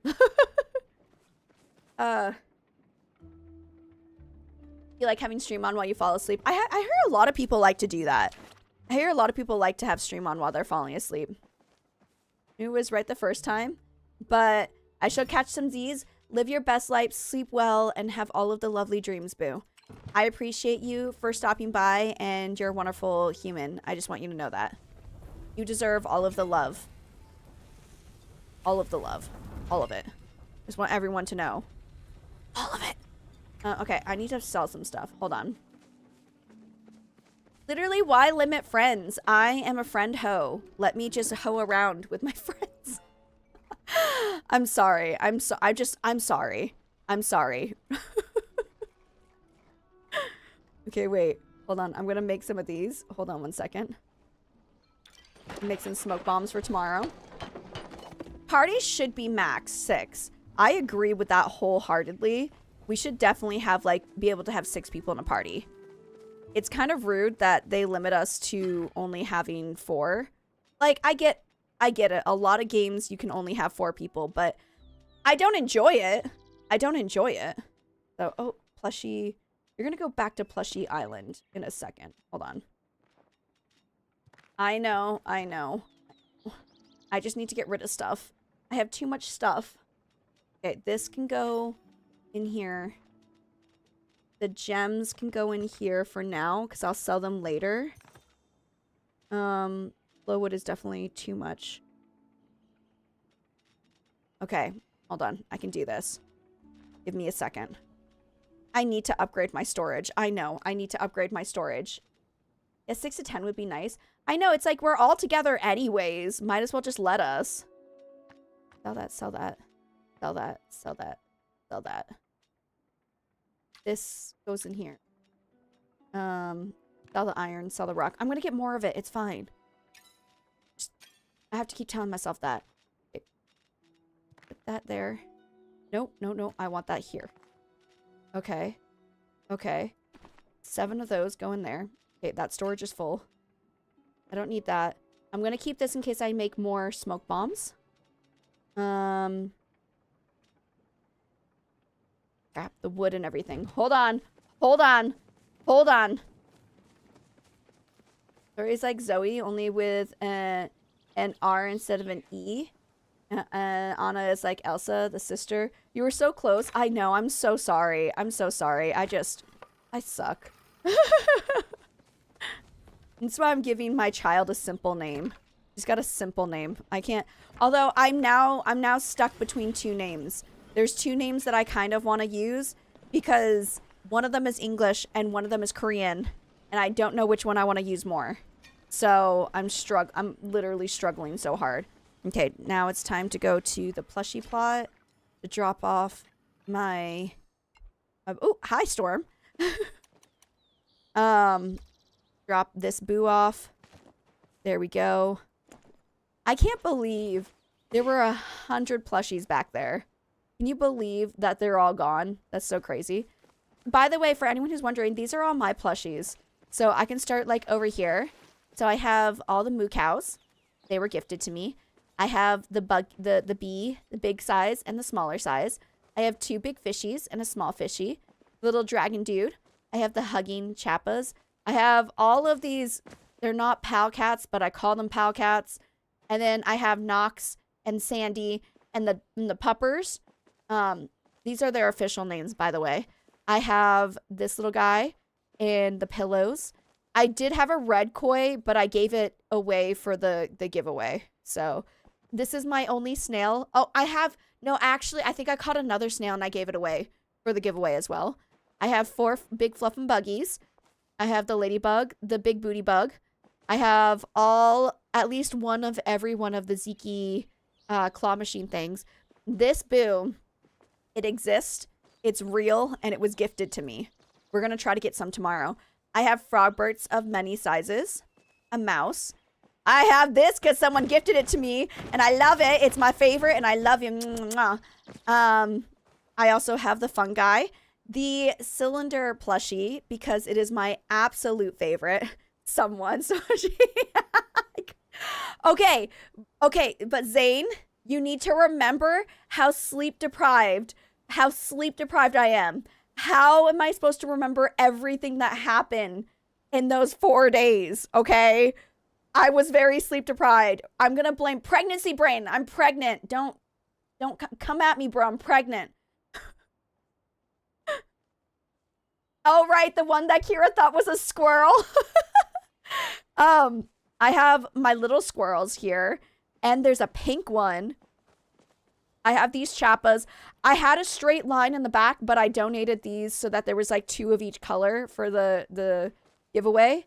You like having stream on while you fall asleep? I hear a lot of people like to do that. I hear a lot of people like to have stream on while they're falling asleep. It was right the first time. But I shall catch some Z's. Live your best life, sleep well, and have all of the lovely dreams, Boo. I appreciate you for stopping by, and you're a wonderful human. I just want you to know that. You deserve all of the love. All of the love. All of it. Just want everyone to know. All of it. Okay, I need to sell some stuff. Hold on. Literally, why limit friends? I am a friend hoe. Let me just hoe around with my friends. I'm sorry. I'm sorry. I'm sorry. Okay, wait. Hold on. I'm gonna make some of these. Hold on 1 second. Make some smoke bombs for tomorrow. Parties should be max 6. I agree with that wholeheartedly. We should definitely have, like, be able to have 6 people in a party. It's kind of rude that they limit us to only having 4. Like, I get it. A lot of games you can only have 4 people, but I don't enjoy it. I don't enjoy it. So, oh, plushie. You're gonna go back to Plushie Island in a second. Hold on. I know. I just need to get rid of stuff. I have too much stuff. Okay, this can go in here. The gems can go in here for now, because I'll sell them later. Glowwood is definitely too much. Okay, hold on. I can do this. Give me a second. I need to upgrade my storage. I know. I need to upgrade my storage. Yeah, 6 to 10 would be nice. I know, it's like we're all together anyways. Might as well just let us. Sell that, sell that. Sell that, sell that, sell that. This goes in here. Sell the iron, sell the rock. I'm gonna get more of it. It's fine. Just, I have to keep telling myself that. Okay. Put that there. Nope, no, no. I want that here. Okay. Okay. 7 of those go in there. Okay, that storage is full. I don't need that. I'm gonna keep this in case I make more smoke bombs. Crap, the wood and everything. Hold on. Hold on. Hold on. Zoe's like Zoe, only with an R instead of an E. Anna is like Elsa, the sister. You were so close. I know. I'm so sorry. I'm so sorry. I suck. That's why I'm giving my child a simple name. She's got a simple name. I can't. Although I'm now stuck between 2 names. There's 2 names that I kind of want to use because one of them is English and one of them is Korean, and I don't know which one I want to use more. So I'm literally struggling so hard. Okay, now it's time to go to the plushie plot to drop off my. Oh, hi, Storm. Drop this boo off. There we go. I can't believe there were 100 plushies back there. Can you believe that they're all gone? That's so crazy. By the way, for anyone who's wondering, these are all my plushies. So I can start like over here. So I have all the moo cows. They were gifted to me. I have the bee, the big size and the smaller size. I have 2 big fishies and a small fishy. Little dragon dude. I have the hugging chappas. I have all of these. They're not pal cats, but I call them pal cats. And then I have Nox and Sandy and the puppers. These are their official names, by the way. I have this little guy and the pillows. I did have a red koi, but I gave it away for the giveaway. So this is my only snail. Oh, no, actually, I think I caught another snail and I gave it away for the giveaway as well. I have 4 big fluffin' buggies. I have the ladybug, the big booty bug. I have at least one of every one of the Ziki claw machine things. This boo, it exists, it's real, and it was gifted to me. We're going to try to get some tomorrow. I have frogbirds of many sizes, a mouse. I have this because someone gifted it to me, and I love it. It's my favorite, and I love you. I also have the fungi, the cylinder plushie, because it is my absolute favorite. Okay, but Zane, you need to remember how sleep deprived I am. How am I supposed to remember everything that happened in those 4 days? Okay, I was very sleep deprived. I'm gonna blame pregnancy brain. I'm pregnant. Don't come at me, bro. I'm pregnant. Oh, right, the one that Kira thought was a squirrel. I have my little squirrels here, and there's a pink one. I have these chappas. I had a straight line in the back, but I donated these so that there was like 2 of each color for the giveaway.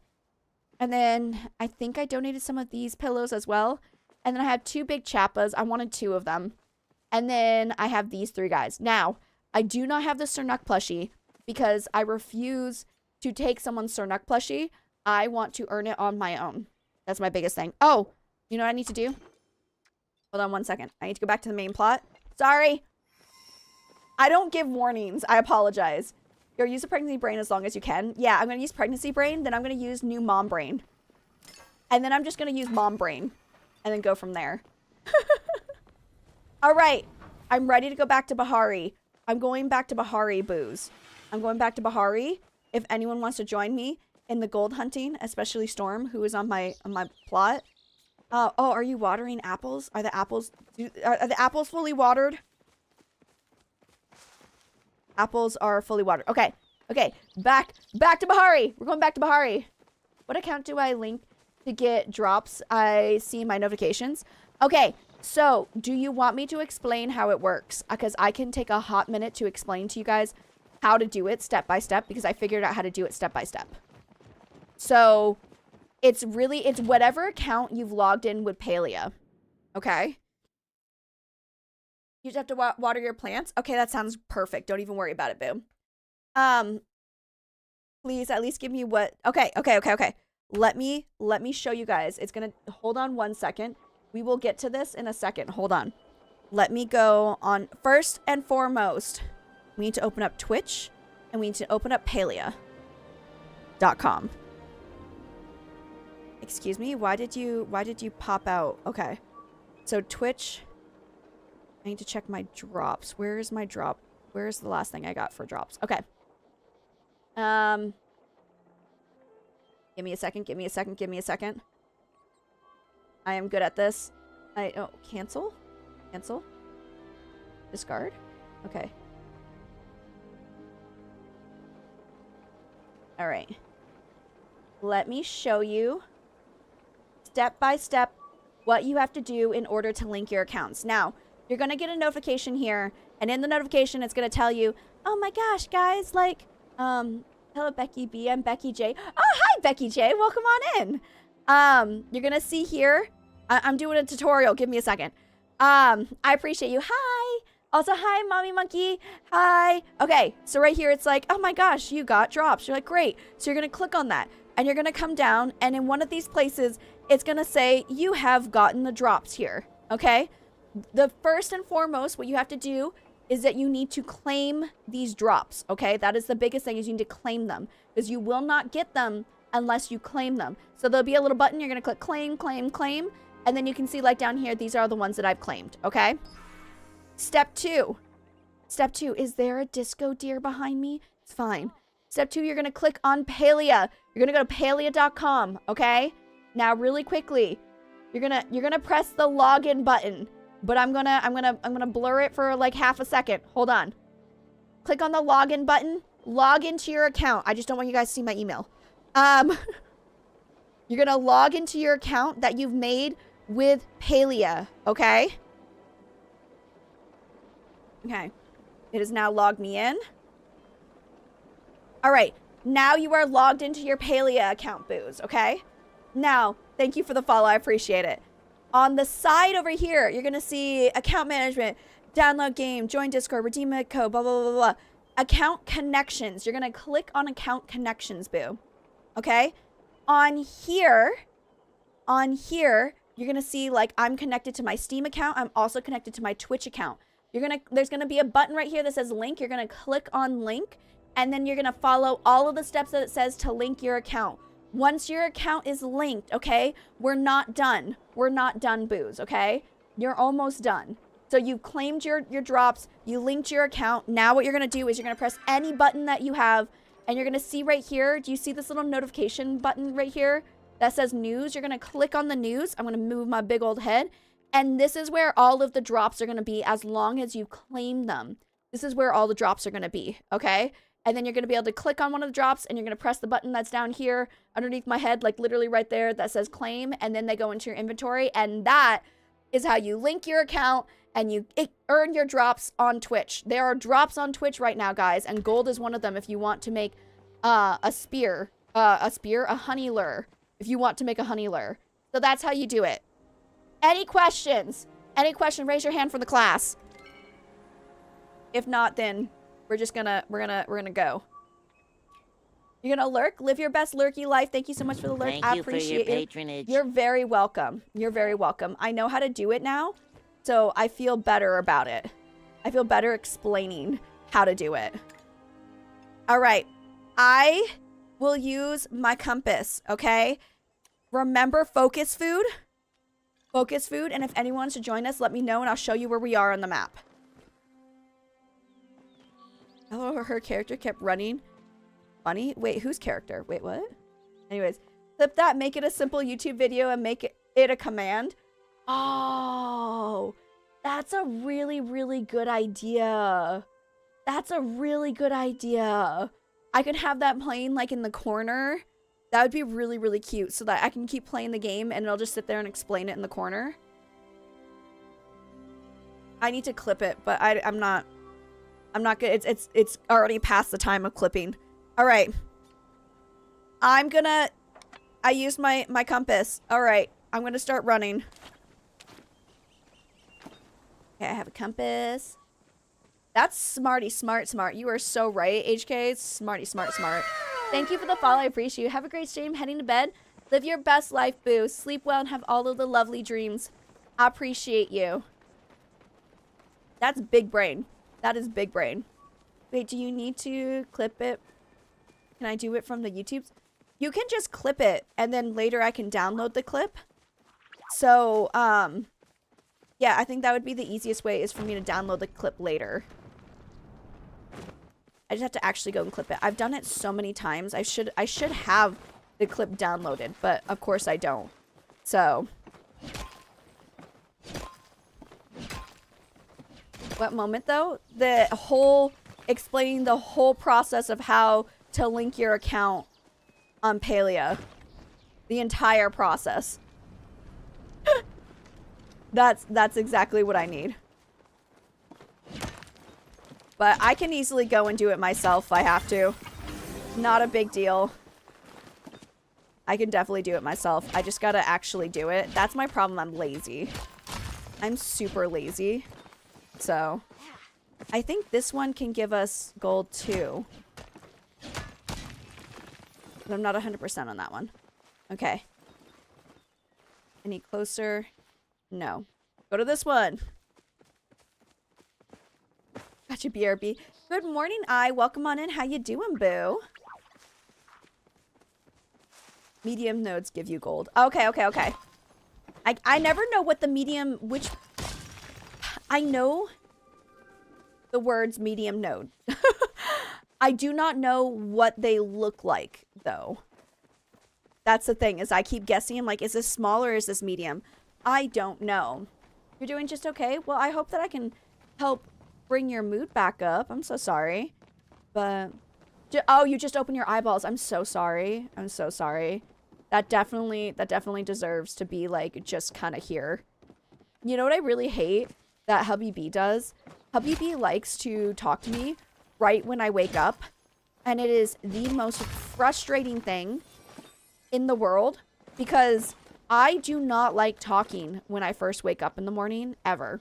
And then I think I donated some of these pillows as well. And then I have 2 big chappas. I wanted 2 of them. And then I have these 3 guys. Now, I do not have the Sernuk plushie because I refuse to take someone's Sernuk plushie. I want to earn it on my own. That's my biggest thing. Oh, you know what I need to do? Hold on 1 second. I need to go back to the main plot. Sorry. I don't give warnings. I apologize. You'll use a pregnancy brain as long as you can. Yeah, I'm going to use pregnancy brain. Then I'm going to use new mom brain. And then I'm just going to use mom brain. And then go from there. All right. I'm ready to go back to Bahari. I'm going back to Bahari, booze. I'm going back to Bahari. If anyone wants to join me in the gold hunting, especially Storm, who is on my plot. Oh, are you watering apples? Are the apples fully watered? Apples are fully watered. Okay. Okay. Back to Bahari. We're going back to Bahari. What account do I link to get drops? I see my notifications. Okay. So, do you want me to explain how it works? Because I can take a hot minute to explain to you guys how to do it step by step because I figured out how to do it step by step. So, It's whatever account you've logged in with Palia. Okay? You just have to water your plants? Okay, that sounds perfect. Don't even worry about it, boo. Please at least give me what... Okay. Let me show you guys. It's gonna... Hold on 1 second. We will get to this in a second. Hold on. Let me go on... First and foremost, we need to open up Twitch, and we need to open up Palia.com. Excuse me? Why did you pop out? Okay. So Twitch... I need to check my drops. Where is my drop? Where is the last thing I got for drops? Okay. Give me a second. I am good at this. Cancel? Cancel? Discard? Okay. All right. Let me show you step by step what you have to do in order to link your accounts. Now, you're going to get a notification here, and in the notification, it's going to tell you, oh my gosh, guys, like, hello, Becky B. I'm Becky J. Oh, hi, Becky J. Welcome on in. You're going to see here, I'm doing a tutorial. Give me a second. I appreciate you. Hi. Also, hi, Mommy Monkey. Hi. Okay, so right here, it's like, oh my gosh, you got drops. You're like, great. So you're going to click on that, and you're going to come down, and in one of these places, it's going to say, you have gotten the drops here, okay? The first and foremost, what you have to do is that you need to claim these drops, okay? That is the biggest thing, is you need to claim them, because you will not get them unless you claim them. So there'll be a little button, you're going to click claim, claim, claim, and then you can see like down here, these are the ones that I've claimed, okay? Step two, is there a disco deer behind me? It's fine. Step two, you're going to click on Palia. You're going to go to palia.com, okay? Now, really quickly, you're going to press the login button. But I'm gonna blur it for like half a second. Hold on. Click on the login button. Log into your account. I just don't want you guys to see my email. You're gonna log into your account that you've made with Palia, okay? Okay. It has now logged me in. All right. Now you are logged into your Palia account, Booze, okay? Now, thank you for the follow. I appreciate it. On the side over here, you're going to see account management, download game, join Discord, redeem a code, blah, blah, blah, blah. Account connections. You're going to click on account connections, boo. Okay? On here, you're going to see, like, I'm connected to my Steam account. I'm also connected to my Twitch account. There's going to be a button right here that says link. You're going to click on link, and then you're going to follow all of the steps that it says to link your account. Once your account is linked, okay, we're not done. We're not done, Booze, okay? You're almost done. So you've claimed your drops, you linked your account. Now what you're going to do is you're going to press any button that you have, and you're going to see right here, do you see this little notification button right here that says news? You're going to click on the news. I'm going to move my big old head, and this is where all of the drops are going to be as long as you claim them. This is where all the drops are going to be, okay? And then you're going to be able to click on one of the drops, and you're going to press the button that's down here underneath my head, like literally right there, that says claim, and then they go into your inventory. And that is how you link your account and you earn your drops on Twitch. There are drops on Twitch right now, guys, and gold is one of them if you want to make a honey lure, if you want to make a honey lure. So that's how you do it. Any questions? Any question? Raise your hand for the class. If not, then we're gonna go. You're gonna lurk? Live your best lurky life. Thank you so much for the lurk. I appreciate for your patronage. You're very welcome. You're very welcome. I know how to do it now, so I feel better about it. I feel better explaining how to do it. All right. I will use my compass, okay? Remember focus food? Focus food, and if anyone wants to join us, let me know and I'll show you where we are on the map. Oh, her character kept running. Funny. Wait, whose character? Wait, what? Anyways, clip that, make it a simple YouTube video, and make it a command. Oh, that's a really, really good idea. That's a really good idea. I could have that playing like in the corner. That would be really, really cute, so that I can keep playing the game and it'll just sit there and explain it in the corner. I need to clip it, but I'm not good. It's already past the time of clipping. All right. I'm gonna I used my compass. All right, I'm gonna start running. Okay, I have a compass. That's smarty, smart. You are so right, HK. Smarty, smart. Thank you for the follow. I appreciate you. Have a great stream. Heading to bed. Live your best life, boo. Sleep well and have all of the lovely dreams. I appreciate you. That's big brain. That is big brain. Wait, do you need to clip it? Can I do it from the YouTubes? You can just clip it, and then later I can download the clip. So, yeah, I think that would be the easiest way is for me to download the clip later. I just have to actually go and clip it. I've done it so many times. I should have the clip downloaded, but of course I don't. So, what moment though? The whole explaining the whole process of how to link your account on Palia. The entire process. That's exactly what I need. But I can easily go and do it myself if I have to. Not a big deal. I can definitely do it myself. I just gotta actually do it. That's my problem. I'm lazy. I'm super lazy. So, I think this one can give us gold too. But I'm not 100% on that one. Okay. Any closer? No. Go to this one. Gotcha, BRB. Good morning, I. Welcome on in. How you doing, boo? Medium nodes give you gold. Okay. I never know what the medium, which... I know the words medium node. I do not know what they look like, though. That's the thing, is I keep guessing. I'm like, is this small or is this medium? I don't know. You're doing just okay? Well, I hope that I can help bring your mood back up. I'm so sorry. But... oh, you just opened your eyeballs. I'm so sorry. I'm so sorry. That definitely deserves to be, like, just kind of here. You know what I really hate that Hubby B does? Hubby B likes to talk to me right when I wake up. And it is the most frustrating thing in the world. Because I do not like talking when I first wake up in the morning, ever.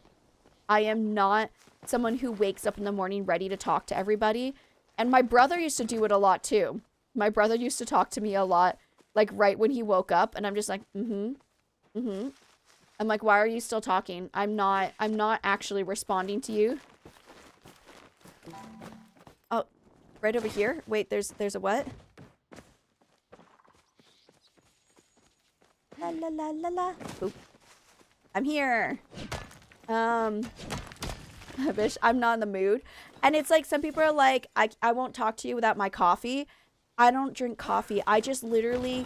I am not someone who wakes up in the morning ready to talk to everybody. And my brother used to do it a lot too. My brother used to talk to me a lot, like right when he woke up, and I'm just like, I'm like, why are you still talking? I'm not actually responding to you. Oh, right over here. Wait, there's a what? La la la la la. Oop. I'm here. Bish, I'm not in the mood. And it's like, some people are like, I won't talk to you without my coffee. I don't drink coffee. I just literally,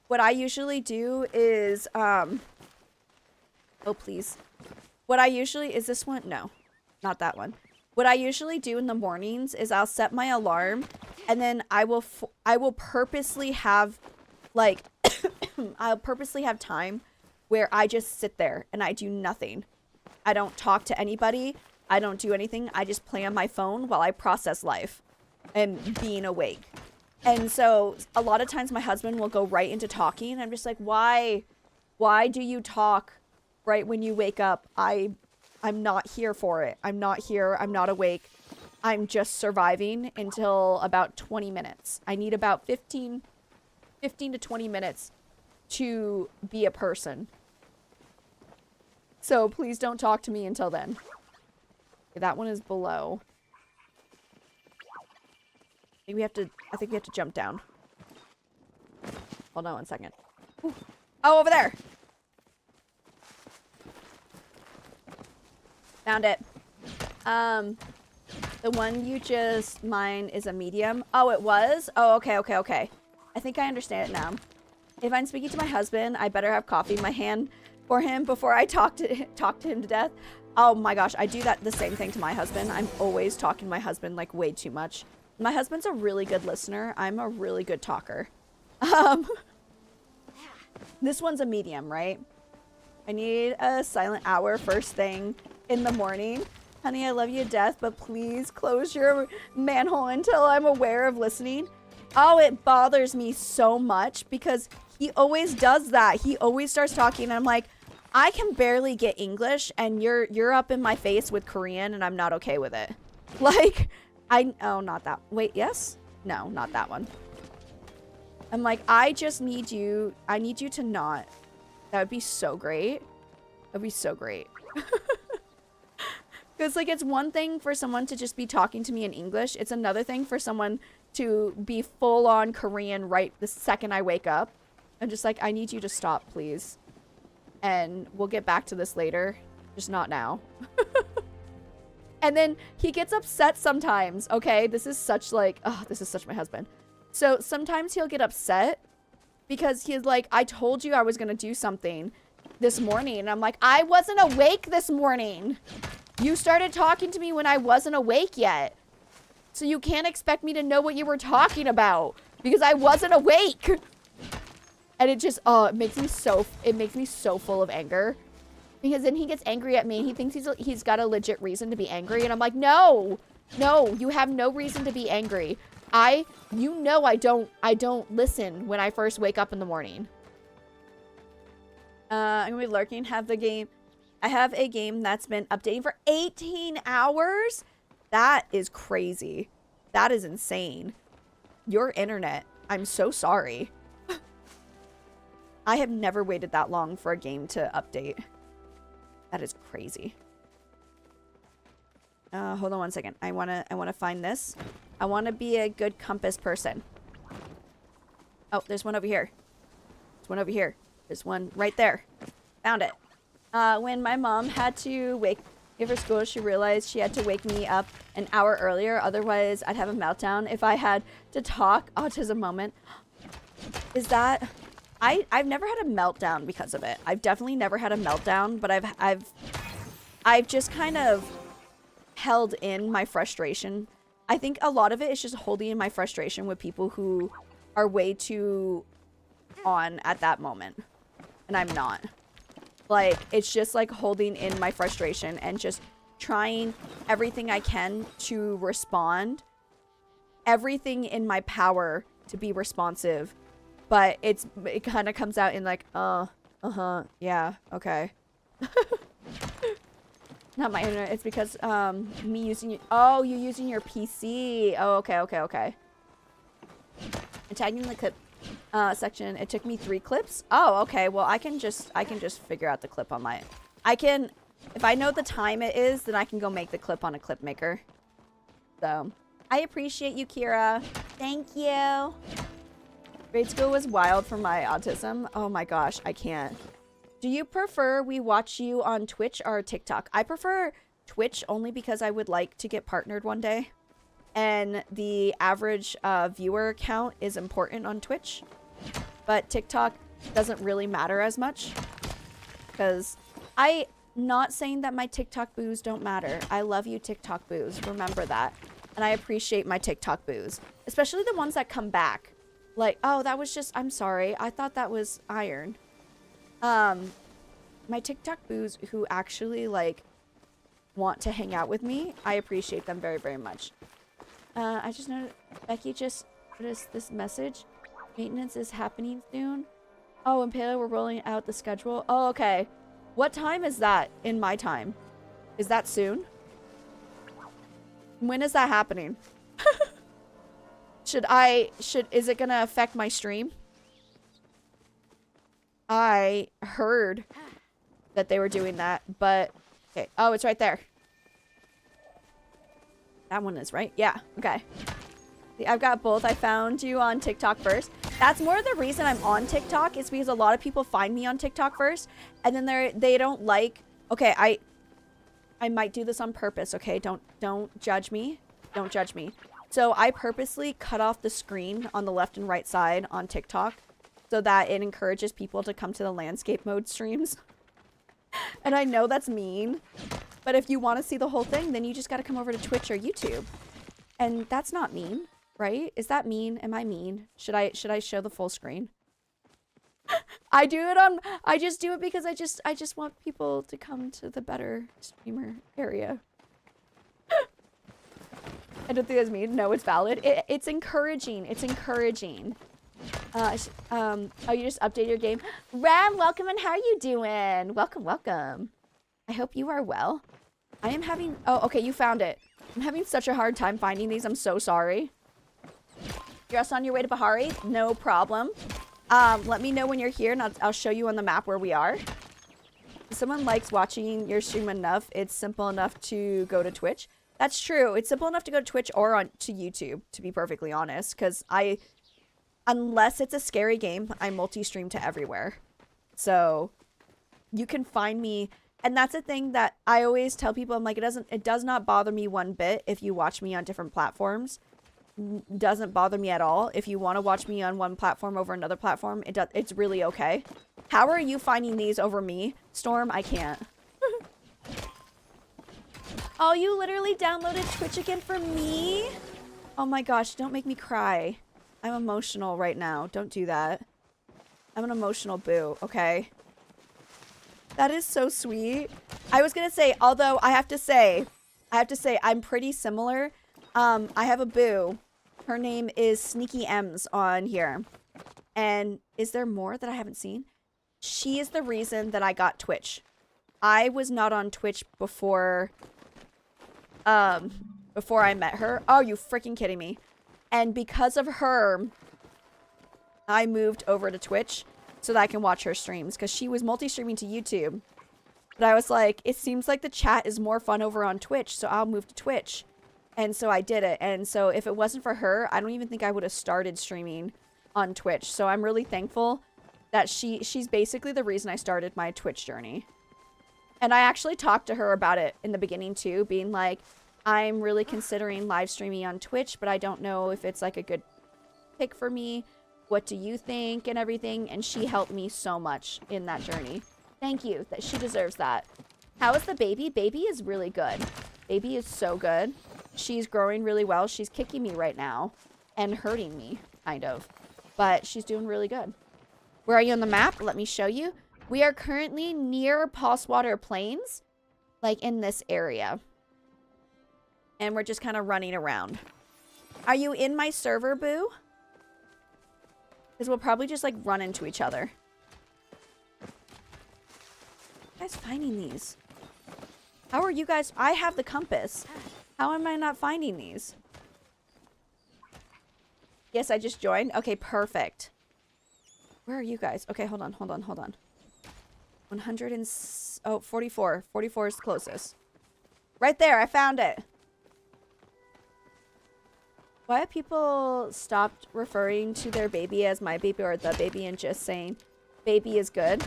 what I usually do is, oh, please. What I usually, is this one? No, not that one. What I usually do in the mornings is I'll set my alarm, and then I will purposely have, like, I'll purposely have time where I just sit there and I do nothing. I don't talk to anybody. I don't do anything. I just play on my phone while I process life and being awake. And so a lot of times my husband will go right into talking. And I'm just like, why do you talk right when you wake up? I'm not here for it. I'm not here. I'm not awake. I'm just surviving until about 20 minutes. I need about 15 to 20 minutes to be a person. So please don't talk to me until then. Okay, that one is below. I think we have to jump down. Hold on one second. Ooh. Oh, over there. Found it. The one you just mined is a medium. Oh, it was? Oh, okay. I think I understand it now. If I'm speaking to my husband, I better have coffee in my hand for him before I talk to him to death. Oh my gosh, I do the same thing to my husband. I'm always talking to my husband like way too much. My husband's a really good listener. I'm a really good talker. This one's a medium, right? I need a silent hour first thing in the morning. Honey, I love you to death, but please close your manhole until I'm aware of listening. Oh, it bothers me so much because He always does that. He always starts talking and I'm like, I can barely get English and you're up in my face with Korean and I'm not okay with it. Like, oh, not that. Wait, yes? No, not that one. I'm like, I need you to not. That would be so great. That'd be so great. Because, like, it's one thing for someone to just be talking to me in English. It's another thing for someone to be full-on Korean right the second I wake up. I'm just like, I need you to stop, please. And we'll get back to this later. Just not now. And then he gets upset sometimes, okay? This is such, like, oh, this is such my husband. So sometimes he'll get upset because he's like, I told you I was going to do something this morning. And I'm like, I wasn't awake this morning. You started talking to me when I wasn't awake yet. So you can't expect me to know what you were talking about because I wasn't awake. And it just, oh, it makes me so full of anger. Because then he gets angry at me and he thinks he's got a legit reason to be angry. And I'm like, no, you have no reason to be angry. You know I don't listen when I first wake up in the morning. I'm gonna be lurking, I have a game that's been updating for 18 hours. That is crazy. That is insane. Your internet, I'm so sorry. I have never waited that long for a game to update. That is crazy. Hold on one second. I wanna find this. I wanna be a good compass person. Oh, there's one over here. There's one over here. There's one right there. Found it. When my mom had to wake me for school, she realized she had to wake me up an hour earlier. Otherwise, I'd have a meltdown if I had to talk. Autism moment. Is that... I've never had a meltdown because of it. I've definitely never had a meltdown, but I've just kind of held in my frustration. I think a lot of it is just holding in my frustration with people who are way too on at that moment. And I'm not. Like, it's just like holding in my frustration and just trying everything I can to respond. Everything in my power to be responsive. But it kind of comes out in like, yeah, okay. Not my internet. It's because me using you using your PC. Oh, okay. I'm tagging the clip section. It took me 3 clips. Oh, okay. Well, I can just figure out the clip on my. If I know the time it is, then I can go make the clip on a clip maker. So I appreciate you, Kira. Thank you. Grade school was wild for my autism. Oh my gosh, I can't. Do you prefer we watch you on Twitch or TikTok? I prefer Twitch only because I would like to get partnered one day. And the average viewer count is important on Twitch. But TikTok doesn't really matter as much. Because I'm not saying that my TikTok boos don't matter. I love you, TikTok boos. Remember that. And I appreciate my TikTok boos. Especially the ones that come back. Like, oh, that was just, I'm sorry. I thought that was iron. My TikTok boos who actually, like, want to hang out with me, I appreciate them very, very much. I just noticed, Becky just noticed this message. Maintenance is happening soon. Oh, and Palia, we're rolling out the schedule. Oh, okay. What time is that in my time? Is that soon? When is that happening? Is it gonna affect my stream? I heard that they were doing that, but okay. Oh, it's right there. That one is right. Yeah. Okay. See, I've got both. I found you on TikTok first. That's more the reason I'm on TikTok is because a lot of people find me on TikTok first, and then they don't like. Okay, I might do this on purpose. Okay, don't judge me. Don't judge me. So I purposely cut off the screen on the left and right side on TikTok so that it encourages people to come to the landscape mode streams. And I know that's mean, but if you want to see the whole thing, then you just got to come over to Twitch or YouTube. And that's not mean, right? Is that mean? Am I mean? Should I show the full screen? I just do it because I just want people to come to the better streamer area. I don't think that's mean. No, it's valid. It's encouraging. It's encouraging. Oh, you just updated your game. Ram, welcome, and how are you doing? Welcome, welcome. I hope you are well. I am having, oh, okay, you found it. I'm having such a hard time finding these. I'm so sorry. You're also on your way to Bahari? No problem. Let me know when you're here, and I'll show you on the map where we are. If someone likes watching your stream enough, it's simple enough to go to Twitch. That's true. It's simple enough to go to Twitch or to YouTube, to be perfectly honest, because unless it's a scary game, I multi-stream to everywhere. So you can find me, and that's a thing that I always tell people. I'm like, it does not bother me one bit if you watch me on different platforms. Doesn't bother me at all. If you want to watch me on one platform over another platform, it's really okay. How are you finding these over me, Storm? I can't. Oh, you literally downloaded Twitch again for me? Oh my gosh, don't make me cry. I'm emotional right now. Don't do that. I'm an emotional boo, okay? That is so sweet. I was gonna say, although I have to say I'm pretty similar. I have a boo. Her name is Sneaky M's on here. And is there more that I haven't seen? She is the reason that I got Twitch. I was not on Twitch before I met her. Oh, you freaking kidding me. And because of her, I moved over to Twitch so that I can watch her streams, because she was multi-streaming to YouTube. But I was like, it seems like the chat is more fun over on Twitch, so I'll move to Twitch. And so I did it. And so if it wasn't for her, I don't even think I would have started streaming on Twitch. So I'm really thankful that she's basically the reason I started my Twitch journey. And I actually talked to her about it in the beginning too, being like, I'm really considering live streaming on Twitch, but I don't know if it's like a good pick for me. What do you think and everything? And she helped me so much in that journey. Thank you. That she deserves that. How is the baby? Baby is really good. Baby is so good. She's growing really well. She's kicking me right now and hurting me, kind of. But she's doing really good. Where are you on the map? Let me show you. We are currently near Pulsewater Plains, like in this area. And we're just kind of running around. Are you in my server, boo? Because we'll probably just like run into each other. You guys finding these? How are you guys? I have the compass. How am I not finding these? Yes, I just joined. Okay, perfect. Where are you guys? Okay, hold on. 100 and... Oh, 44. 44 is closest. Right there, I found it. Why have people stopped referring to their baby as my baby or the baby and just saying baby is good?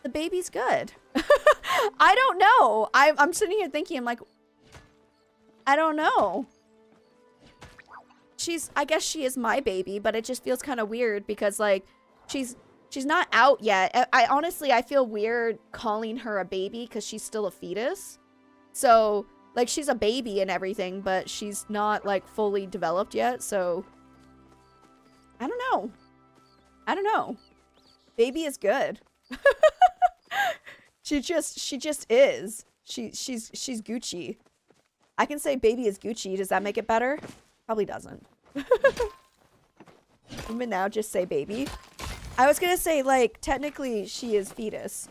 The baby's good. I don't know. I'm sitting here thinking, I'm like, I don't know. I guess she is my baby, but it just feels kind of weird because like she's not out yet. I honestly feel weird calling her a baby because she's still a fetus. So like she's a baby and everything, but she's not like fully developed yet. So I don't know. Baby is good. She just is. She's Gucci. I can say baby is Gucci. Does that make it better? Probably doesn't. Even now, just say baby. I was gonna say, like, technically she is fetus.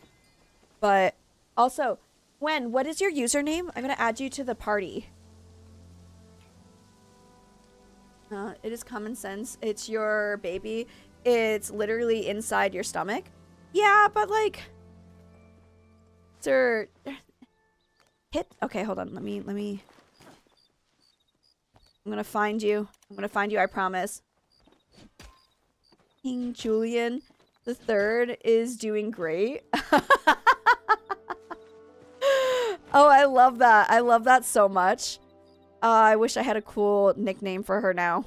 But also, Gwen, what is your username? I'm gonna add you to the party. It is common sense. It's your baby. It's literally inside your stomach. Yeah, but like... Sir... Hit... Okay, hold on. Let me... I'm gonna find you. I promise. King Julian the Third is doing great. Oh, I love that. I love that so much. I wish I had a cool nickname for her now.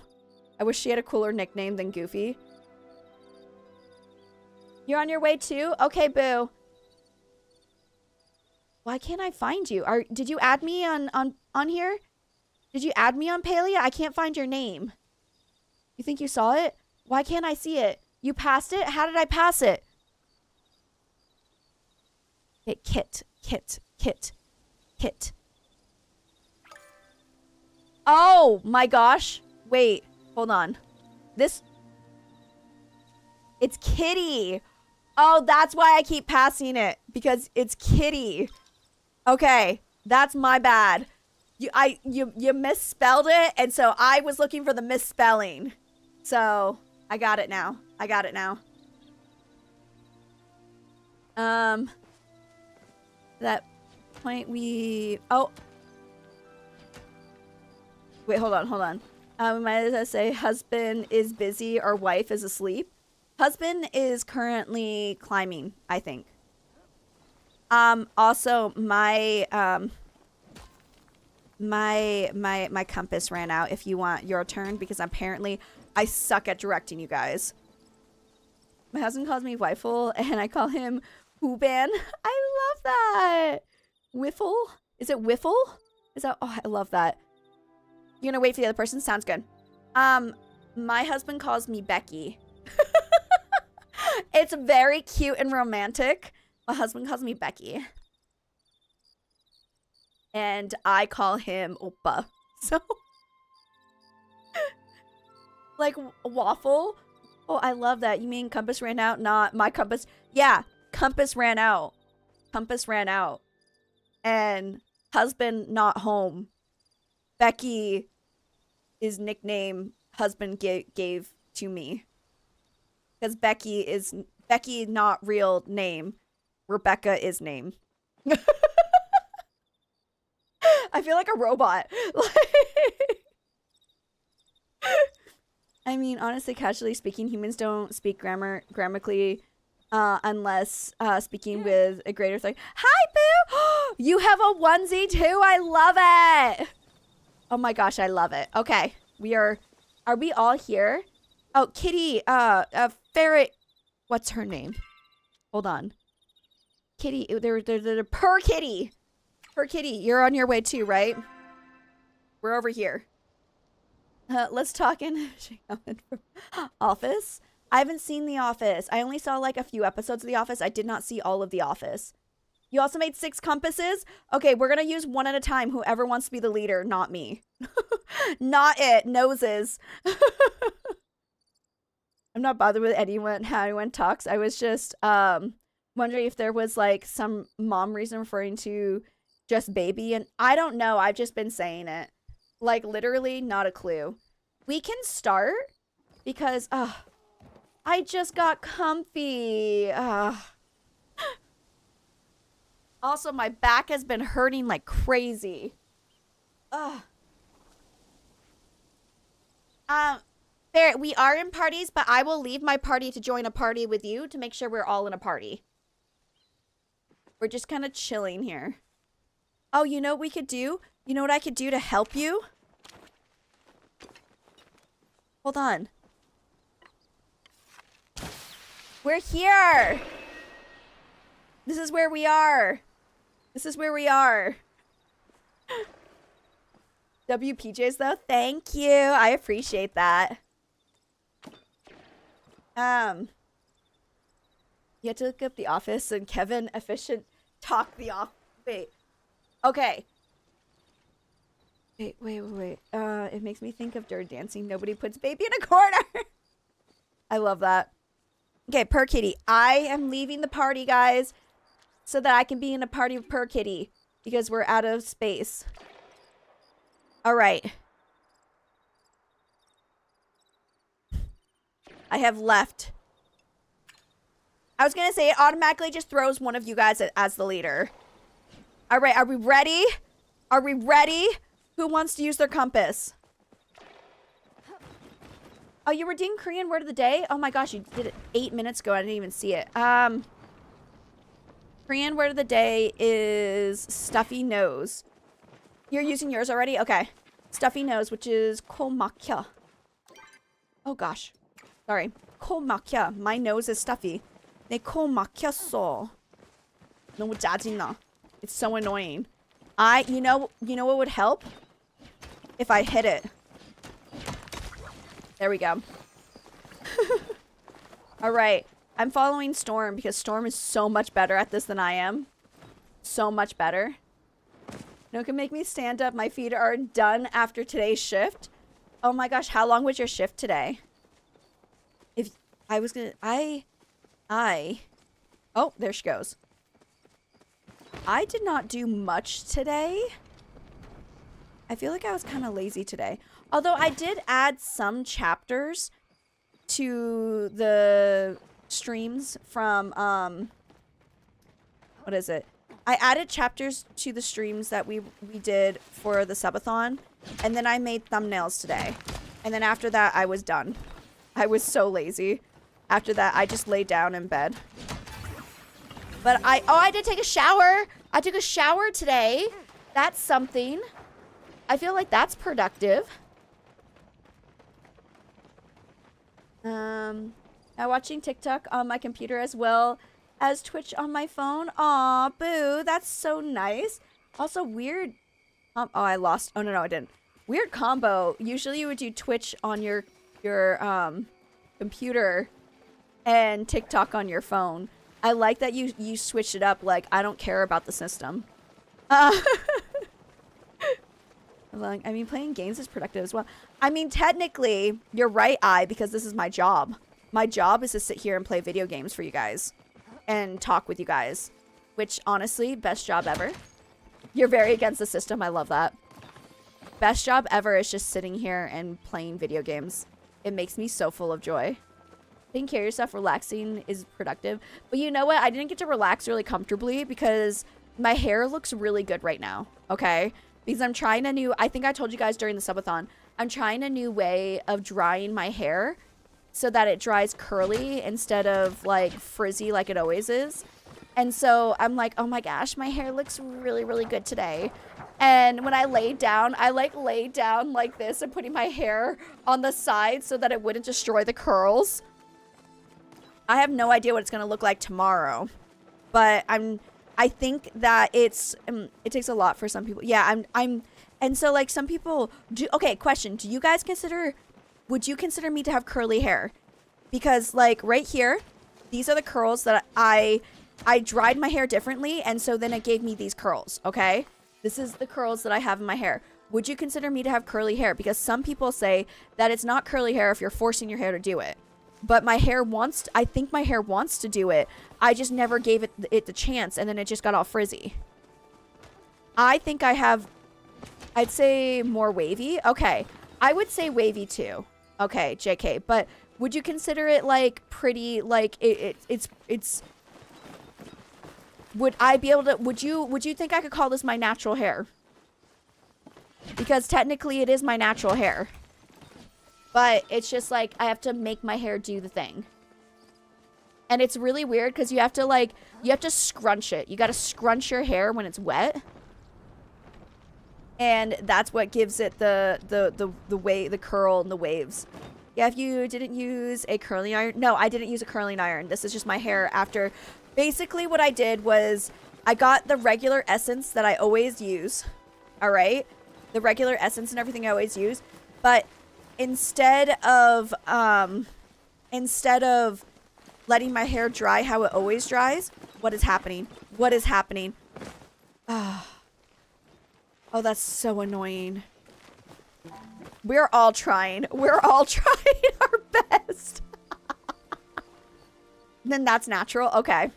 I wish she had a cooler nickname than Goofy. You're on your way too? Okay, boo. Why can't I find you? Did you add me on here? Did you add me on Palia? I can't find your name. You think you saw it? Why can't I see it? You passed it? How did I pass it? Okay, Kit. Oh my gosh. Wait, hold on. It's Kitty. Oh, that's why I keep passing it, because it's Kitty. Okay, that's my bad. You misspelled it, and so I was looking for the misspelling. So I got it now. That point oh. Wait, hold on. We might as well say husband is busy or wife is asleep. Husband is currently climbing, I think. Also my compass ran out if you want your turn, because apparently I suck at directing you guys. My husband calls me Wifle and I call him Hooban. I love that. Wiffle? Is it Wiffle? Is that, oh, I love that. You're gonna wait for the other person? Sounds good. My husband calls me Becky. It's very cute and romantic. My husband calls me Becky. And I call him Oppa. So, like, waffle? Oh, I love that. You mean compass ran out, not my compass? Yeah, compass ran out. Compass ran out. And husband not home. Becky is nickname husband gave to me. Because Becky not real name. Rebecca is name. I feel like a robot. I mean, honestly, casually speaking, humans don't speak grammatically unless speaking with a greater thing. Hi, Boo! You have a onesie too? I love it! Oh my gosh, I love it. Okay, are we all here? Oh, Kitty, Ferret, what's her name? Hold on. Kitty, they're Per Kitty. Per Kitty, you're on your way too, right? We're over here. Let's talk in Office. I haven't seen The Office. I only saw like a few episodes of The Office. I did not see all of The Office. You also made 6 compasses? Okay, we're gonna use one at a time. Whoever wants to be the leader, not me. Not it. Noses. I'm not bothered with how anyone talks. I was just wondering if there was like some mom reason referring to just baby, and I don't know. I've just been saying it. Like literally not a clue. We can start because I just got comfy. Also, my back has been hurting like crazy. There, we are in parties, but I will leave my party to join a party with you to make sure we're all in a party. We're just kind of chilling here. Oh, you know what we could do? You know what I could do to help you? Hold on. We're here! This is where we are. This is where we are. WPJs though? Thank you. I appreciate that. You have to look up The Office and Kevin efficient talk the off. Wait. Okay. Wait. It makes me think of Dirty Dancing. Nobody puts baby in a corner. I love that. Okay, Per Kitty. I am leaving the party, guys, so that I can be in a party with Per Kitty because we're out of space. All right. I have left. I was going to say it automatically just throws one of you guys as the leader. All right, are we ready? Are we ready? Who wants to use their compass? Oh, you were doing Korean word of the day? Oh my gosh, you did it 8 minutes ago. I didn't even see it. Korean word of the day is stuffy nose. You're using yours already? Okay. Stuffy nose, which is kolmakya. Oh gosh. Sorry. kolmakya. My nose is stuffy. 내 코 막혔어. 너무 짜증나. It's so annoying. You know what would help? If I hit it. There we go. All right. I'm following Storm because Storm is so much better at this than I am. So much better. No can make me stand up. My feet are done after today's shift. Oh my gosh, how long was your shift today? If I was gonna, oh, there she goes. I did not do much today. I feel like I was kind of lazy today. Although I did add some chapters to the streams from, what is it? I added chapters to the streams that we did for the subathon, and then I made thumbnails today. And then after that, I was done. I was so lazy. After that, I just laid down in bed. But I did take a shower. I took a shower today. That's something. I feel like that's productive. I'm watching TikTok on my computer as well as Twitch on my phone. Aw, boo. That's so nice. Also, weird. Oh, I lost. Oh, no, I didn't. Weird combo. Usually you would do Twitch on your computer and TikTok on your phone. I like that you switched it up. Like, I don't care about the system. I mean, playing games is productive as well. I mean, technically, you're right, because this is my job. My job is to sit here and play video games for you guys and talk with you guys, which honestly, best job ever. You're very against the system. I love that. Best job ever is just sitting here and playing video games. It makes me so full of joy. Taking care of yourself, relaxing is productive. But you know what? I didn't get to relax really comfortably because my hair looks really good right now. Okay? Because I'm trying a new, I think I told you guys during the subathon, I'm trying a new way of drying my hair so that it dries curly instead of like frizzy like it always is. And so I'm like, oh my gosh, my hair looks really, really good today. And when I laid down, I laid down like this and putting my hair on the side so that it wouldn't destroy the curls. I have no idea what it's going to look like tomorrow, but I think that it takes a lot for some people. Yeah, and so like some people do. Okay, question. Do you guys would you consider me to have curly hair? Because like right here, these are the curls that I dried my hair differently. And so then it gave me these curls. Okay. This is the curls that I have in my hair. Would you consider me to have curly hair? Because some people say that it's not curly hair if you're forcing your hair to do it. But my hair I think my hair wants to do it. I just never gave it the chance, and then it just got all frizzy. I think I have, I'd say more wavy. Okay. I would say wavy too. Okay, JK. But would you consider it like pretty, like it's would I be able to, would you think I could call this my natural hair? Because technically it is my natural hair. But it's just like, I have to make my hair do the thing. And it's really weird because you have to scrunch it. You got to scrunch your hair when it's wet. And that's what gives it the way, the curl and the waves. Yeah, if you didn't use a curling iron. No, I didn't use a curling iron. This is just my hair after. Basically what I did was I got the regular essence that I always use. All right. The regular essence and everything I always use. But instead of letting my hair dry how it always dries, what is happening? What is happening? Oh, that's so annoying. We're all trying. We're all trying our best. Then that's natural. Okay.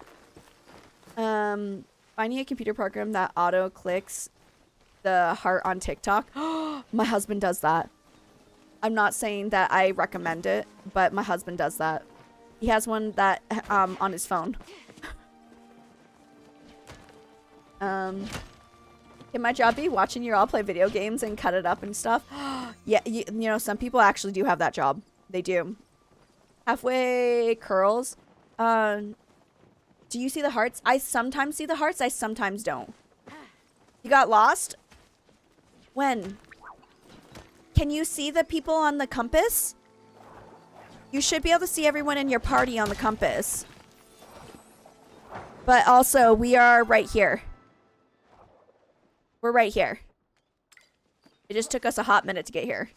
Finding a computer program that auto clicks the heart on TikTok. My husband does that. I'm not saying that I recommend it, but my husband does that. He has one that on his phone. Can my job be watching you all play video games and cut it up and stuff? Yeah, you know, some people actually do have that job. They do. Halfway curls. Do you see the hearts? I sometimes see the hearts. I sometimes don't. You got lost? When? Can you see the people on the compass? You should be able to see everyone in your party on the compass. But also, we are right here. We're right here. It just took us a hot minute to get here.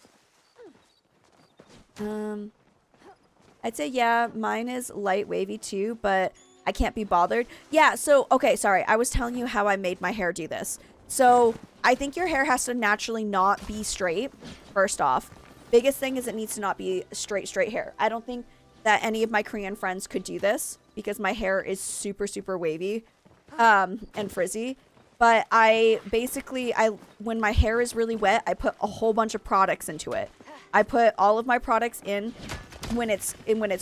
I'd say, yeah, mine is light wavy too, but I can't be bothered. Yeah, so, okay, sorry. I was telling you how I made my hair do this. So, I think your hair has to naturally not be straight, first off. Biggest thing is it needs to not be straight hair. I don't think that any of my Korean friends could do this because my hair is super, super wavy and frizzy. But I basically, when my hair is really wet, I put a whole bunch of products into it. I put all of my products in when it's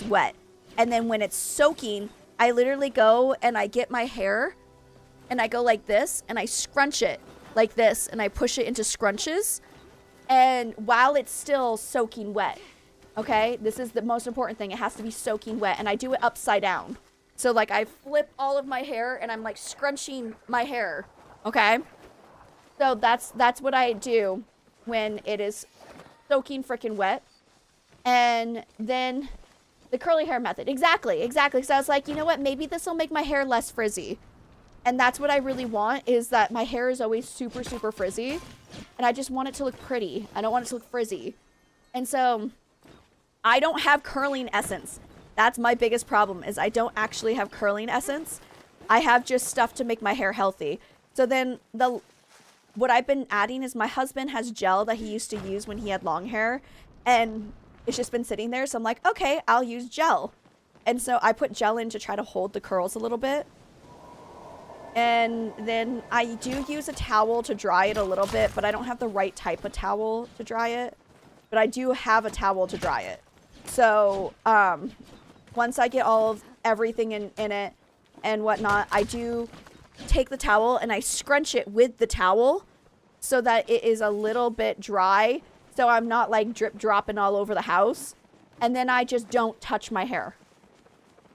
wet. And then when it's soaking, I literally go and I get my hair and I go like this and I scrunch it like this and I push it into scrunches. And while it's still soaking wet, okay? This is the most important thing. It has to be soaking wet. And I do it upside down. So like I flip all of my hair and I'm like scrunching my hair, okay? So that's what I do when it is soaking freaking wet. And then the curly hair method. Exactly. So I was like, you know what? Maybe this will make my hair less frizzy. And that's what I really want, is that my hair is always super, super frizzy. And I just want it to look pretty. I don't want it to look frizzy. And so I don't have curling essence. That's my biggest problem, is I don't actually have curling essence. I have just stuff to make my hair healthy. So then what I've been adding is my husband has gel that he used to use when he had long hair. And it's just been sitting there. So I'm like, okay, I'll use gel. And so I put gel in to try to hold the curls a little bit. And then I do use a towel to dry it a little bit, but I don't have the right type of towel to dry it. But I do have a towel to dry it. So once I get all of everything in it and whatnot, I do take the towel and I scrunch it with the towel so that it is a little bit dry. So I'm not like drip dropping all over the house. And then I just don't touch my hair.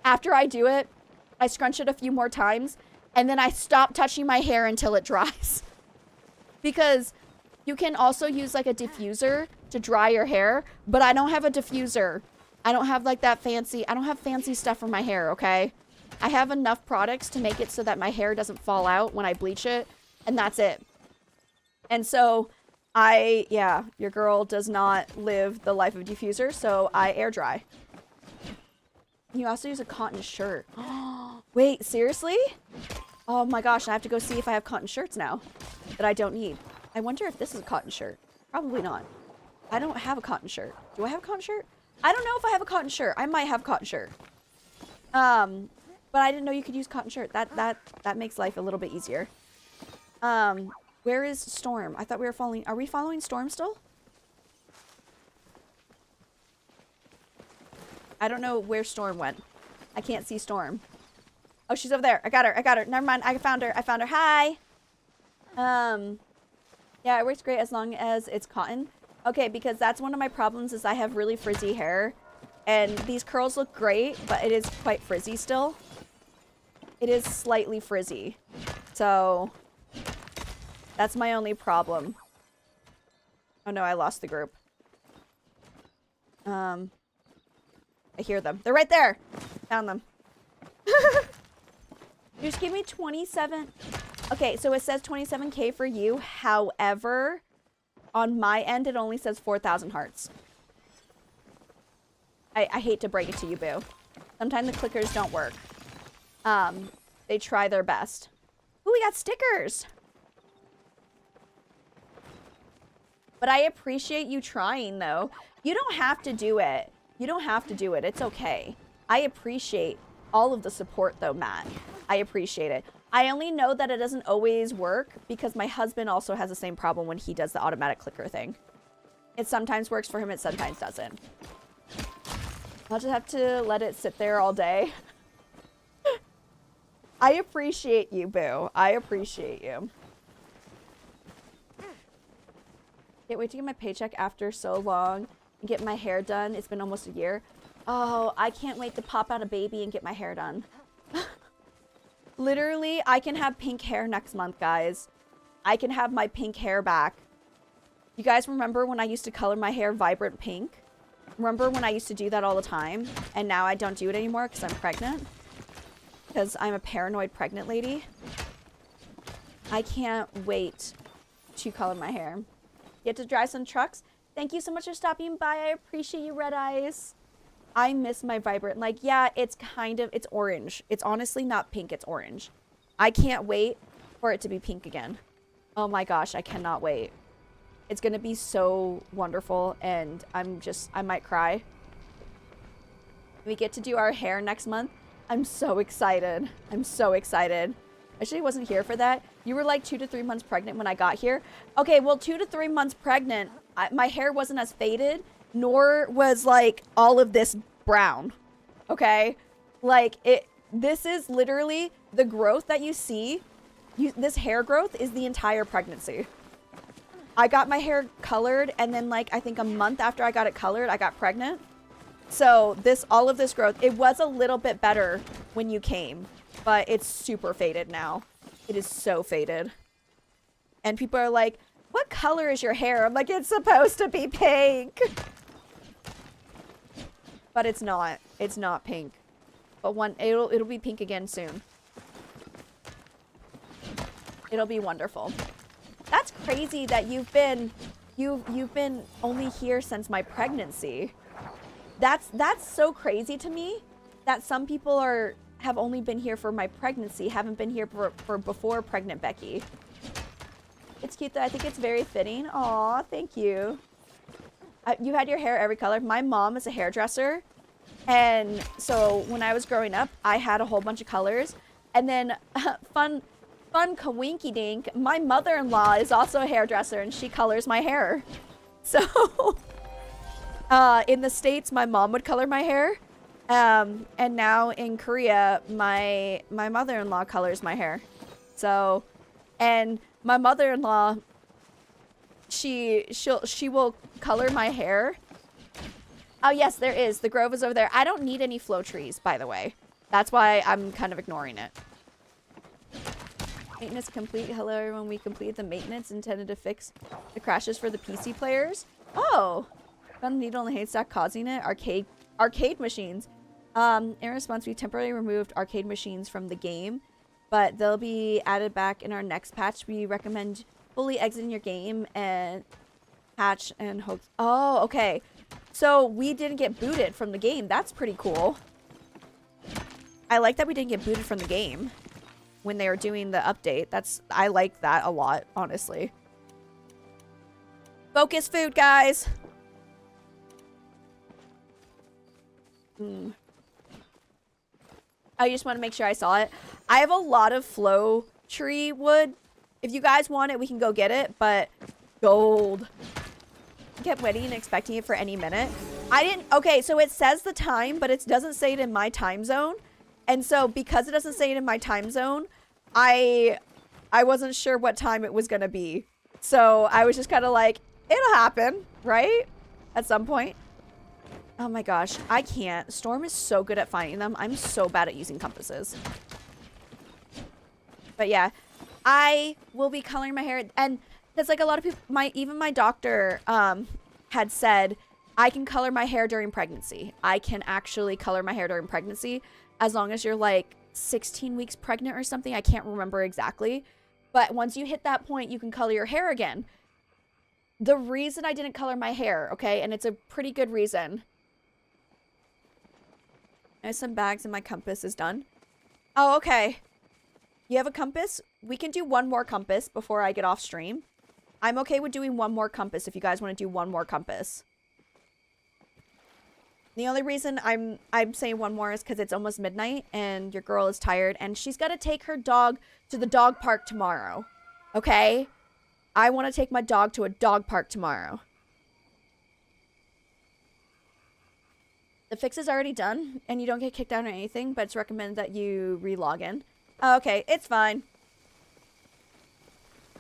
After I do it, I scrunch it a few more times. And then I stop touching my hair until it dries. Because you can also use like a diffuser to dry your hair. But I don't have a diffuser. I don't have like that fancy. I don't have fancy stuff for my hair, okay? I have enough products to make it so that my hair doesn't fall out when I bleach it. And that's it. And so yeah, your girl does not live the life of diffuser. So I air dry. You also use a cotton shirt. Wait, seriously? Oh my gosh, I have to go see if I have cotton shirts now that I don't need. I wonder if this is a cotton shirt. Probably not. I don't have a cotton shirt. Do I have a cotton shirt? I don't know if I have a cotton shirt. I might have a cotton shirt. But I didn't know you could use cotton shirt. That makes life a little bit easier. Where is Storm? I thought we were following. Are we following Storm still? I don't know where Storm went. I can't see Storm. Oh, she's over there. I got her. Never mind. I found her. Hi. Yeah, it works great as long as it's cotton. Okay, because that's one of my problems, is I have really frizzy hair. And these curls look great, but it is quite frizzy still. It is slightly frizzy. So that's my only problem. Oh no, I lost the group. I hear them. They're right there. Found them. Just give me 27. Okay, so it says 27K for you. However, on my end, it only says 4,000 hearts. I hate to break it to you, boo. Sometimes the clickers don't work. They try their best. Ooh, we got stickers. But I appreciate you trying, though. You don't have to do it. You don't have to do it. It's okay. I appreciate all of the support, though, Matt. I appreciate it. I only know that it doesn't always work because my husband also has the same problem when he does the automatic clicker thing. It sometimes works for him, it sometimes doesn't. I'll just have to let it sit there all day. I appreciate you, boo. I appreciate you. Can't wait to get my paycheck after so long and get my hair done. It's been almost a year. Oh, I can't wait to pop out a baby and get my hair done. Literally, I can have pink hair next month, guys. I can have my pink hair back. You guys remember when I used to color my hair vibrant pink? Remember when I used to do that all the time? And now I don't do it anymore because I'm pregnant? Because I'm a paranoid pregnant lady? I can't wait to color my hair. Get to drive some trucks? Thank you so much for stopping by. I appreciate you, Red Eyes. I miss my vibrant. Like, yeah, it's orange. It's honestly not pink, it's orange. I can't wait for it to be pink again. Oh my gosh, I cannot wait. It's gonna be so wonderful, and I might cry. We get to do our hair next month. I'm so excited. I'm so excited. Actually, I wasn't here for that. You were like 2 to 3 months pregnant when I got here. Okay, well, 2 to 3 months pregnant, my hair wasn't as faded, nor was like all of this brown. Okay? Like this is literally the growth that you see. This hair growth is the entire pregnancy. I got my hair colored, and then like I think a month after I got it colored, I got pregnant. So all of this growth, it was a little bit better when you came, but it's super faded now. It is so faded. And people are like, what color is your hair? I'm like, it's supposed to be pink. But it's not. It's not pink. But it'll be pink again soon. It'll be wonderful. That's crazy that you've been only here since my pregnancy. That's so crazy to me that some people have only been here for my pregnancy, haven't been here for before pregnant Becky. It's cute though. I think it's very fitting. Aw, thank you. You had your hair every color. My mom is a hairdresser, and so when I was growing up, I had a whole bunch of colors. And then fun kawinky dink, my mother-in-law is also a hairdresser, and she colors my hair. So in the States, my mom would color my hair. And now in Korea, my mother-in-law colors my hair. So, and my mother-in-law, she will color my hair. Oh yes, there is. The grove is over there. I don't need any flow trees, by the way. That's why I'm kind of ignoring it. Maintenance complete. Hello everyone, we completed the maintenance intended to fix the crashes for the PC players. Oh! Found a needle in the haystack causing it. Arcade machines. In response, we temporarily removed arcade machines from the game, but they'll be added back in our next patch. We recommend fully exiting your game and patch and hope. Oh, okay. So we didn't get booted from the game. That's pretty cool. I like that we didn't get booted from the game when they were doing the update. I like that a lot, honestly. Focus food, guys. I just want to make sure I saw it. I have a lot of flow tree wood. If you guys want it, we can go get it, but gold. I kept waiting and expecting it for any minute. Okay, so it says the time, but it doesn't say it in my time zone. And so because it doesn't say it in my time zone, I wasn't sure what time it was going to be. So I was just kind of like, it'll happen, right? At some point. Oh my gosh, I can't. Storm is so good at finding them. I'm so bad at using compasses. But yeah, I will be coloring my hair. And that's like a lot of people, even my doctor had said, I can color my hair during pregnancy. I can actually color my hair during pregnancy as long as you're like 16 weeks pregnant or something. I can't remember exactly. But once you hit that point, you can color your hair again. The reason I didn't color my hair, okay, and it's a pretty good reason. I have some bags and my compass is done. Oh, okay. You have a compass? We can do one more compass before I get off stream. I'm okay with doing one more compass if you guys want to do one more compass. The only reason I'm saying one more is because it's almost midnight and your girl is tired and she's got to take her dog to the dog park tomorrow. Okay? I want to take my dog to a dog park tomorrow. The fix is already done, and you don't get kicked out or anything, but it's recommended that you re-log in. Oh, okay, it's fine.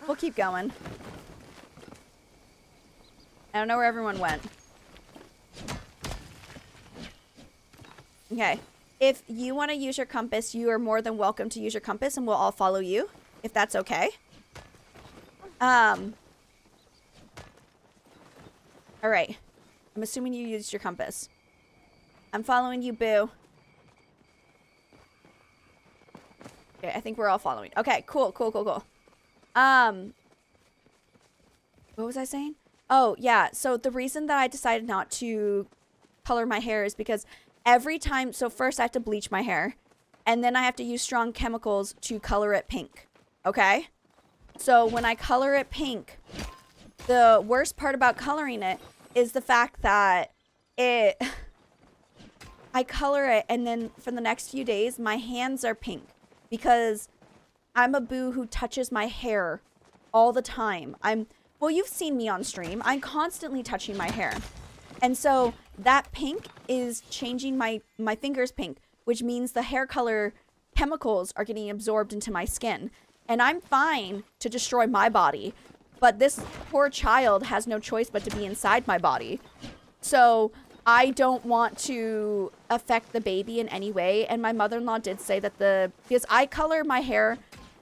We'll keep going. I don't know where everyone went. Okay. If you want to use your compass, you are more than welcome to use your compass, and we'll all follow you, if that's okay. Alright. I'm assuming you used your compass. I'm following you, boo. Okay, I think we're all following. Okay, cool. What was I saying? Oh, yeah. So the reason that I decided not to color my hair is because every time... So first I have to bleach my hair. And then I have to use strong chemicals to color it pink. Okay? So when I color it pink, the worst part about coloring it is the fact that I color it and then for the next few days, my hands are pink because I'm a boo who touches my hair all the time. Well, you've seen me on stream. I'm constantly touching my hair. And so that pink is changing my fingers pink, which means the hair color chemicals are getting absorbed into my skin. And I'm fine to destroy my body, but this poor child has no choice but to be inside my body. So I don't want to affect the baby in any way. And my mother-in-law did say that because I color my hair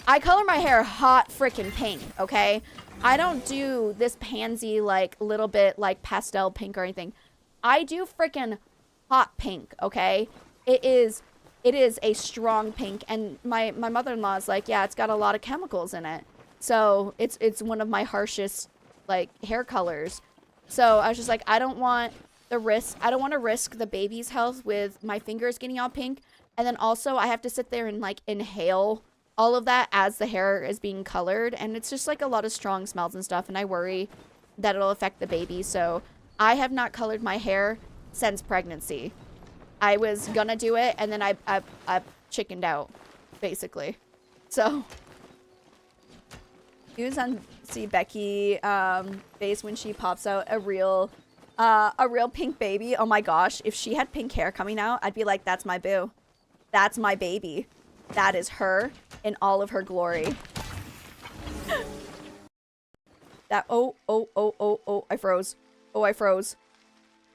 hot freaking pink, okay? I don't do this pansy, like, little bit, like, pastel pink or anything. I do freaking hot pink, okay? It is a strong pink, and my mother-in-law is like, yeah, it's got a lot of chemicals in it. So it's one of my harshest, like, hair colors. So I was just like, I don't want to risk the baby's health with my fingers getting all pink. And then also I have to sit there and, like, inhale all of that as the hair is being colored, and it's just like a lot of strong smells and stuff, and I worry that it'll affect the baby. So I have not colored my hair since pregnancy. I was gonna do it, and then I chickened out, basically. So you can see Becky face when she pops out a real pink baby. Oh my gosh, if she had pink hair coming out, I'd be like, that's my boo, that's my baby. That is her in all of her glory. I froze. Oh, I froze.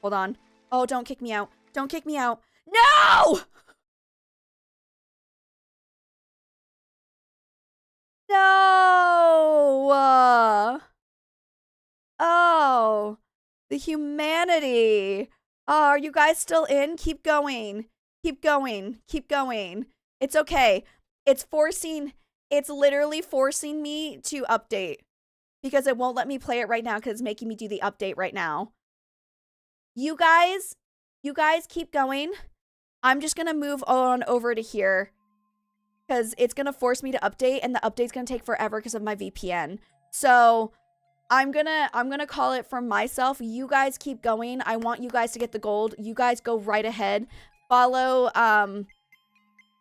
Hold on. Oh, don't kick me out. Don't kick me out. No! No! Oh, the humanity. Oh, are you guys still in? Keep going. Keep going. Keep going. It's okay. It's literally forcing me to update because it won't let me play it right now because it's making me do the update right now. You guys keep going. I'm just going to move on over to here because it's going to force me to update, and the update's going to take forever because of my VPN. So I'm gonna call it for myself. You guys keep going. I want you guys to get the gold. You guys go right ahead. Follow,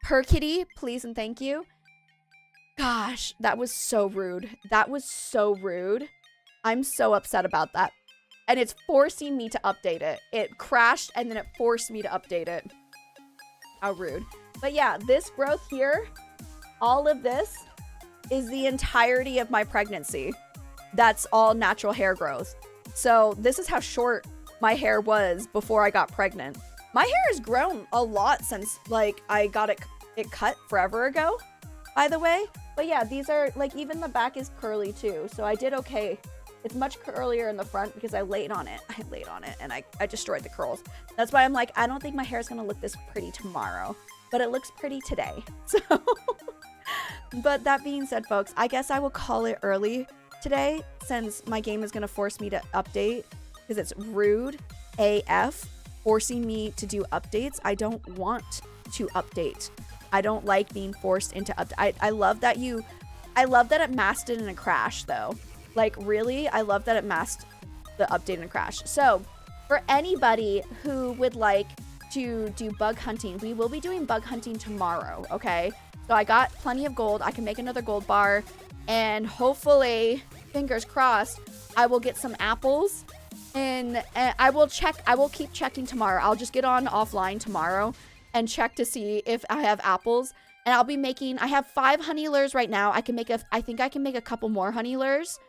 Per Kitty, please and thank you. Gosh, that was so rude. That was so rude. I'm so upset about that. And it's forcing me to update it. It crashed and then it forced me to update it. How rude. But yeah, this growth here, all of this is the entirety of my pregnancy. That's all natural hair growth. So this is how short my hair was before I got pregnant. My hair has grown a lot since, like, I got it cut forever ago, by the way. But yeah, these are, like, even the back is curly too. So I did okay. It's much curlier in the front because I laid on it. I laid on it and I destroyed the curls. That's why I'm like, I don't think my hair is going to look this pretty tomorrow. But it looks pretty today. So, but that being said, folks, I guess I will call it early today since my game is going to force me to update because it's rude AF forcing me to do updates. I don't want to update. I don't like being forced into update. I love that it masked it in a crash though. Like, really, I love that it masked the update in a crash. So for anybody who would like to do bug hunting, we will be doing bug hunting tomorrow. Okay, so I got plenty of gold. I can make another gold bar, and hopefully, fingers crossed, I will get some apples. And I will keep checking tomorrow. I'll just get on offline tomorrow and check to see if I have apples. And I'll be making, I have 5 honey lures right now. I think I can make a couple more honey lures.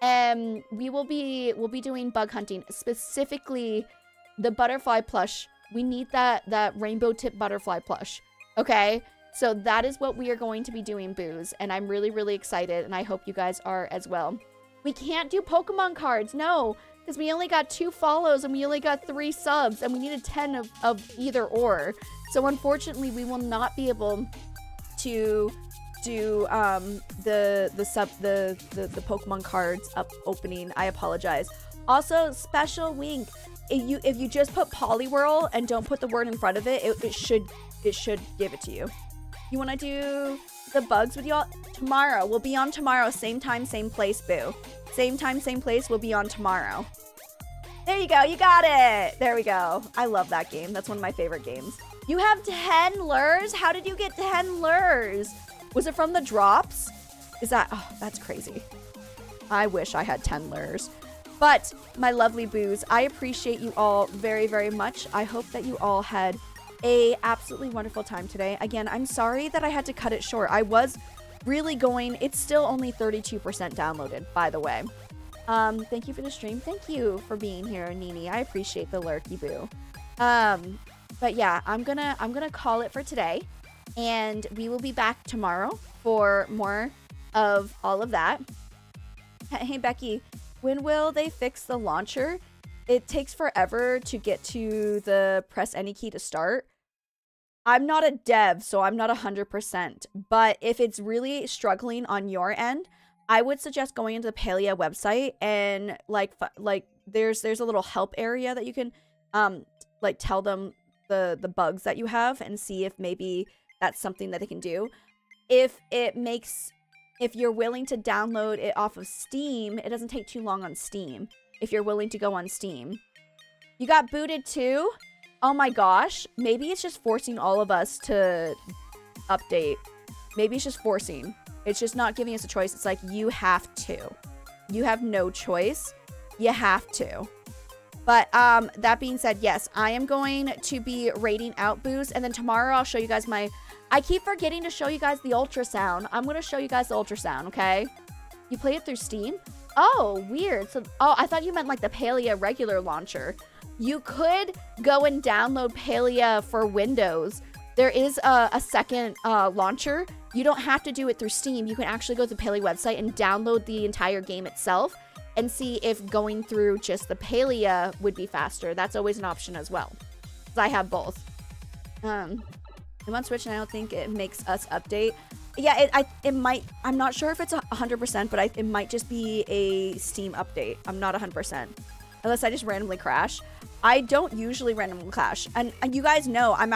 And we'll be doing bug hunting, specifically the butterfly plush. We need that rainbow tip butterfly plush. Okay? So that is what we are going to be doing, boos. And I'm really, really excited. And I hope you guys are as well. We can't do Pokemon cards. No. Because we only got 2 follows and we only got 3 subs and we needed 10 of either or. So unfortunately, we will not be able to do the Pokemon cards opening. I apologize. Also, special wink. If you just put Poliwhirl and don't put the word in front of it, it should give it to you. You want to do the bugs with y'all tomorrow. We'll be on tomorrow. Same time, same place, boo. Same time, same place. We'll be on tomorrow. There you go. You got it. There we go. I love that game. That's one of my favorite games. You have 10 lures? How did you get 10 lures? Was it from the drops? Is that... Oh, that's crazy. I wish I had 10 lures. But, my lovely boos, I appreciate you all very, very much. I hope that you all had a absolutely wonderful time today. Again, I'm sorry that I had to cut it short. I was really going... It's still only 32% downloaded, by the way. Thank you for the stream. Thank you for being here, Nini. I appreciate the lurky boo. But yeah, I'm gonna call it for today. And we will be back tomorrow for more of all of that. Hey, Becky, when will they fix the launcher? It takes forever to get to the press any key to start. I'm not a dev, so I'm not 100%. But if it's really struggling on your end, I would suggest going into the Palia website and like there's a little help area that you can like tell them the bugs that you have and see if maybe that's something that they can do. If you're willing to download it off of Steam, it doesn't take too long on Steam. If you're willing to go on Steam. You got booted too? Oh my gosh. Maybe it's just forcing all of us to update. Maybe it's just forcing. It's just not giving us a choice. It's like, you have to. You have no choice. You have to. But that being said, yes, I am going to be rating out boos. And then tomorrow I'll show you guys my... I keep forgetting to show you guys the ultrasound. I'm going to show you guys the ultrasound, okay? You play it through Steam? Oh, weird. So, I thought you meant like the Palia regular launcher. You could go and download Palia for Windows. There is a second launcher. You don't have to do it through Steam. You can actually go to the Palia website and download the entire game itself and see if going through just the Palia would be faster. That's always an option as well. Because I have both. I'm on Switch and I don't think it makes us update. Yeah, it might. I'm not sure if it's 100%, but it might just be a Steam update. I'm not 100%. Unless I just randomly crash. I don't usually randomly crash. And you guys know, I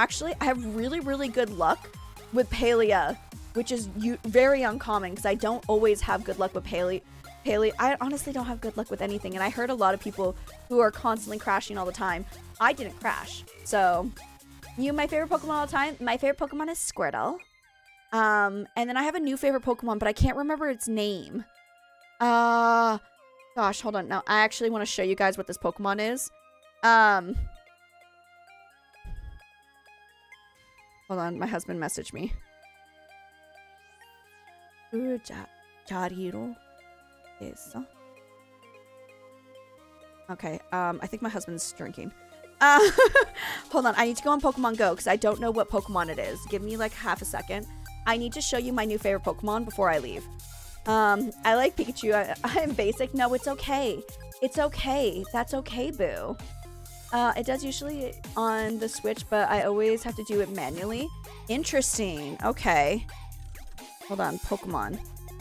have really, really good luck with Palia, which is very uncommon because I don't always have good luck with Palia. I honestly don't have good luck with anything. And I heard a lot of people who are constantly crashing all the time. I didn't crash. So, my favorite Pokemon all the time? My favorite Pokemon is Squirtle. And then I have a new favorite Pokemon, but I can't remember its name. Gosh, hold on. Now, I actually want to show you guys what this Pokemon is. Hold on, my husband messaged me. Okay, I think my husband's drinking. Hold on, I need to go on Pokemon Go because I don't know what Pokemon it is. Give me like half a second. I need to show you my new favorite Pokemon before I leave. I like Pikachu. I'm basic. No, it's okay. It's okay. That's okay, boo. It does usually on the Switch, but I always have to do it manually. Interesting. Okay. Hold on. Pokemon.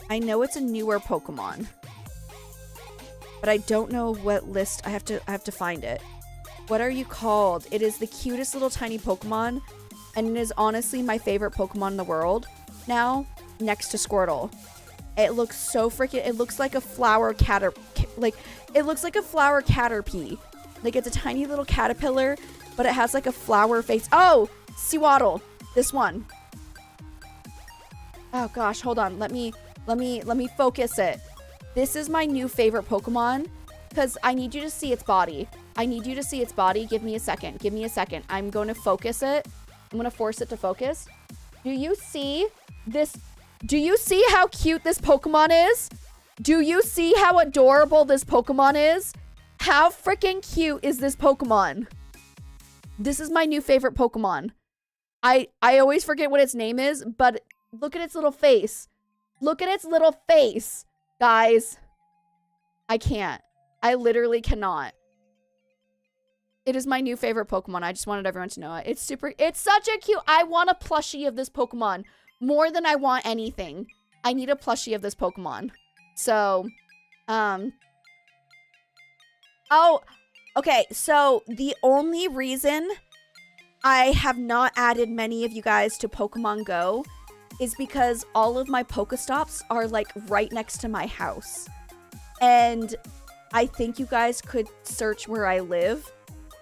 I know it's a newer Pokemon, but I don't know what list. I have to find it. What are you called? It is the cutest little tiny Pokemon, and it is honestly my favorite Pokemon in the world now, next to Squirtle. It looks so freaking... It looks like a flower it looks like a flower caterpie. Like, it's a tiny little caterpillar, but it has like a flower face. Oh! Sewaddle. This one. Oh gosh, hold on. Let me focus it. This is my new favorite Pokemon, because I need you to see its body. I need you to see its body. Give me a second. Give me a second. I'm going to focus it. I'm going to force it to focus. Do you see this? Do you see how cute this Pokemon is? Do you see how adorable this Pokemon is? How freaking cute is this Pokemon? This is my new favorite Pokemon. I always forget what its name is, but look at its little face. Look at its little face. Guys, I can't. I literally cannot. It is my new favorite Pokemon. I just wanted everyone to know it. It's such a cute... I want a plushie of this Pokemon. More than I want anything. I need a plushie of this Pokemon. So, oh, okay. So, the only reason I have not added many of you guys to Pokemon Go is because all of my Pokestops are like right next to my house. And I think you guys could search where I live.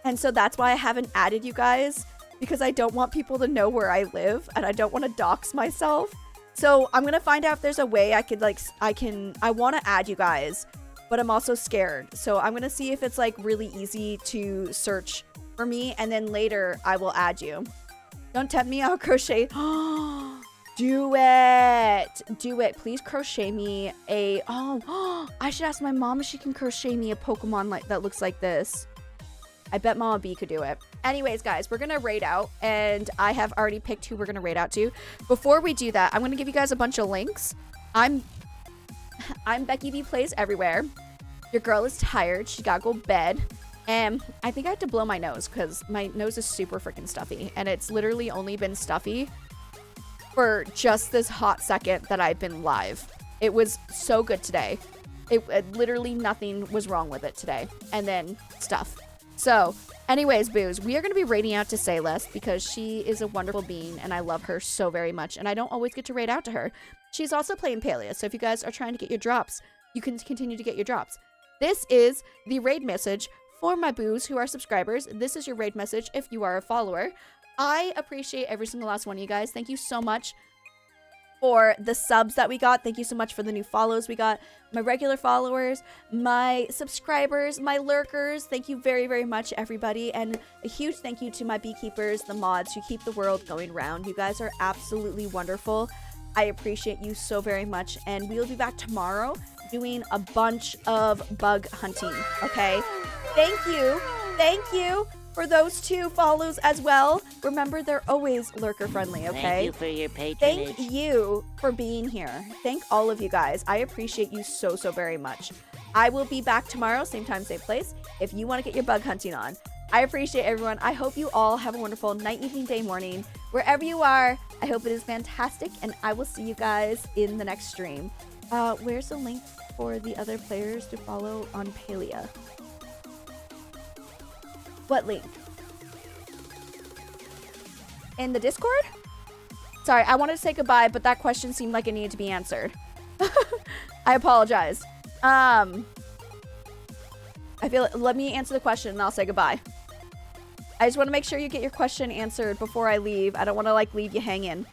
And so that's why I haven't added you guys, because I don't want people to know where I live and I don't want to dox myself. So I'm going to find out if there's a way I could like, I want to add you guys, but I'm also scared. So I'm going to see if it's like really easy to search for me. And then later I will add you. Don't tempt me, I'll crochet. Do it. Do it. Please crochet me a, I should ask my mom if she can crochet me a Pokemon like that looks like this. I bet Mama B could do it. Anyways, guys, we're going to raid out, and I have already picked who we're going to raid out to. Before we do that, I'm going to give you guys a bunch of links. I'm Becky B Plays Everywhere. Your girl is tired. She got to go to bed. And I think I have to blow my nose because my nose is super freaking stuffy, and it's literally only been stuffy for just this hot second that I've been live. It was so good today. It literally nothing was wrong with it today. And then stuff. So, anyways, Booze, we are going to be raiding out to Say Less because she is a wonderful being and I love her so very much. And I don't always get to raid out to her. She's also playing Palia. So if you guys are trying to get your drops, you can continue to get your drops. This is the raid message for my Booze who are subscribers. This is your raid message if you are a follower. I appreciate every single last one of you guys. Thank you so much for the subs that we got. Thank you so much for the new follows we got. My regular followers, my subscribers, my lurkers. Thank you very, very much, everybody. And a huge thank you to my beekeepers, the mods who keep the world going round. You guys are absolutely wonderful. I appreciate you so very much. And we'll be back tomorrow doing a bunch of bug hunting. Okay? Thank you. Thank you for those 2 follows as well. Remember, they're always lurker friendly, okay? Thank you for your patronage. Thank you for being here. Thank all of you guys. I appreciate you so, so very much. I will be back tomorrow, same time, same place, if you want to get your bug hunting on. I appreciate everyone. I hope you all have a wonderful night, evening, day, morning. Wherever you are, I hope it is fantastic, and I will see you guys in the next stream. Where's the link for the other players to follow on Palia? What link? In the Discord? Sorry, I wanted to say goodbye, but that question seemed like it needed to be answered. I apologize. I feel let me answer the question and I'll say goodbye. I just want to make sure you get your question answered before I leave. I don't want to like leave you hanging.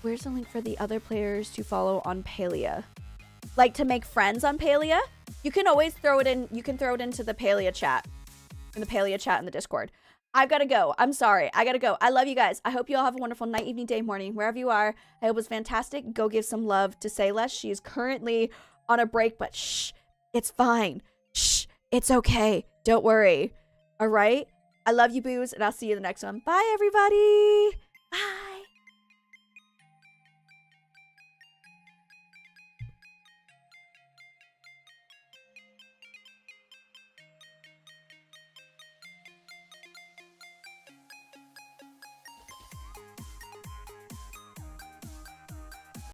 Where's the link for the other players to follow on Palia? Like to make friends on Palia? You can always throw it in. You can throw it into the Palia chat. In the Palia chat in the Discord. I've got to go. I'm sorry. I got to go. I love you guys. I hope you all have a wonderful night, evening, day, morning, wherever you are. I hope it's fantastic. Go give some love to Say Less. She is currently on a break, but shh, it's fine. Shh, it's okay. Don't worry. All right? I love you, Booze, and I'll see you in the next one. Bye, everybody. Bye.